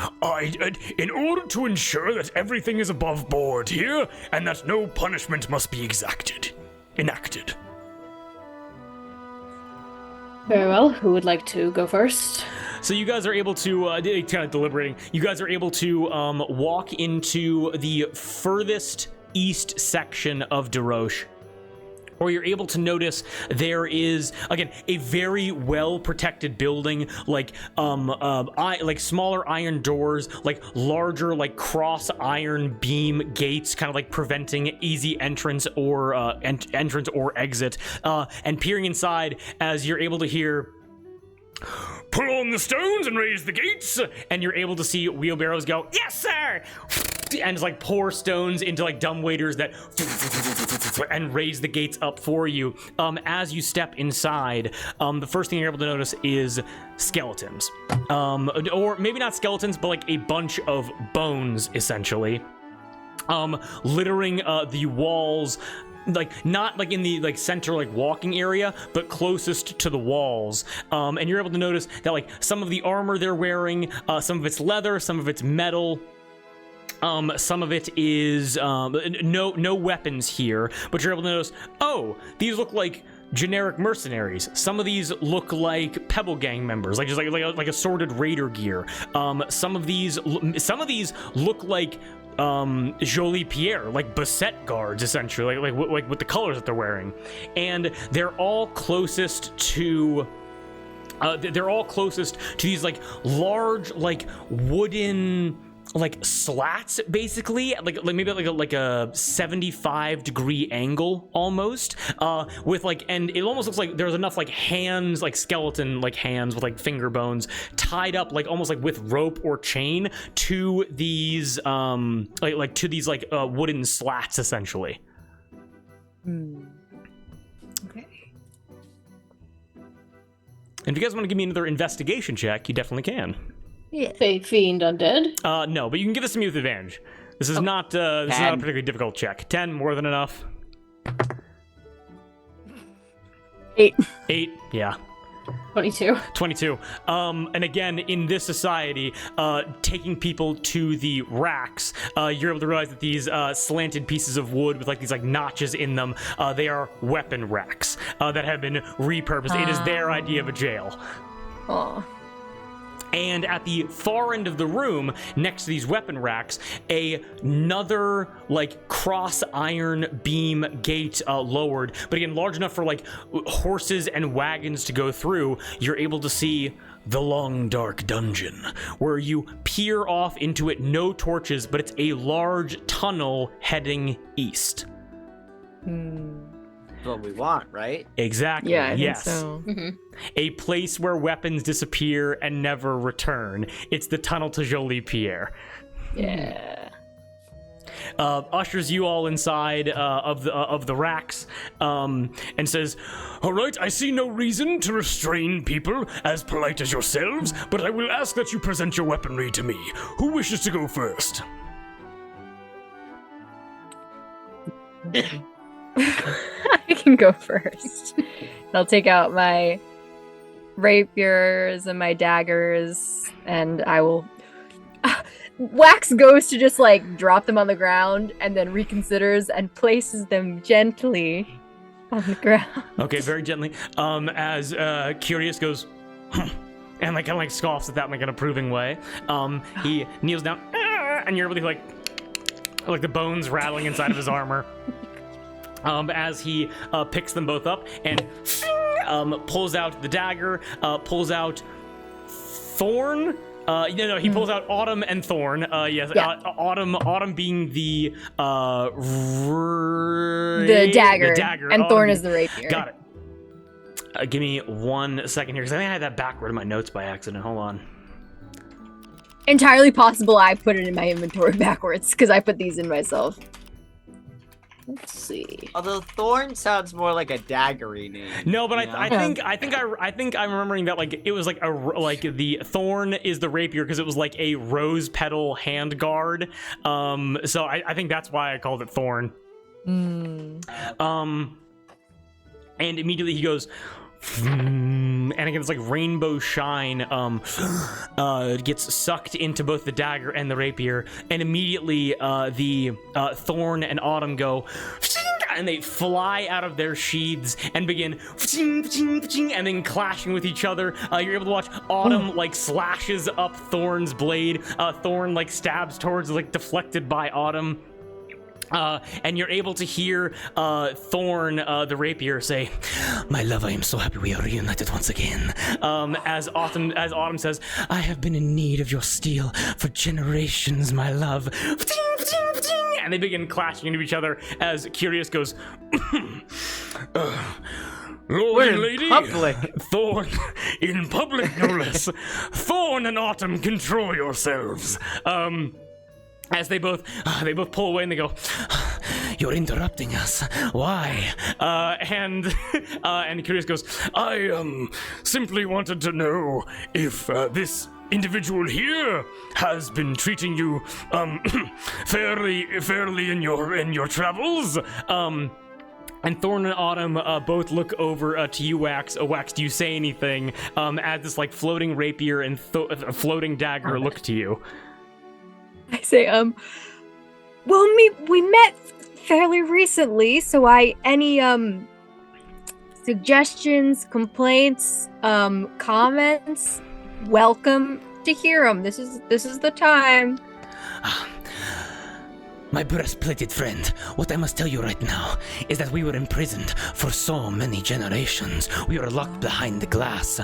In order to ensure that everything is above board here, and that no punishment must be enacted.
Very well. Who would like to go first?
So you guys are able to, kind of deliberating, you guys are able to walk into the furthest east section of Daroche, or you're able to notice there is, again, a very well-protected building, smaller iron doors, larger, cross iron beam gates, kind of preventing easy entrance or exit. And peering inside, as you're able to hear,
Pull on the stones and raise the gates!
and you're able to see wheelbarrows go, yes, sir! And just pour stones into dumb waiters that and raise the gates up for you. As you step inside, the first thing you're able to notice is skeletons. Or maybe not skeletons, but a bunch of bones, essentially. Littering the walls, not in the center walking area, but closest to the walls. And you're able to notice that some of the armor they're wearing, some of it's leather, some of it's metal. Some of it is no weapons here, but you're able to notice, these look like generic mercenaries. Some of these look like Pebble Gang members, like just like assorted raider gear. Some of these look like Jolies Pierre, like Basset guards, essentially, like with the colors that they're wearing, and they're all closest to these like large like wooden like slats, basically, like maybe like a 75-degree angle almost, with like, and it almost looks like there's enough like hands, like skeleton like hands with like finger bones tied up like almost like with rope or chain to these like to these like wooden slats, essentially.
Okay.
And if you guys want to give me another investigation check, you definitely can.
Yeah.
Say fiend undead.
No, but you can give us some youth advantage. This is not a particularly difficult check. 10, more than enough.
8.
8, yeah.
22.
22. And again, in this society, taking people to the racks, you're able to realize that these slanted pieces of wood with like these like notches in them, they are weapon racks that have been repurposed. It is their idea of a jail.
Aw.
And at the far end of the room, next to these weapon racks, another like cross iron beam gate lowered, but again large enough for like horses and wagons to go through. You're able to see the long dark dungeon, where you peer off into it. No torches, but it's a large tunnel heading east.
That's what we want, right?
Exactly.
Yeah, I
yes.
think so.
Mm-hmm.
A place where weapons disappear and never return. It's the tunnel to Jolies Pierre.
Yeah.
Ushers you all inside of the racks, and says,
All right, I see no reason to restrain people as polite as yourselves, but I will ask that you present your weaponry to me. Who wishes to go first?
I can go first. I'll take out my rapiers and my daggers, and I will. Wax goes to just like drop them on the ground and then reconsiders and places them gently on the ground.
okay, very gently, as Curious goes, and like kind of like scoffs at that in like an approving way. He kneels down, and you're able to like the bones rattling inside of his armor. As he picks them both up and pulls out the dagger, pulls out Thorn. He pulls out Autumn and Thorn. Yes, yeah. Autumn being the
dagger, and Thorn is the rapier.
Got it. Give me 1 second here, because I think I had that backward in my notes by accident. Hold on.
Entirely possible I put it in my inventory backwards, because I put these in myself.
Let's see.
Although Thorn sounds more like a daggery name.
No, but I think I'm remembering that like it was like the Thorn is the rapier because it was like a rose petal hand guard. So I think that's why I called it Thorn. And immediately he goes, and again, it's like rainbow shine gets sucked into both the dagger and the rapier, and immediately the Thorn and Autumn go, and they fly out of their sheaths and begin, and then clashing with each other. You're able to watch Autumn like slashes up Thorn's blade. Thorn like stabs towards, like deflected by Autumn. And you're able to hear Thorn, the rapier, say, "My love, I am so happy we are reunited once again." As Autumn says, "I have been in need of your steel for generations, my love." And they begin clashing into each other as Curious goes,
Lord and
We're in
Lady,
public.
Thorn, in public no less. Thorn and Autumn, control yourselves.
as they both pull away and they go, "You're interrupting us. Why?" And Curious goes,
I simply wanted to know if this individual here has been treating you fairly in your travels.
And Thorn and Autumn both look over to you, Wax. Wax, do you say anything as this like floating rapier and floating dagger look to you?
I say, well, we met fairly recently, so any suggestions, complaints, comments, welcome to hear them. This is the time.
My breastplated friend, what I must tell you right now is that we were imprisoned for so many generations. We were locked behind the glass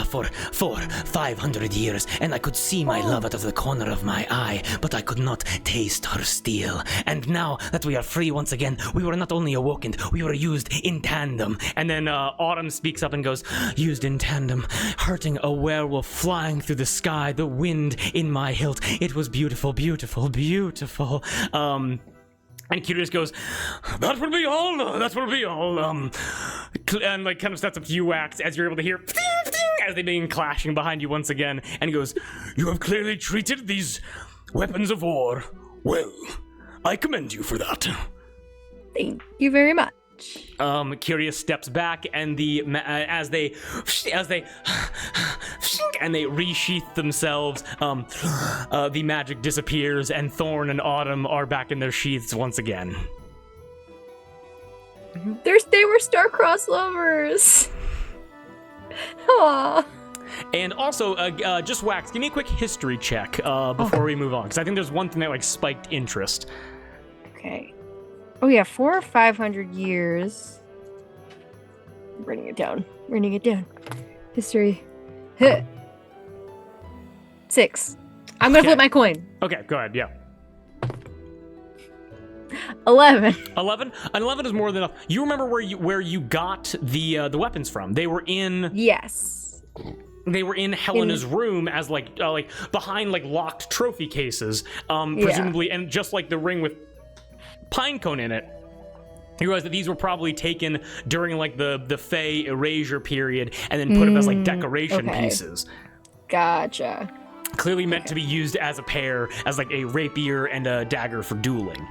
for 500 years, and I could see my love out of the corner of my eye, but I could not taste her steel. And now that we are free once again, we were not only awakened, we were used in tandem. And then Autumn speaks up and goes, used in tandem, hurting a werewolf flying through the sky, the wind in my hilt. It was beautiful, beautiful, beautiful. And Curious goes, that will be all, and like kind of steps up to you, Wax, as you're able to hear as they begin clashing behind you once again, and he goes, you have clearly treated these weapons of war well. I commend you for that.
Thank you very much.
Curious steps back, and as they resheath themselves, the magic disappears, and Thorn and Autumn are back in their sheaths once again.
They were star-crossed lovers. Aww.
And also, just Wax, give me a quick history check before we move on, because I think there's one thing that like spiked interest.
Okay. Oh yeah, 400 or 500 years. I'm writing it down. History. 6. I'm gonna flip my coin.
Okay, go ahead, yeah.
11.
11? 11 is more than enough. You remember where you got the weapons from? They were in...
Yes.
They were in Helena's room as like behind like locked trophy cases, presumably, and just like the ring with Pinecone in it. You realize that these were probably taken during like the Fey erasure period and then put up as like decoration pieces.
Gotcha.
Clearly meant to be used as a pair, as like a rapier and a dagger for dueling.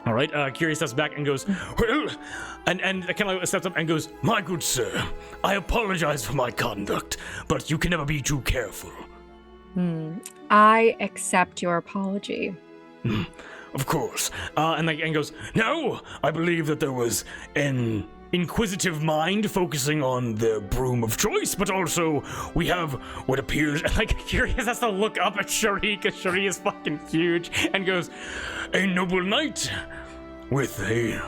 All right, Curious steps back and goes, well, and kind of steps up and goes,
my good sir, I apologize for my conduct, but you can never be too careful.
I accept your apology.
Of course. And goes, no, I believe that there was an inquisitive mind focusing on the broom of choice, but also we have what appears...
Like, Curious has to look up at Cherie, because Cherie is fucking huge, and goes,
a noble knight with a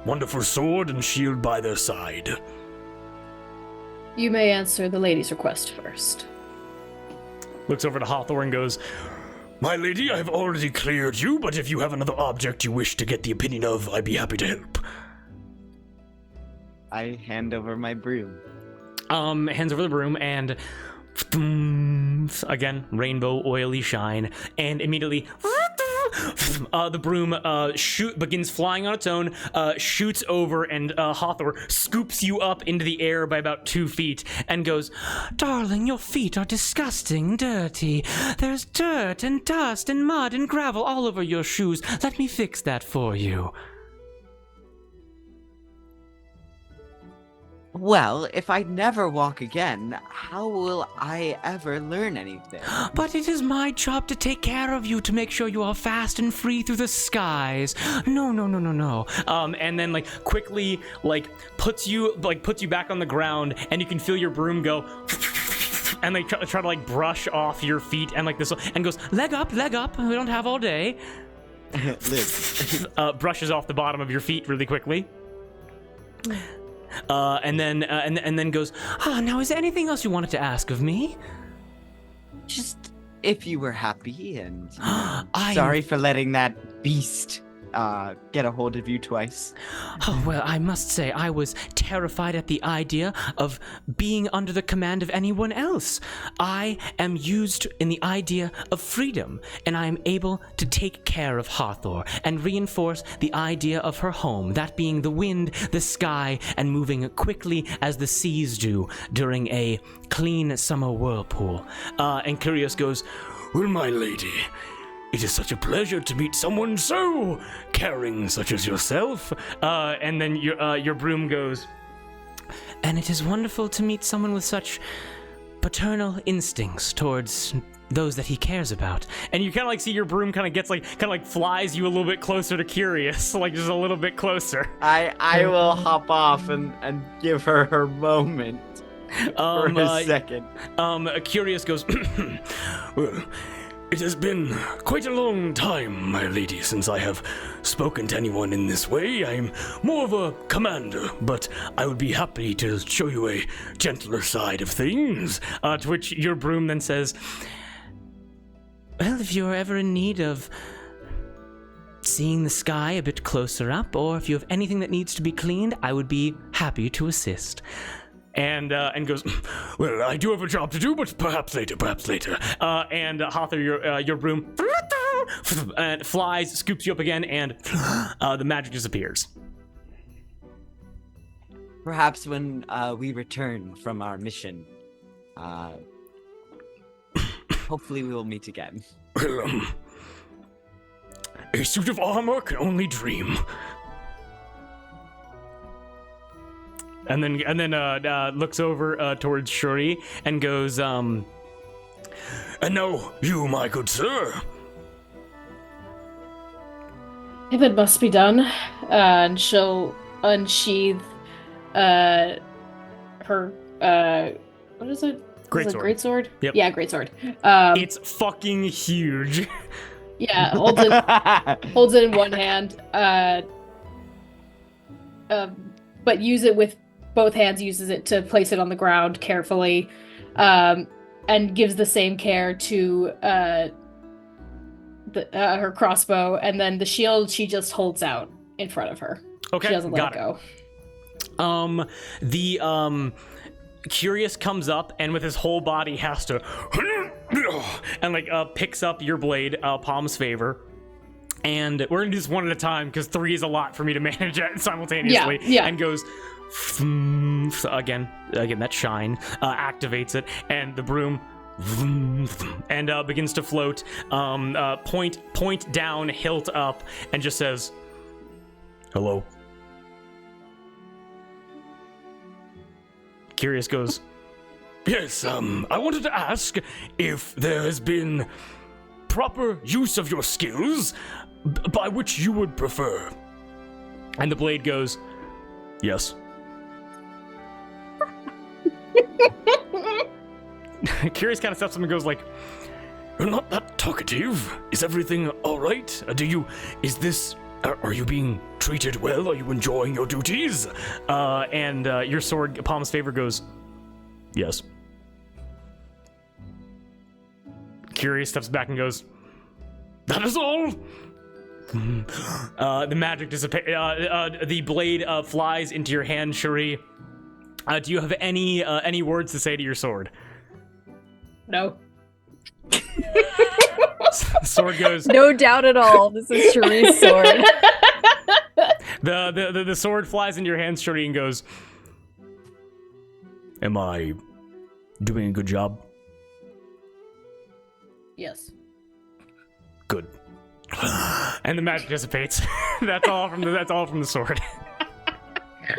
wonderful sword and shield by their side.
You may answer the lady's request first.
Looks over to Hawthorne and goes,
my lady, I have already cleared you, but if you have another object you wish to get the opinion of, I'd be happy to help.
I hand over my broom.
Hands over the broom, and again, rainbow oily shine, and immediately the broom begins flying on its own, shoots over, and Hawthorne scoops you up into the air by about 2 feet and goes, darling, your feet are disgusting dirty. There's dirt and dust and mud and gravel all over your shoes. Let me fix that for you.
Well, if I never walk again, how will I ever learn anything?
But it is my job to take care of you, to make sure you are fast and free through the skies. No. And then quickly puts you back on the ground, and you can feel your broom go and they try to brush off your feet and this, and goes, leg up, we don't have all day. Brushes off the bottom of your feet really quickly. And then goes, now is there anything else you wanted to ask of me?
Just if you were happy, and sorry for letting that beast get a hold of you twice.
Oh, well, I must say I was terrified at the idea of being under the command of anyone else. I am used in the idea of freedom, and I am able to take care of Hathor and reinforce the idea of her home, that being the wind, the sky, and moving quickly as the seas do during a clean summer whirlpool. And Curious goes,
well, my lady, it is such a pleasure to meet someone so caring such as yourself.
And then your broom goes, and it is wonderful to meet someone with such paternal instincts towards those that he cares about. And you kind of like see your broom kind of flies you a little bit closer to Curious, like just a little bit closer.
I will hop off and give her moment for a second.
Curious goes,
Well, it has been quite a long time, my lady, since I have spoken to anyone in this way. I'm more of a commander, but I would be happy to show you a gentler side of things.
to which your broom then says, well, if you're ever in need of seeing the sky a bit closer up, or if you have anything that needs to be cleaned, I would be happy to assist. And goes,
well, I do have a job to do, but perhaps later.
and Hother, your broom and flies, scoops you up again, and the magic disappears.
Perhaps when we return from our mission, hopefully we will meet again.
Well, a suit of armor can only dream.
And then looks over towards Shuri and goes,
And now, you, my good sir.
If it must be done, and she'll unsheath her what is it?
Greatsword.
Greatsword?
Yep.
Yeah, greatsword.
It's fucking huge.
Yeah, holds it in one hand. But use it with both hands. Uses it to place it on the ground carefully, and gives the same care to her crossbow, and then the shield she just holds out in front of her.
Okay,
she doesn't let
got
it
go. The Curious comes up and with his whole body has to and picks up your blade, Palm's Favor. And we're gonna do this one at a time because 3 is a lot for me to manage simultaneously.
Yeah.
And goes again that shine activates it, and the broom and begins to float, point down, hilt up, and just says,
Hello.
Curious goes,
Yes, I wanted to ask if there has been proper use of your skills, by which you would prefer.
and the blade goes, yes. Curious kind of steps up and goes like,
You're not that talkative. Is everything all right? Are you being treated well? Are you enjoying your duties?
and your sword, Palm's Favor, goes, yes. Curious steps back and goes,
That is all.
the magic dissipates. The blade flies into your hand, Shuri. Do you have any words to say to your sword?
No.
Sword goes,
No doubt at all. This is Shuri's sword.
the sword flies into your hands, Shuri, and goes,
Am I doing a good job?
Yes.
Good.
and the magic dissipates. That's all from the sword.
I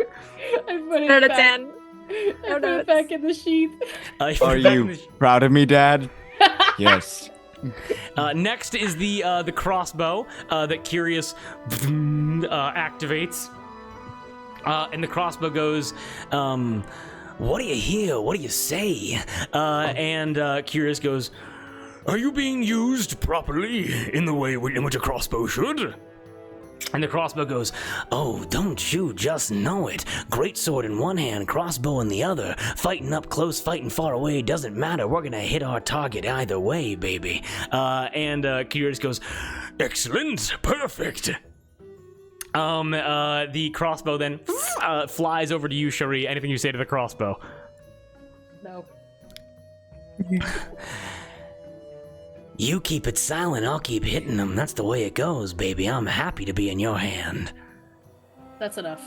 put it
Out of
back.
10.
I put it back in the sheath.
Are you proud of me, Dad? Yes.
Next is the crossbow that Curious activates. And the crossbow goes, what do you hear? What do you say? And Curious goes,
Are you being used properly in the way in which a crossbow should?
and the crossbow goes,
Oh, don't you just know it? Great sword in one hand, crossbow in the other. Fighting up close, fighting far away, doesn't matter. We're gonna hit our target either way, baby.
and Curious goes,
Excellent. Perfect.
the crossbow then flies over to you, Shuri. Anything you say to the crossbow?
No.
You keep it silent, I'll keep hitting them. That's the way it goes, baby. I'm happy to be in your hand.
That's enough.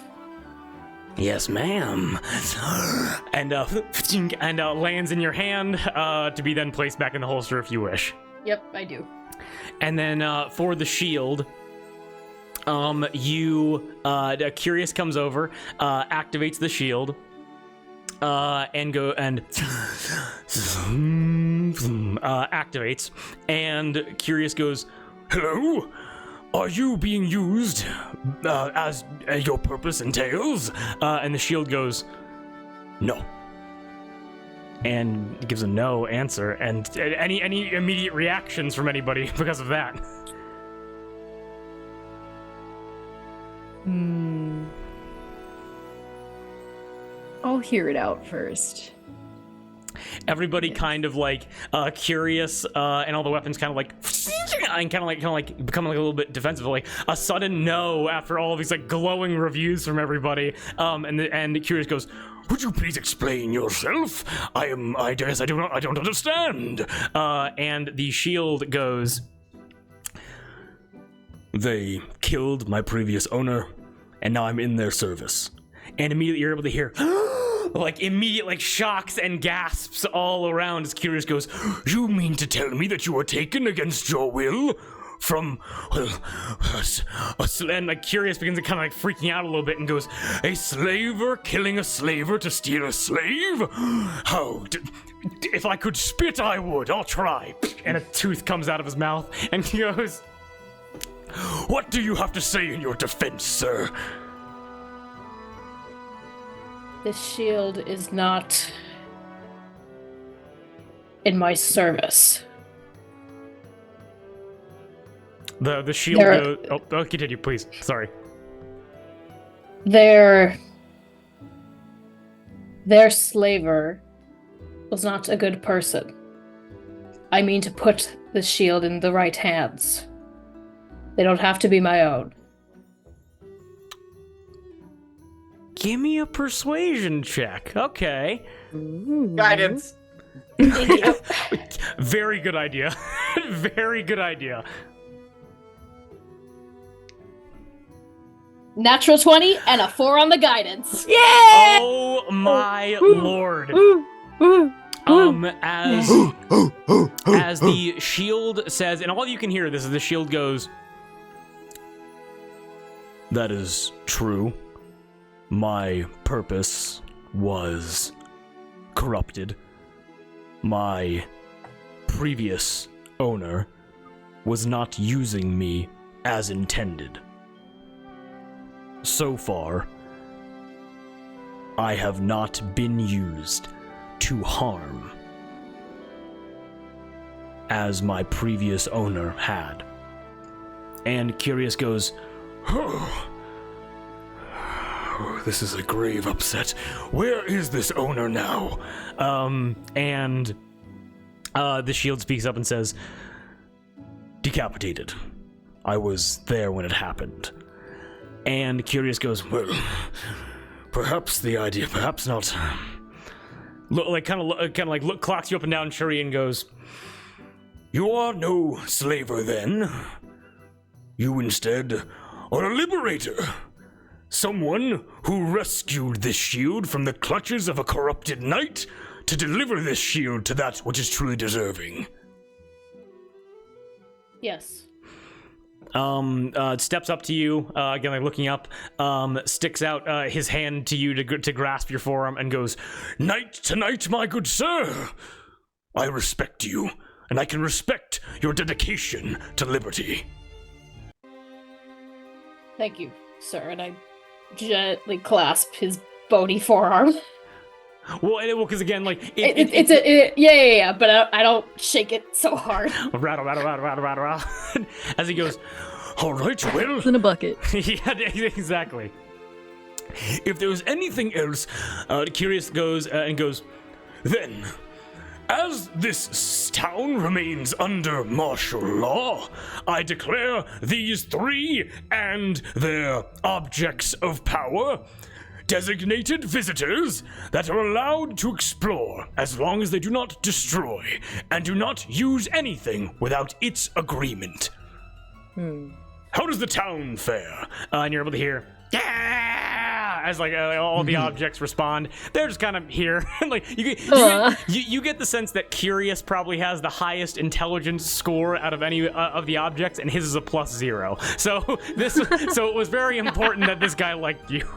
Yes, ma'am.
And lands in your hand to be then placed back in the holster if you wish.
Yep, I do.
And then for the shield, Curious comes over, activates the shield, and activates, and Curious goes,
Hello? Are you being used as your purpose entails?
and the shield goes,
No.
and gives a no answer. And any immediate reactions from anybody because of that?
I'll hear it out first.
Everybody kind of like curious, and all the weapons kind of like, and kind of like become like a little bit defensive, like a sudden no after all of these like glowing reviews from everybody. And Curious goes,
Would you please explain yourself? I guess I don't understand.
And the shield goes,
They killed my previous owner, and now I'm in their service.
and immediately you're able to hear like immediate like shocks and gasps all around as Curious goes,
You mean to tell me that you were taken against your will? From, well,
and like Curious begins to kind of like freaking out a little bit and goes,
a slaver killing a slaver to steal a slave? How? If I could spit, I would. I'll try.
and a tooth comes out of his mouth, and he goes,
What do you have to say in your defense, sir?
This shield is not in my service.
the shield goes, oh, continue, please. Sorry.
Their slaver was not a good person. I mean to put the shield in the right hands. They don't have to be my own.
Give me a persuasion check. Okay.
Guidance.
Very good idea. Very good idea.
Natural 20 and a 4 on the guidance.
Oh my lord. As the shield says, and all you can hear this is the shield goes,
That is true. My purpose was corrupted. My previous owner was not using me as intended. So far, I have not been used to harm as my previous owner had.
and Curious goes,
This is a grave upset. Where is this owner now?
and the shield speaks up and says,
Decapitated. I was there when it happened.
and Curious goes,
Well, perhaps the idea, perhaps not.
clocks you up and down, Shuri, and goes,
You are no slaver then. You instead are a liberator. Someone who rescued this shield from the clutches of a corrupted knight to deliver this shield to that which is truly deserving.
Yes.
Steps up to you, again, like looking up, sticks out his hand to you to grasp your forearm and goes,
Knight to knight, my good sir. I respect you, and I can respect your dedication to liberty.
Thank you, sir. And I gently clasp his bony forearm.
Well, because again, like
yeah, but I don't shake it so hard.
rattle, as he goes,
All right, well,
It's in a bucket.
yeah, exactly.
if there's anything else,
Curious goes and goes,
then, as this town remains under martial law, I declare these three and their objects of power designated visitors that are allowed to explore as long as they do not destroy and do not use anything without its agreement. How does the town fare?
and you're able to hear, yeah, as like all the objects respond. They're just kind of here. Like you get the sense that Curious probably has the highest intelligence score out of any of the objects, and his is a +0. So so it was very important that this guy liked you.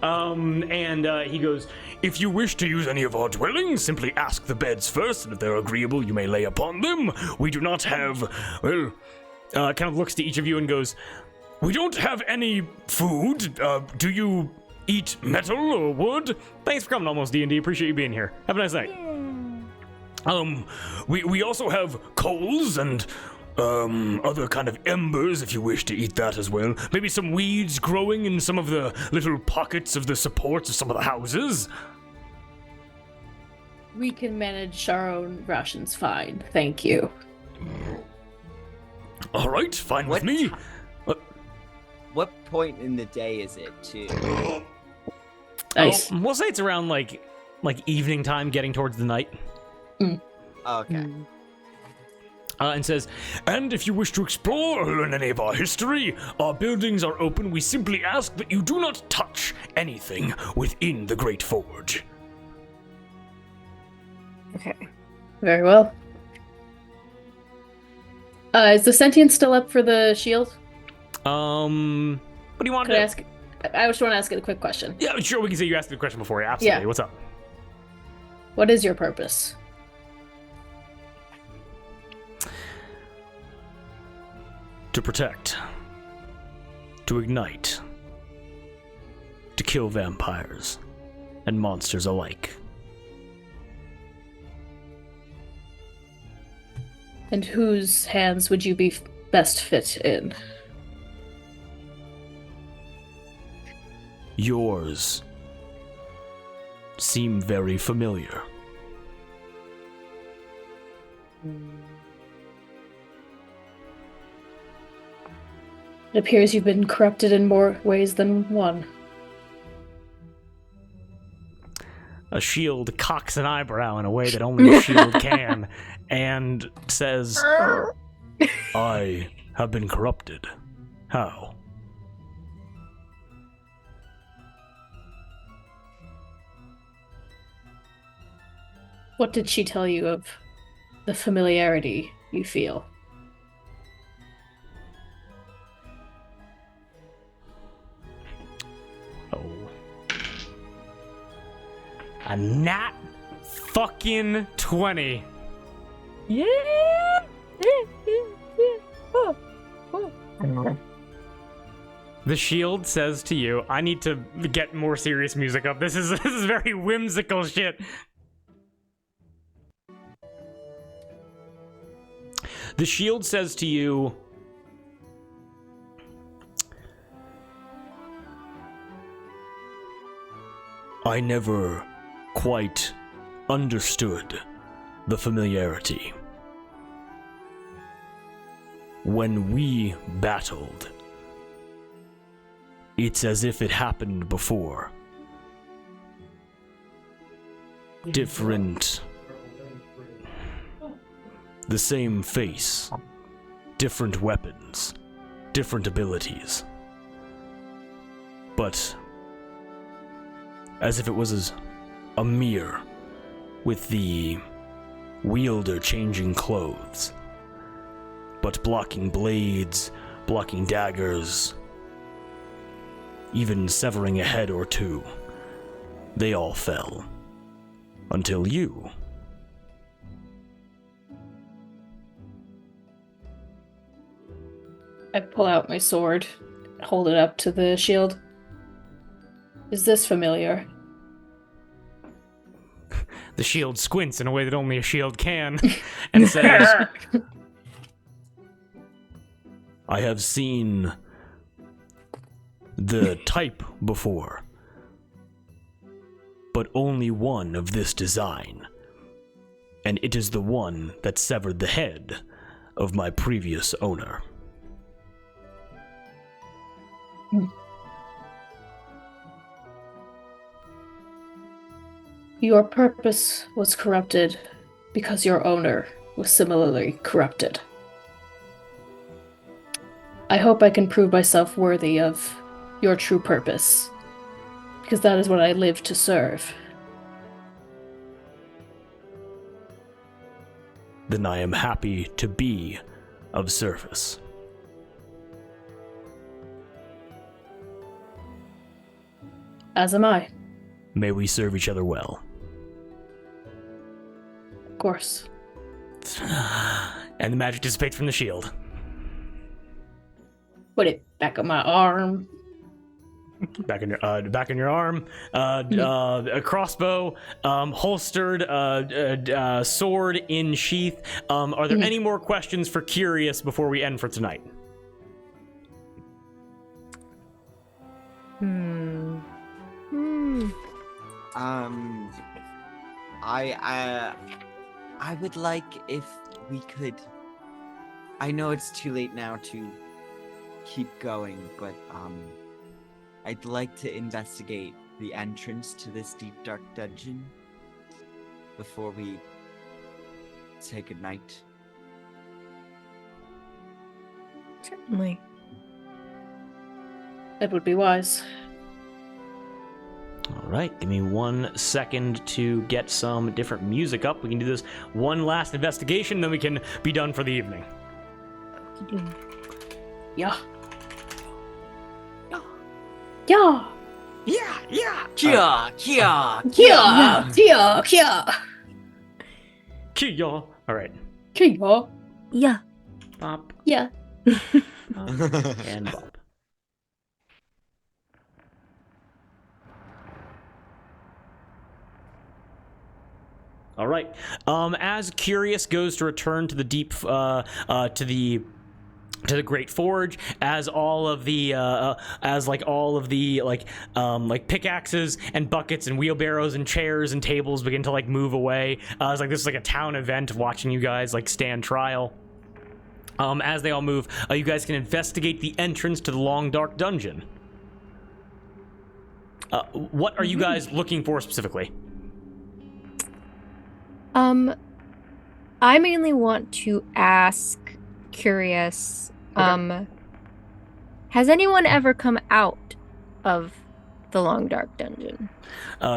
And he goes,
If you wish to use any of our dwellings, simply ask the beds first, and if they're agreeable, you may lay upon them. We do not have, well...
kind of looks to each of you and goes,
We don't have any food. Do you eat metal or wood?
thanks for coming, Almost D&D. Appreciate you being here. Have a nice night.
We also have coals and other kind of embers if you wish to eat that as well. Maybe some weeds growing in some of the little pockets of the supports of some of the houses.
We can manage our own rations fine. Thank you.
All right, fine with me.
What point in the day is it, too?
Nice.
We'll say it's around like evening time, getting towards the night.
Okay.
And says,
And if you wish to explore or learn any of our history, our buildings are open. We simply ask that you do not touch anything within the Great Forge.
Okay.
Very well. Is the sentient still up for the shield?
what do you want
Could
to
I ask? I just want to ask it a quick question.
Yeah, sure, we can say you asked the question before. Yeah, absolutely.
Yeah.
What's up?
What is your purpose?
To protect. To ignite. To kill vampires. And monsters alike.
And whose hands would you be best fit in?
Yours seem very familiar.
It appears you've been corrupted in more ways than one.
A shield cocks an eyebrow in a way that only a shield can, and says, I have been corrupted. How?
What did she tell you of the familiarity you feel?
Oh. A nat fucking 20.
Yeah.
The shield says to you, I need to get more serious music up. This is very whimsical shit. The shield says to you, I never quite understood the familiarity. When we battled, it's as if it happened before. Different. The same face. Different weapons. Different abilities. But as if it was a mirror, with the wielder changing clothes, but blocking blades, blocking daggers, even severing a head or two. They all fell. Until you.
I pull out my sword, hold it up to the shield. Is this familiar?
The shield squints in a way that only a shield can, and says, I have seen the type before, but only one of this design, and it is the one that severed the head of my previous owner.
Your purpose was corrupted because your owner was similarly corrupted. I hope I can prove myself worthy of your true purpose, because that is what I live to serve.
Then I am happy to be of service.
As am I.
May we serve each other well.
Of course.
And the magic dissipates from the shield.
Put it back on my arm.
Back in your arm. A crossbow, holstered, sword in sheath. Are there any more questions for Curious before we end for tonight?
I would like if we could. I know it's too late now to keep going, but I'd like to investigate the entrance to this deep dark dungeon before we say goodnight.
Certainly.
That would be wise.
All right, give me 1 second to get some different music up. We can do this one last investigation, then we can be done for the evening.
Yeah. Yeah.
Yeah.
Kia.
All right.
Kia.
Yeah.
Bop,
Yeah.
bop, and bop. All right. As Curious goes to return to the deep, to the Great Forge, as all of the pickaxes and buckets and wheelbarrows and chairs and tables begin to move away. It's like this is like a town event watching you guys stand trial. As they all move, you guys can investigate the entrance to the long dark dungeon. What are you guys looking for specifically?
I mainly want to ask Curious,
Okay.
Has anyone ever come out of the long dark dungeon?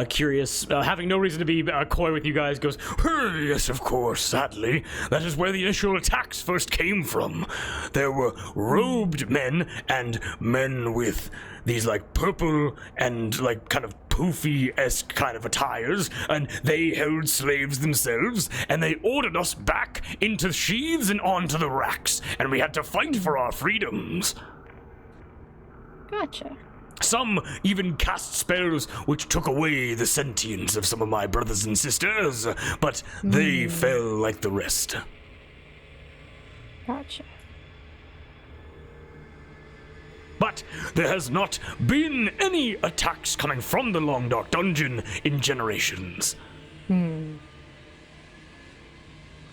Curious, having no reason to be coy with you guys, goes,
Yes, of course, sadly. That is where the initial attacks first came from. There were robed men and men with these purple and kind of poofy-esque kind of attires, and they held slaves themselves, and they ordered us back into sheaths and onto the racks, and we had to fight for our freedoms.
Gotcha.
Some even cast spells which took away the sentience of some of my brothers and sisters, but they fell like the rest.
Gotcha.
But there has not been any attacks coming from the Long Dark Dungeon in generations.
Okay,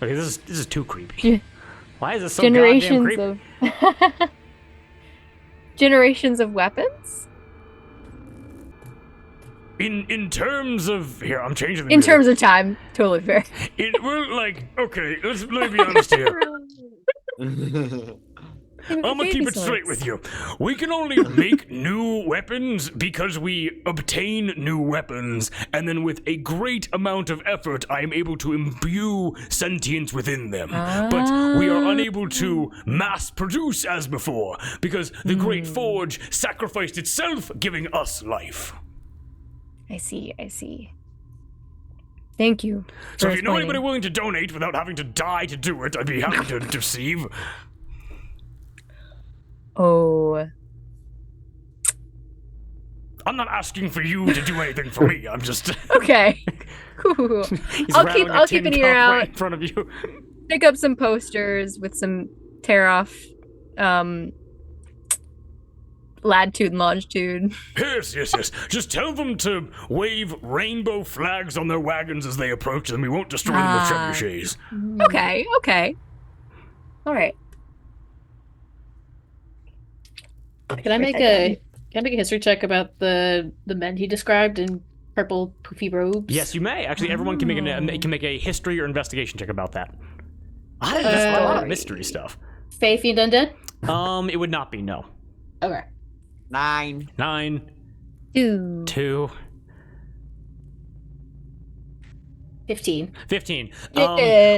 this is too creepy.
Yeah.
Why is this so goddamn
Generations
creepy?
of generations of weapons?
In terms of here, I'm changing the
In
music.
terms of time, totally fair.
Okay, let me be honest here. I'm gonna keep it straight with you. We can only make new weapons because we obtain new weapons, and then with a great amount of effort, I am able to imbue sentience within them. But we are unable to mass produce as before because the Great Forge sacrificed itself, giving us life.
I see. Thank you.
So
for
if you know
explaining.
anybody willing to donate without having to die to do it, I'd be happy to receive.
Oh.
I'm not asking for you to do anything for me. I'm just.
Okay. Cool.
He's
I'll
rattling
keep
a tin
an ear
cup
out.
right in front of you.
Pick up some posters with some tear off latitude and longitude.
Yes. Just tell them to wave rainbow flags on their wagons as they approach, and we won't destroy them with trebuchets.
Okay. All right.
Can I make a history check about the men he described in purple poofy robes?
Yes, you may. Actually, everyone can make a history or investigation check about that. A lot of mystery stuff.
Fae, Fiend, Undead?
It would not be, no.
Okay.
9.
9,
2.
2,
15.
15.
Yeah.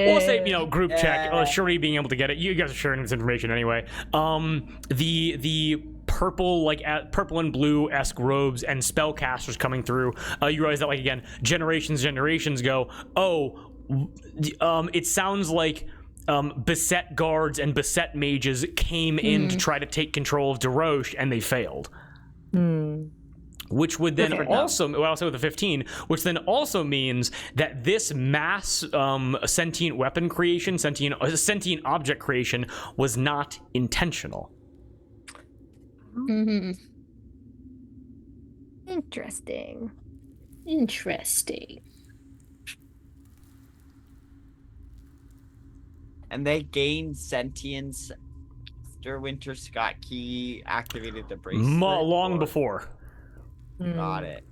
We'll say, group check. Shuri being able to get it. You guys are sharing this information anyway. The purple, like purple and blue-esque robes and spellcasters coming through. You realize that, like, again, generations go, it sounds like beset guards and beset mages came in to try to take control of Desroches, and they failed. Which would then also, well, I'll say with the 15, which then also means that this mass sentient weapon creation, sentient object creation, was not intentional.
Interesting.
And they gained sentience after Winter Scott Key activated the bracelet.
Long before.
Got it.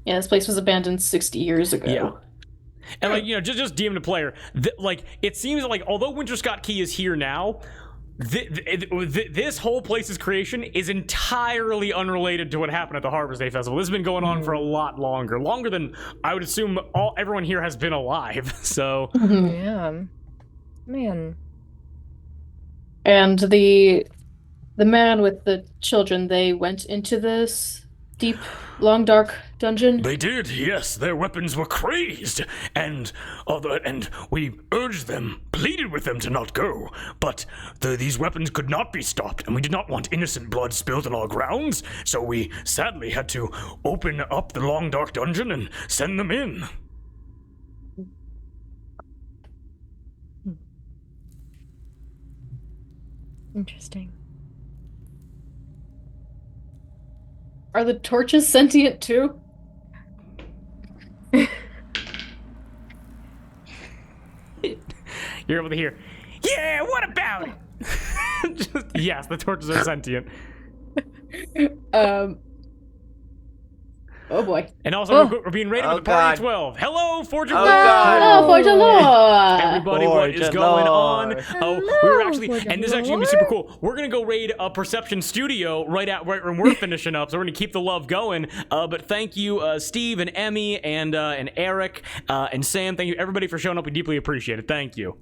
Yeah, this place was abandoned 60 years ago.
Yeah. And, like, you know, just DM to player, like, it seems like, although Winter Scott Key is here now, this whole place's creation is entirely unrelated to what happened at the Harvest Day Festival. This has been going on for a lot longer than I would assume everyone here has been alive. So
Yeah, man.
And the man with the children, they went into this deep, long, dark dungeon?
They did, yes. Their weapons were crazed, and we urged them, pleaded with them to not go. But these weapons could not be stopped, and we did not want innocent blood spilled on our grounds, so we sadly had to open up the long, dark dungeon and send them in.
Interesting.
Are the torches sentient too?
you're able to hear, yeah, what about it? Yes, the torches are sentient.
Oh boy.
And also, we're being raided with the party of 12. Hello, Forge of Lore!
Hello, Forge of Lore!
Everybody, what is going on?
Hello,
We were actually,
Forge of
and this is actually gonna be super cool. We're gonna go raid a Perception Studio right when we're finishing up, so we're gonna keep the love going. But thank you, Steve and Emmy and Eric and Sam. Thank you everybody for showing up. We deeply appreciate it. Thank you.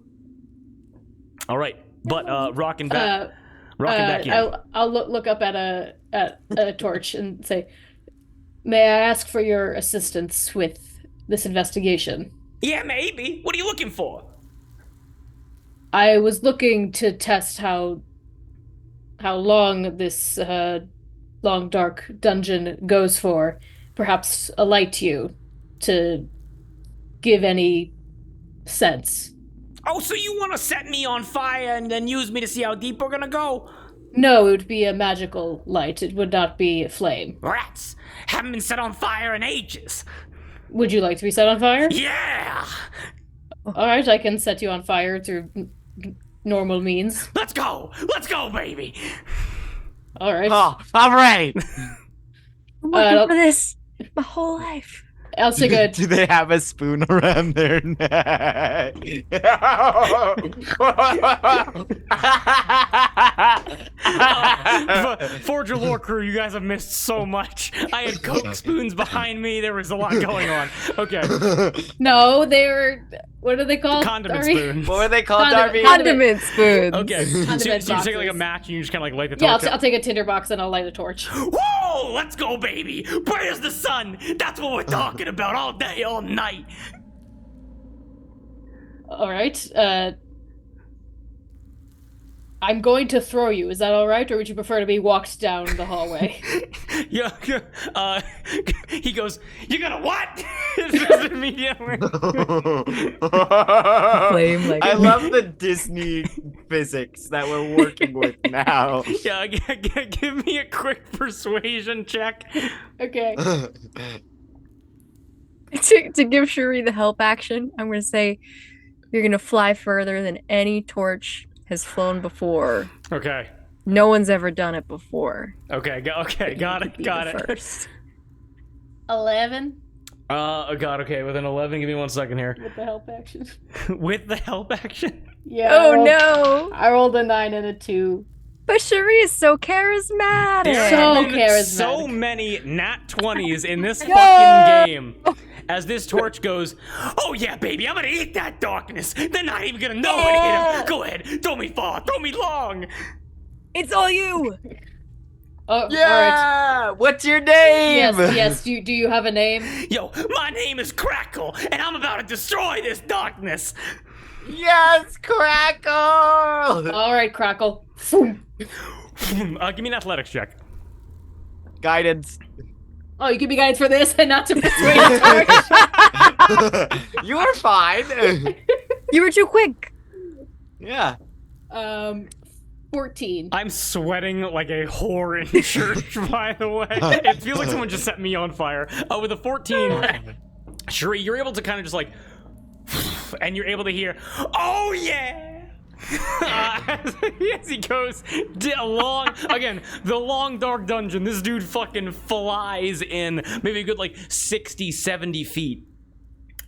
All right, but rocking back in.
I'll look up at a torch and say, may I ask for your assistance with this investigation?
Yeah, maybe. What are you looking for?
I was looking to test how long this long dark dungeon goes for. Perhaps alight you to give any sense.
Oh, so you want to set me on fire and then use me to see how deep we're gonna go?
No, it would be a magical light. It would not be a flame.
Rats! Haven't been set on fire in ages.
Would you like to be set on fire?
Yeah!
Alright, I can set you on fire through normal means.
Let's go! Let's go, baby!
Alright.
Oh, all right.
I'm looking for this my whole life.
I'll take a...
Do they have a spoon around their neck?
Forge of Lore crew, you guys have missed so much. I had Coke spoons behind me. There was a lot going on. Okay.
No, they were... What are they called?
Condiment
Darby?
spoons.
What were they called, Darby?
Condiment spoons.
Okay. So you
Condiment
take like a
boxes.
match and you just kind of like light the
Yeah,
torch.
I'll take a tinderbox and I'll light a torch.
Whoa! Let's go, baby! Bright as the sun! That's what we're talking about all day, all night!
Alright, I'm going to throw you. Is that alright, or would you prefer to be walked down the hallway?
Yeah, he goes, you gonna what? Just immediately.
Flame like
I love the Disney physics that we're working with now.
Yeah, give me a quick persuasion check.
Okay.
to give Shuri the help action, I'm gonna say you're gonna fly further than any torch has flown before.
Okay.
No one's ever done it before.
Okay, got it,
Be
got
the
it.
First.
11
God, okay, with an 11, give me 1 second here.
with the help action.
With the help action?
Yeah.
Oh no!
I rolled a 9 and a 2.
But Shuri is so charismatic.
There
So
have been
charismatic.
so many nat 20s in this fucking game. As this torch goes, oh yeah, baby, I'm gonna eat that darkness. They're not even gonna know it hit 'em. Go ahead, throw me far, throw me long.
It's all you.
Oh, all right.
Yeah! What's your name?
Yes. Do you have a name?
Yo, my name is Crackle, and I'm about to destroy this darkness.
Yes, Crackle!
All right, Crackle.
Give me an athletics check.
Guidance.
Oh, you give me guidance for this and not to persuade the target.
You were fine.
You were too quick.
Yeah.
14.
I'm sweating like a whore in church, by the way. It feels like someone just set me on fire. With a 14, Sheree, you're able to kind of just like, and you're able to hear, oh yeah! As he goes along, again, the long dark dungeon, this dude fucking flies in maybe a good like 60, 70 feet.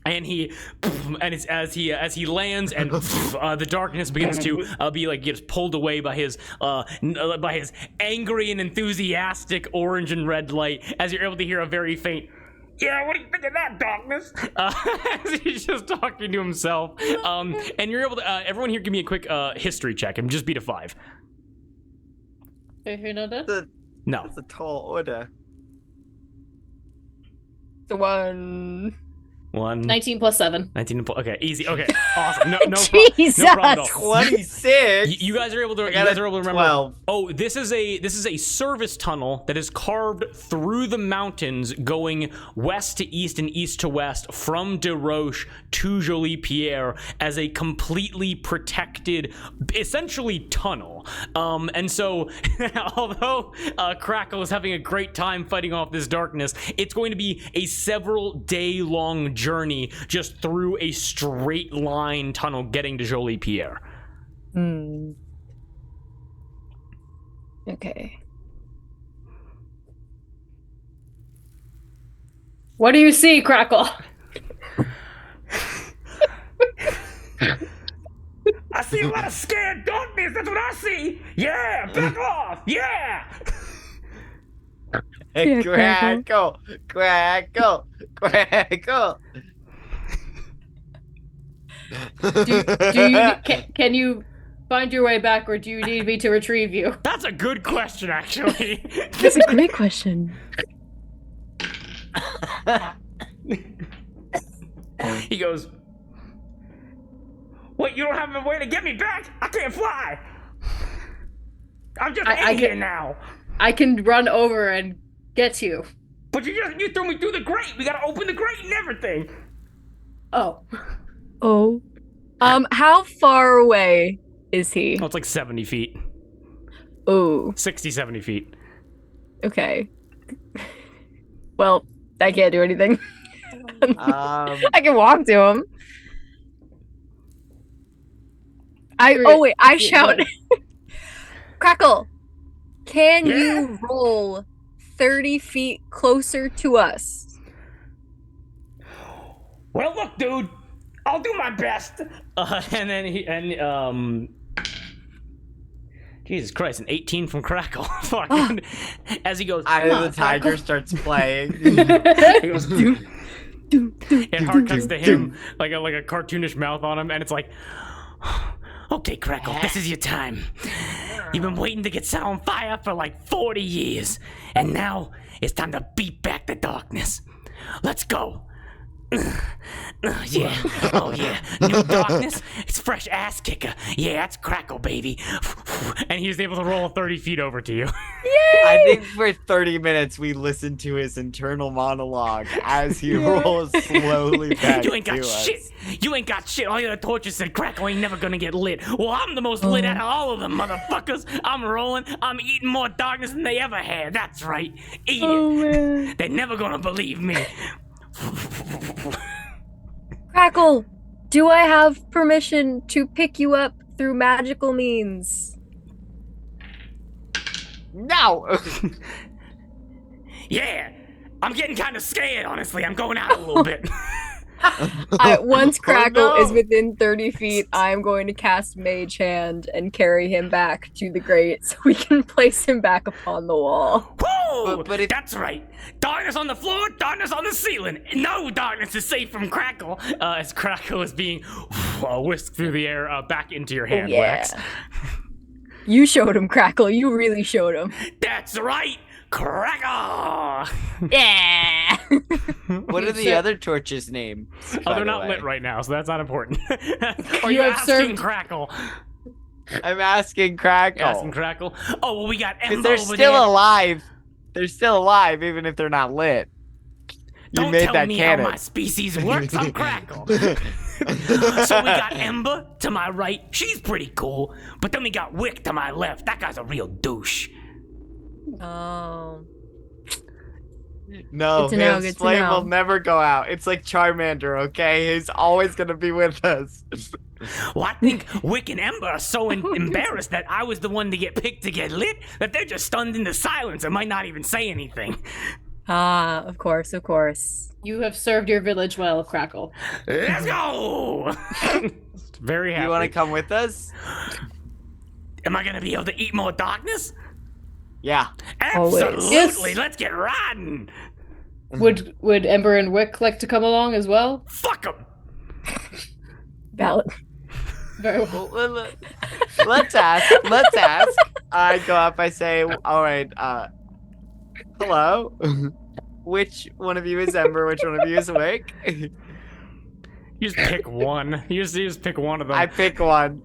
And it's as he lands, and the darkness begins to gets pulled away by his angry and enthusiastic orange and red light. As you're able to hear a very faint, yeah, what do you think of that, darkness? As he's just talking to himself. And you're able to everyone here, give me a quick history check and just beat a 5.
Who know that?
No.
That's a tall order.
The one.
19 plus 7.
19. Okay, easy. Okay, awesome. No
Jesus.
problem at all.
26.
You guys are able to. You
got
guys
a
are able to remember.
12.
Oh, this is a service tunnel that is carved through the mountains, going west to east and east to west from De Roche to Jolies Pierre as a completely protected, essentially tunnel. And so, although Crackle is having a great time fighting off this darkness, it's going to be a several-day-long journey just through a straight line tunnel getting to Jolies Pierre.
Okay.
What do you see, Crackle?
I see a lot of scared darkness. That's what I see. Yeah, back off. Yeah.
Hey,
Yeah,
Crackle.
Can you find your way back, or do you need me to retrieve you?
That's a good question, actually.
That's a great question.
He goes, "What? You don't have a way to get me back? I can't fly. I'm just in here now.
I can run over and get you.
But you threw me through the grate. We gotta open the grate and everything."
Oh.
Oh. How far away is he?
Oh, it's like 70 feet.
Oh.
60, 70 feet.
Okay. Well, I can't do anything. I can walk to him. I shout. Crackle, can you roll 30 feet closer to us?
Well, look, dude, I'll do my best. Jesus Christ, an 18 from Crackle. Fucking, as he goes,
The tiger starts playing.
he goes, and Hart cuts to him like a cartoonish mouth on him, and it's like,
Okay, Crackle, this is your time. You've been waiting to get set on fire for like 40 years, and now it's time to beat back the darkness. Let's go. Yeah. Oh, yeah. New darkness? It's fresh ass kicker. Yeah, that's Crackle, baby.
and he's able to roll 30 feet over to you.
I think for 30 minutes we listened to his internal monologue as he rolls slowly back
You ain't got
to
shit.
us.
You ain't got shit. All your torture said Crackle ain't never gonna get lit. Well, I'm the most lit out of all of them, motherfuckers. I'm rolling. I'm eating more darkness than they ever had. That's right. Eat it.
Man.
They're never gonna believe me.
Crackle, do I have permission to pick you up through magical means?
No!
Yeah. I'm getting kind of scared, honestly. I'm going out a little bit.
Once Crackle
no.
is within 30 feet, I'm going to cast Mage Hand and carry him back to the grate so we can place him back upon the wall.
Whoa!
But if-
That's right. Darkness on the floor, darkness on the ceiling. No darkness is safe from Crackle.
As Crackle is being whisked through the air back into your hand,
yeah.
Wax.
You showed him, Crackle. You really showed him.
That's right, Crackle.
Yeah.
What are the other torches' names?
Oh, they're not lit right now, so that's not important. Or
You
you
have
asking
served-
Crackle?
I'm asking Crackle.
Asking Crackle. Oh, well, we got
Because
Ember
they're
over
still
there.
alive. They're still alive, even if they're not lit. You
Don't
made
tell
that
me
canon.
how my species works. I'm Crackle. So we got Ember to my right. She's pretty cool. But then we got Wick to my left. That guy's a real douche.
Oh.
No,
Good to know,
his
good to
flame
know.
will never go out. It's like Charmander, okay? He's always gonna be with us.
Well, I think Wick and Ember are so embarrassed that I was the one to get picked to get lit that they're just stunned into silence and might not even say anything.
Ah, of course, of course.
You have served your village well, Crackle.
Let's go!
Very happy.
You want to come with us?
Am I gonna be able to eat more darkness?
Yeah.
Always.
Absolutely.
Yes.
Let's get riding.
Would Ember and Wick like to come along as well?
Fuck them.
Valid.
Very well.
Let's ask. Let's ask. I go up. I say, all right. Hello. Which one of you is Ember? Which one of you is Wick?
You just pick one. You just pick one of them.
I pick one.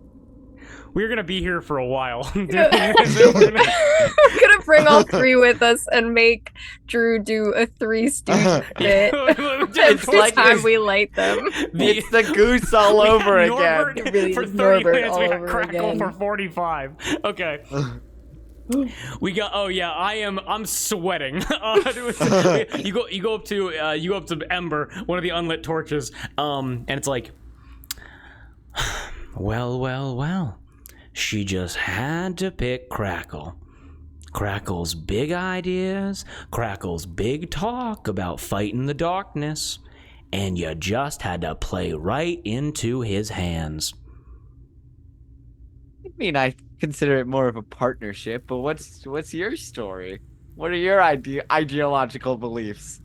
We're gonna be here for a while.
We're gonna bring all three with us and make Drew do a 3 stooge bit
It's
every
like
time
this-
we light them.
It's the goose all
We
over
had
again.
Norbert
It really
for
is
30
Norbert
minutes. We
all
got
over
Crackle
again.
for 45. Okay. We got. Oh yeah, I'm sweating. You go up to Ember, one of the unlit torches. And it's like, well. She just had to pick Crackle. Crackle's big ideas, Crackle's big talk about fighting the darkness, and you just had to play right into his hands.
I mean, I consider it more of a partnership, but what's your story? What are your ideological beliefs?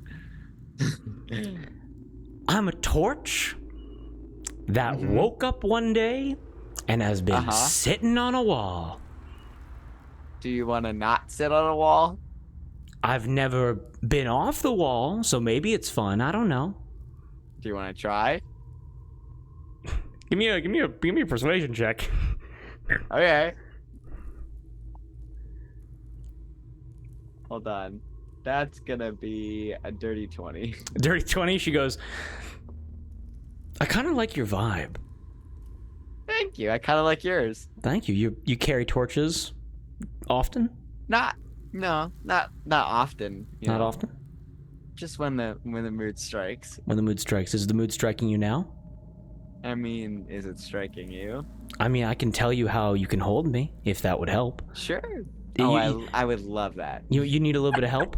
I'm a torch that woke up one day and has been sitting on a wall.
Do you want to not sit on a wall?
I've never been off the wall, so maybe it's fun. I don't know.
Do you want to try?
Give me a persuasion check.
Okay. Hold on. That's gonna be a dirty 20.
Dirty 20. She goes, I kind of like your vibe.
Thank you. I kind of like yours.
Thank you. You carry torches often?
Not often. You
Not
know,
often.
Just when the mood strikes.
When the mood strikes. Is the mood striking you now?
I mean, is it striking you?
I mean, I can tell you how you can hold me, if that would help.
Sure.
You-
Oh, I would love that.
You need a little bit of help?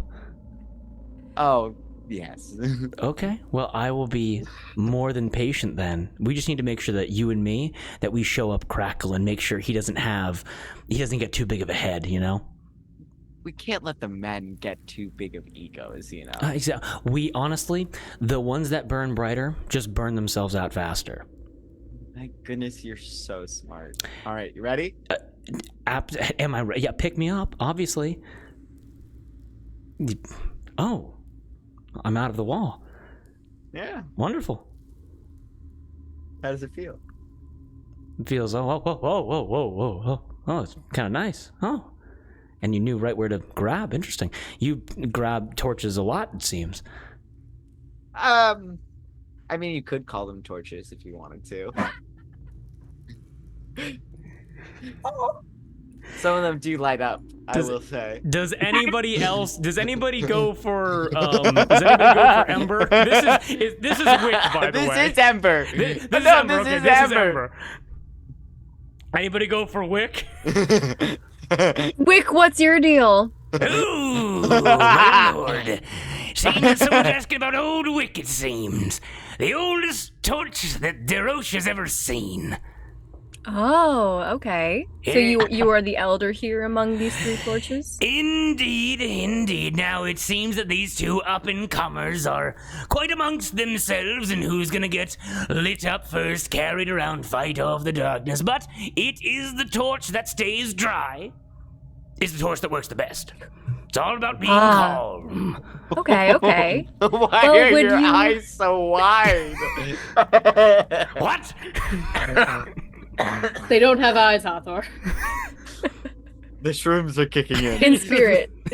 Oh, yes.
Okay. Well, I will be more than patient then. We just need to make sure that you and me, that we show up Crackle and make sure he doesn't get too big of a head, you know?
We can't let the men get too big of egos, you know.
Exactly. We honestly, the ones that burn brighter just burn themselves out faster.
My goodness, you're so smart. All right, you ready?
Am I right? Yeah, pick me up, obviously. Oh, I'm out of the wall.
Yeah.
Wonderful.
How does it feel?
It feels, whoa. Oh, it's kind of nice. Oh. And you knew right where to grab. Interesting. You grab torches a lot, it seems.
I mean, you could call them torches if you wanted to. Some of them do light up, I will say.
Does anybody go for Ember? This is Wick, by the way.
This is Ember.
This is
No,
Ember.
this
Okay,
is
this is
Ember.
Ember. Anybody go for Wick?
Wick, what's your deal?
Ooh, my lord. Seeing that someone's asking about old Wick, it seems. The oldest torch that Derosha's ever seen.
Oh, okay. So you are the elder here among these 3 torches?
Indeed, indeed. Now it seems that these 2 up-and-comers are quite amongst themselves and who's gonna get lit up first, carried around, fight off the darkness. But it is the torch that stays dry, is the torch that works the best. It's all about being calm.
Okay.
Why
Well,
are
would
your
you-
eyes so wide?
What?
They don't have eyes, Hathor.
The shrooms are kicking in.
In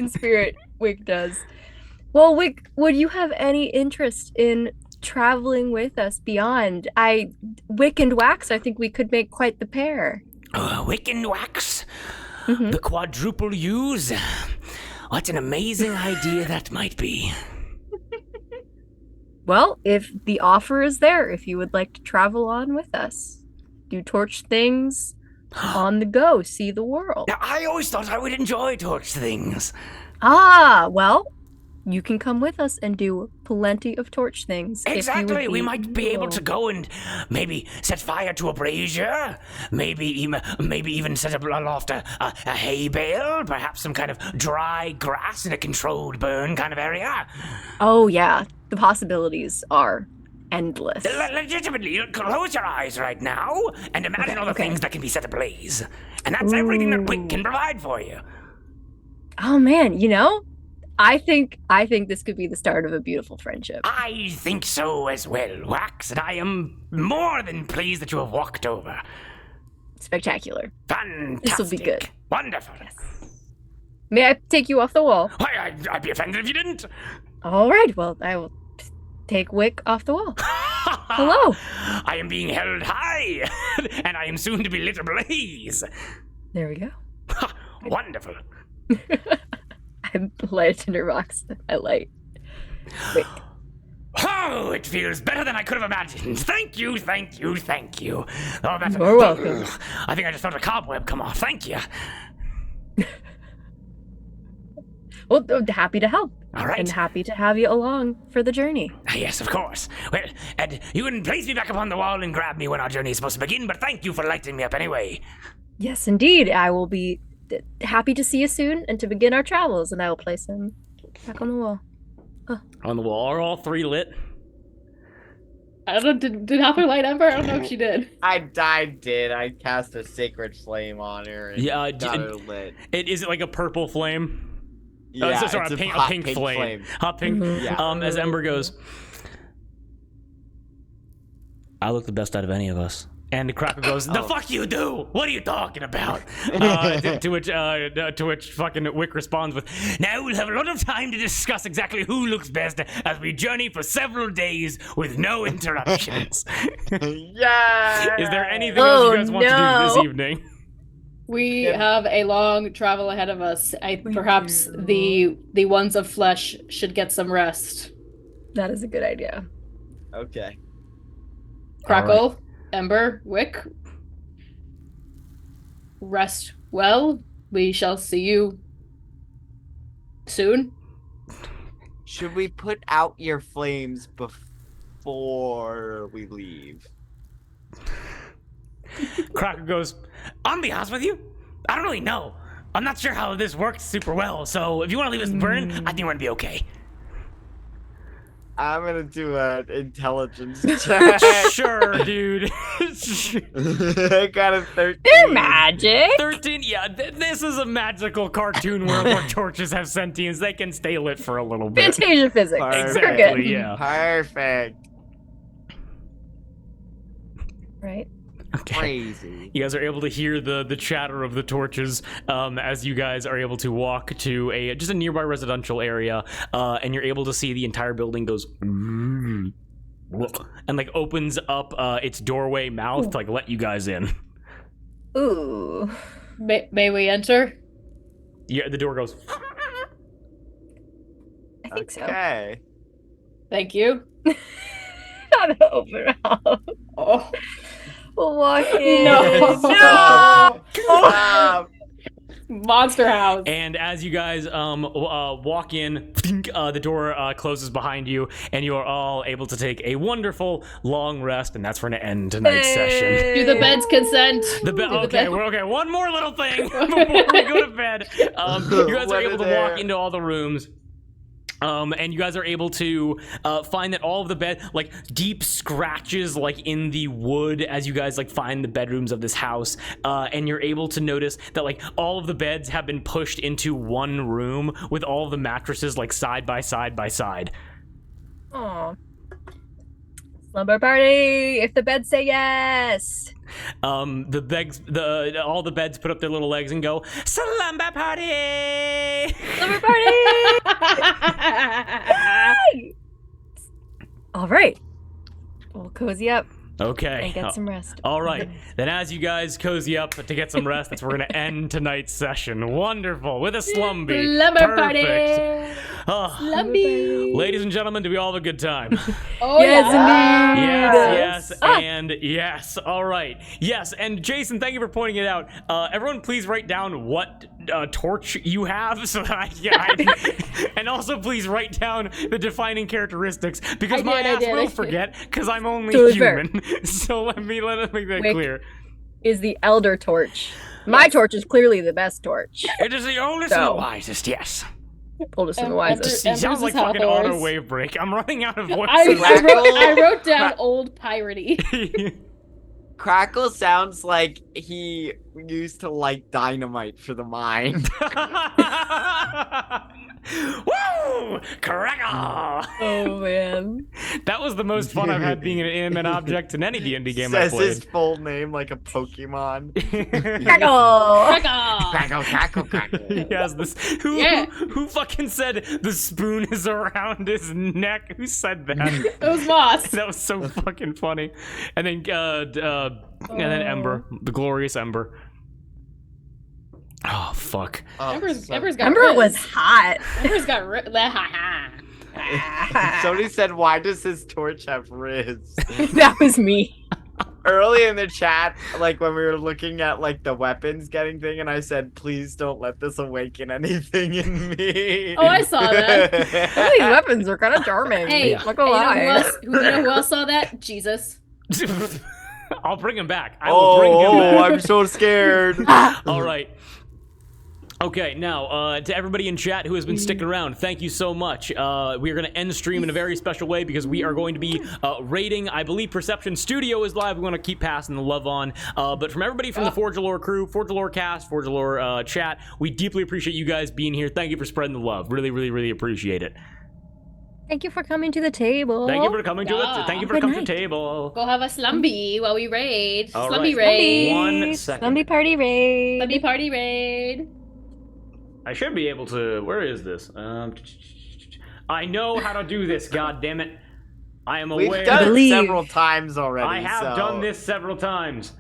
spirit, Wick does. Well, Wick, would you have any interest in traveling with us beyond? Wick and Wax, I think we could make quite the pair.
Wick and Wax?
Mhm.
The quadruple use? What an amazing idea that might be.
Well, if the offer is there, if you would like to travel on with us, do torch things on the go, see the world.
Now, I always thought I would enjoy torch things.
Well, you can come with us and do plenty of torch things. if you would
Exactly. We
be
might be able to go and maybe set fire to a brazier. Maybe even set up aloft a hay bale. Perhaps some kind of dry grass in a controlled burn kind of area.
Oh, yeah. The possibilities are endless.
Legitimately, close your eyes right now and imagine all the
okay.
things that can be set ablaze. And that's everything that Wick can provide for you.
Oh, man, I think this could be the start of a beautiful friendship.
I think so as well, Wax, and I am more than pleased that you have walked over.
Spectacular.
Fantastic.
This'll be good.
Wonderful.
May I take you off the wall?
Why, I'd be offended if you didn't.
All right, well, I will take Wick off the wall. Hello.
I am being held high, and I am soon to be lit ablaze.
There we go.
Wonderful.
I light a tinderbox. I light. Wick.
Oh, it feels better than I could have imagined. Thank you, thank you, thank you. Oh, that's
You're welcome.
I think I just felt a cobweb come off. Thank you.
Well, happy to help.
All right.
And happy to have you along for the journey.
Yes, of course. Well, Ed, you can place me back upon the wall and grab me when our journey is supposed to begin, but thank you for lighting me up anyway.
Yes, indeed. I will be happy to see you soon and to begin our travels, and I will place him back on the wall.
On the wall. Are all 3 lit?
I don't know, did Hathor light Ember? I don't know if she did.
I did. I cast a sacred flame on her. And
Yeah,
got her lit.
Is it like a purple flame?
Yeah,
Sorry,
it's
a
hot
pink flame. Hot pink.
Mhm.
Yeah.
As Ember goes, I look the best out of any of us. And Crackle goes, the fuck you do? What are you talking about? To which fucking Wick responds with, now we'll have a lot of time to discuss exactly who looks best as we journey for several days with no interruptions.
Yeah.
Is there anything else you guys want to do
no.
this evening?
We have a long travel ahead of us. Perhaps the ones of flesh should get some rest.
That is a good idea.
Okay.
Crackle, Ember, Wick. Rest well. We shall see you soon.
Should we put out your flames before we leave?
Cracker goes,
I'll be honest with you, I don't really know. I'm not sure how this works super well, so if you want to leave us burning, I think we're going to be okay.
I'm gonna do an intelligence check.
sure, dude.
I got a 13.
They're magic.
13, yeah, this is a magical cartoon world where torches have sentience. They can stay lit for a little bit.
Fantasia physics.
Perfect.
We're good.
Exactly, yeah.
Perfect.
Right.
Okay.
Crazy.
You guys are able to hear the chatter of the torches as you guys are able to walk to just a nearby residential area, and you're able to see the entire building goes and like opens up its doorway mouth to like let you guys in.
Ooh.
May we enter?
Yeah, the door goes.
I think so.
Okay.
Thank you.
Gotta open up.
Oh.
What?
No.
Stop.
Monster house.
And as you guys walk in, the door closes behind you, and you are all able to take a wonderful long rest, and that's going to end tonight's session.
Do the beds consent?
Okay. One more little thing before we go to bed. You guys are able to walk into all the rooms. And you guys are able to find that all of the bed, like deep scratches, like in the wood, as you guys like find the bedrooms of this house. And you're able to notice that like all of the beds have been pushed into one room with all of the mattresses like side by side by side.
Aw. Slumber party, if the beds say yes.
All the beds put up their little legs and go, slumber party!
Slumber party! All right. We'll cozy up
Okay.
and get some rest.
All right. Then as you guys cozy up to get some rest, that's where we're going to end tonight's session. Wonderful. With a slumby.
Slumber party.
Perfect. Oh,
Slumby.
ladies and gentlemen, do we all have a good time?
Oh,
Yes,
Yes,
indeed.
and yes. All right. Yes, and Jason, thank you for pointing it out. Everyone, please write down what torch you have, so that and also please write down the defining characteristics, because my ass will forget, because I'm only human. So let me make that clear.
Is the elder torch. My torch is clearly the best torch.
It is the oldest and the wisest, yes.
Oldest and the wisest.
It sounds like fucking auto wave break. I'm running out of voices.
I wrote down old piratey.
Crackle sounds like he used to like dynamite for the mind.
Woo! Crackle!
Oh man.
That was the most fun I've had being an inanimate object in any D&D game I
Says
played.
his full name like a Pokemon.
Crackle!
Crackle, crackle, crackle.
He has this. Who fucking said the spoon is around his neck? Who said that?
It was Moss.
That was so fucking funny. And then Ember, the glorious Ember. Oh fuck.
Ember's got
Ember
Riz.
was hot.
Ember's got Riz.
Somebody said, why does his torch have Riz?
That was me.
Early in the chat, like when we were looking at like the weapons getting thing, and I said, please don't let this awaken anything in me.
Oh, I saw that.
Some of these weapons are kind of charming.
Hey,
Not gonna lie.
you know who else saw that? Jesus.
I'll bring him back. I will bring him back.
I'm so scared.
All right. Okay, now, to everybody in chat who has been sticking around, thank you so much. We are going to end the stream in a very special way because we are going to be raiding, I believe Perception Studio is live. We want to keep passing the love on. But from everybody from the Forge of Lore crew, Forge of Lore cast, Forge of Lore chat, we deeply appreciate you guys being here. Thank you for spreading the love. Really, really, really appreciate it.
Thank you for coming to the table.
Thank you for coming to the table.
Go have a slumby while we raid.
All
Slumby
right.
raid.
1 second.
Slumby party raid.
Slumby party raid.
I should be able to. Where is this? I know how to do this. God damn it! I am aware.
We've done it several times already.
I have done this several times.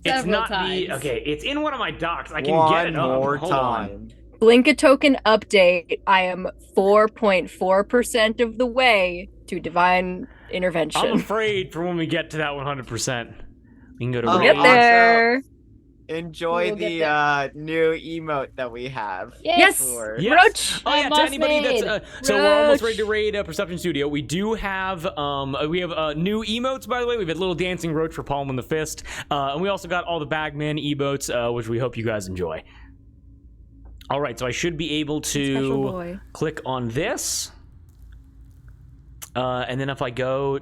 It's not okay. It's in one of my docs. I can get it up.
One more
Hold
time.
on.
Blink a token update. I am 4.4% of the way to divine intervention.
I'm afraid for when we get to that 100%. We can go to.
Oh,
Get
raid.
there.
Enjoy
We'll get
the new emote that we have.
Yes.
For-
Yes.
Roach.
Oh yeah, to
Moss
anybody
Maid.
that's so we're almost
Roach.
ready to raid Perception Studio. We do have we have new emotes, by the way. We've had little dancing roach for palm on the fist, and we also got all the Bagman emotes, which we hope you guys enjoy. All right, so I should be able
Special
to
boy.
click on this, and then if I go.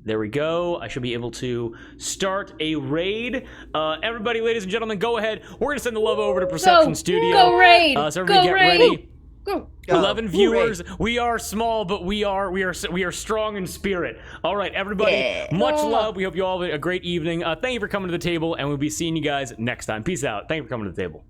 There we go. I should be able to start a raid. Everybody, ladies and gentlemen, go ahead. We're going to send the love over to Perception Studio.
Go raid.
So everybody
Go
get
raid.
ready.
Go.
11 viewers. We are small, but we are strong in spirit. All right, everybody. Much love. We hope you all have a great evening. Thank you for coming to the table, and we'll be seeing you guys next time. Peace out. Thank you for coming to the table.